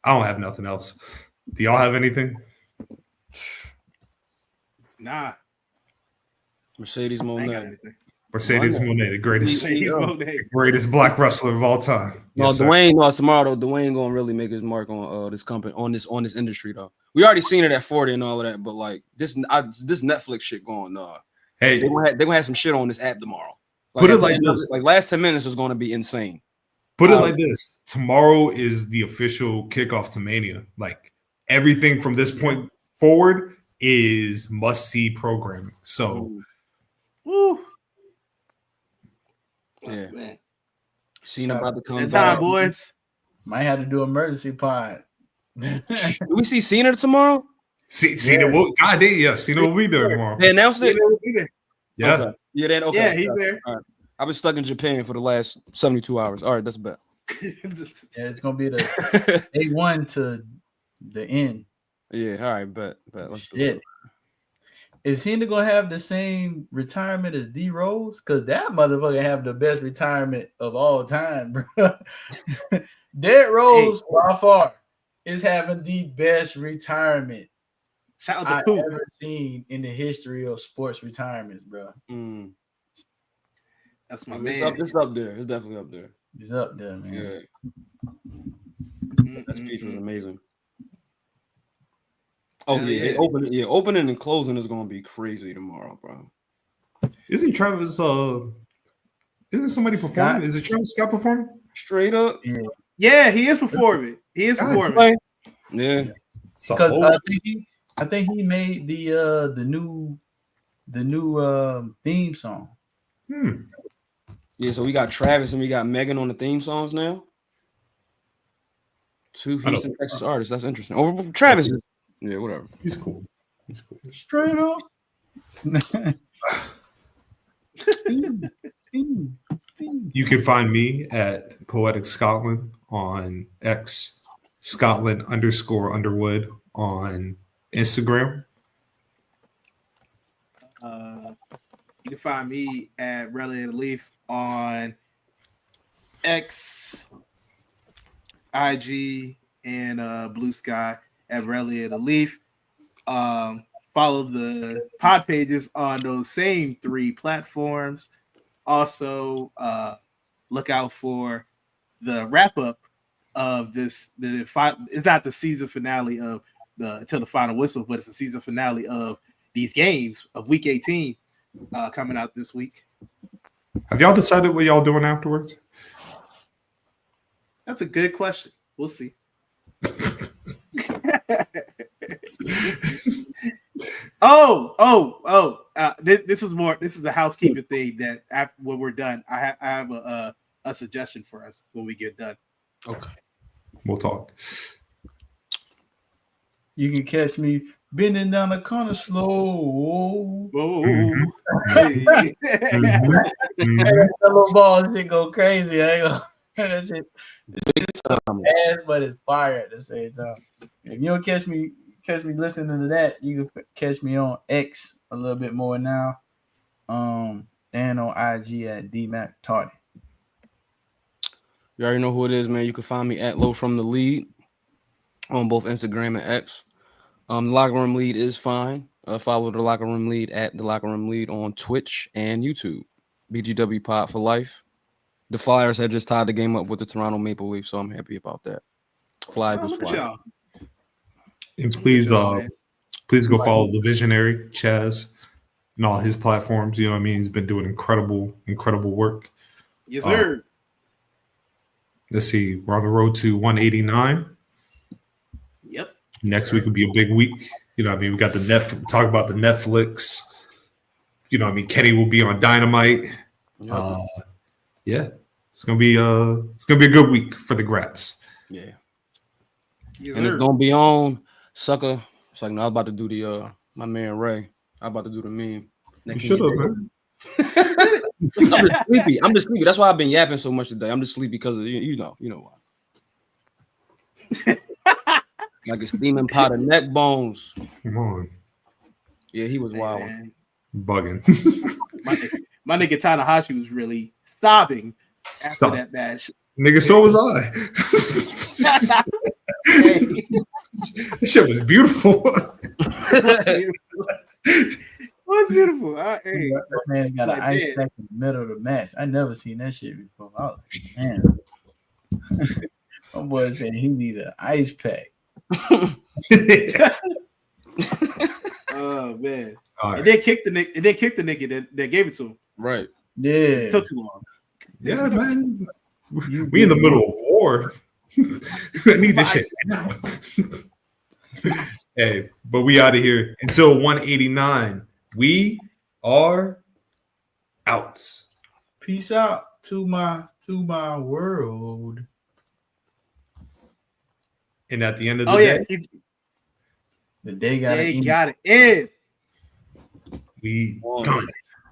I don't have nothing else. Do y'all have anything? Nah. Mercedes Monet. Mercedes Monet, the greatest black wrestler of all time. No, yes, Dwayne. No, tomorrow though, Dwayne gonna really make his mark on this company, on this industry though. We already seen it at 40 and all of that, but like this Netflix shit going. Hey, they gonna have some shit on this app tomorrow. Like, put it like this: like last 10 minutes is gonna be insane. Put it like this: tomorrow is the official kickoff to Mania. Like everything from this point forward is must-see programming. So, yeah, man. Cena about to come back, boys. Might have to do emergency pod. Do we see Cena tomorrow? Cena will. God damn, yeah, Cena will be there tomorrow. They announced it. Yeah, okay. Yeah, yeah, he's there. All right. I've been stuck in Japan for the last 72 hours. All right, that's a bet. It's gonna be the A1 to the end. Yeah, all right, bet. Let's do it. Is Cena gonna have the same retirement as D Rose? Because that motherfucker have the best retirement of all time, bro. Dead Rose by far is having the best retirement I've ever seen in the history of sports retirements, bro. That's my man. It's up there. It's definitely up there. It's up there, man. Yeah. That speech was amazing. Oh yeah, opening and closing is gonna be crazy tomorrow, bro. Isn't Travis? Isn't somebody performing? Is it Travis Scott performing? Straight up. Yeah, he is performing. Performing. Yeah. Because I think he made the new theme song. Yeah, so we got Travis and we got Megan on the theme songs now. 2 Houston, Texas artists. That's interesting. Over Travis. Yeah, whatever. He's cool. Straight up. You can find me at PoeticScotland on X, Scotland_Underwood on Instagram. You can find me at LOfrmTHELEAF on X, IG, and Blue Sky at LOfrmTHELEAF. Follow the pod pages on those same 3 platforms. Also, look out for the wrap up of this. It's not the season finale of until the final whistle, but it's the season finale of these games of Week 18 coming out this week. Have y'all decided what y'all doing afterwards? That's a good question. We'll see. This is a housekeeping thing that when we're done, I have a suggestion for us when we get done. Okay, we'll talk. You can catch me bending down the corner slow. Mm-hmm. That little ball shit go crazy. I ain't gonna, that shit ass, but it's fire at the same time. If you don't catch me listening to that, you can catch me on X a little bit more now. And on IG at DMacTardy. You already know who it is, man. You can find me at LOfrmTHELEAD on both Instagram and X. The Locker Room Lead is fine. Follow the Locker Room Lead at the Locker Room Lead on Twitch and YouTube. bgwpod for life. The Flyers had just tied the game up with the Toronto Maple Leafs, so I'm happy about that. Look at y'all. And please go follow the visionary Chaz and all his platforms. You know what I mean? He's been doing incredible work. Yes, sir. Let's see. We're on the road to 189. Yep. Next week will be a big week. You know what I mean? We got talk about the Netflix. You know what I mean? Kenny will be on Dynamite. Yep. Yeah. It's gonna be a good week for the Graps. Yeah. Yes, and it's gonna be on sucker. It's like, no, I'm about to do the my man Ray. I'm about to do the meme. You should have, man. I'm just sleepy. That's why I've been yapping so much today. I'm just sleepy because of you know why. Like a steaming pot of neck bones. Come on. Yeah, he was wild. Bugging. my nigga Tanahashi was really sobbing after that match. Nigga, so was I. This shit was beautiful. What's beautiful? Hey, that man got an ice pack in the middle of the match. I never seen that shit before. I was like, man. My boy said he need an ice pack. Oh man! Right. And then kick the nigga that gave it to him. Right? Yeah. It took too long. Yeah, man. We in the middle of war. I need this shit now. Hey, but we out of here until 189. We are out. Peace out to my world. And at the end of the day, the day got it in. We done.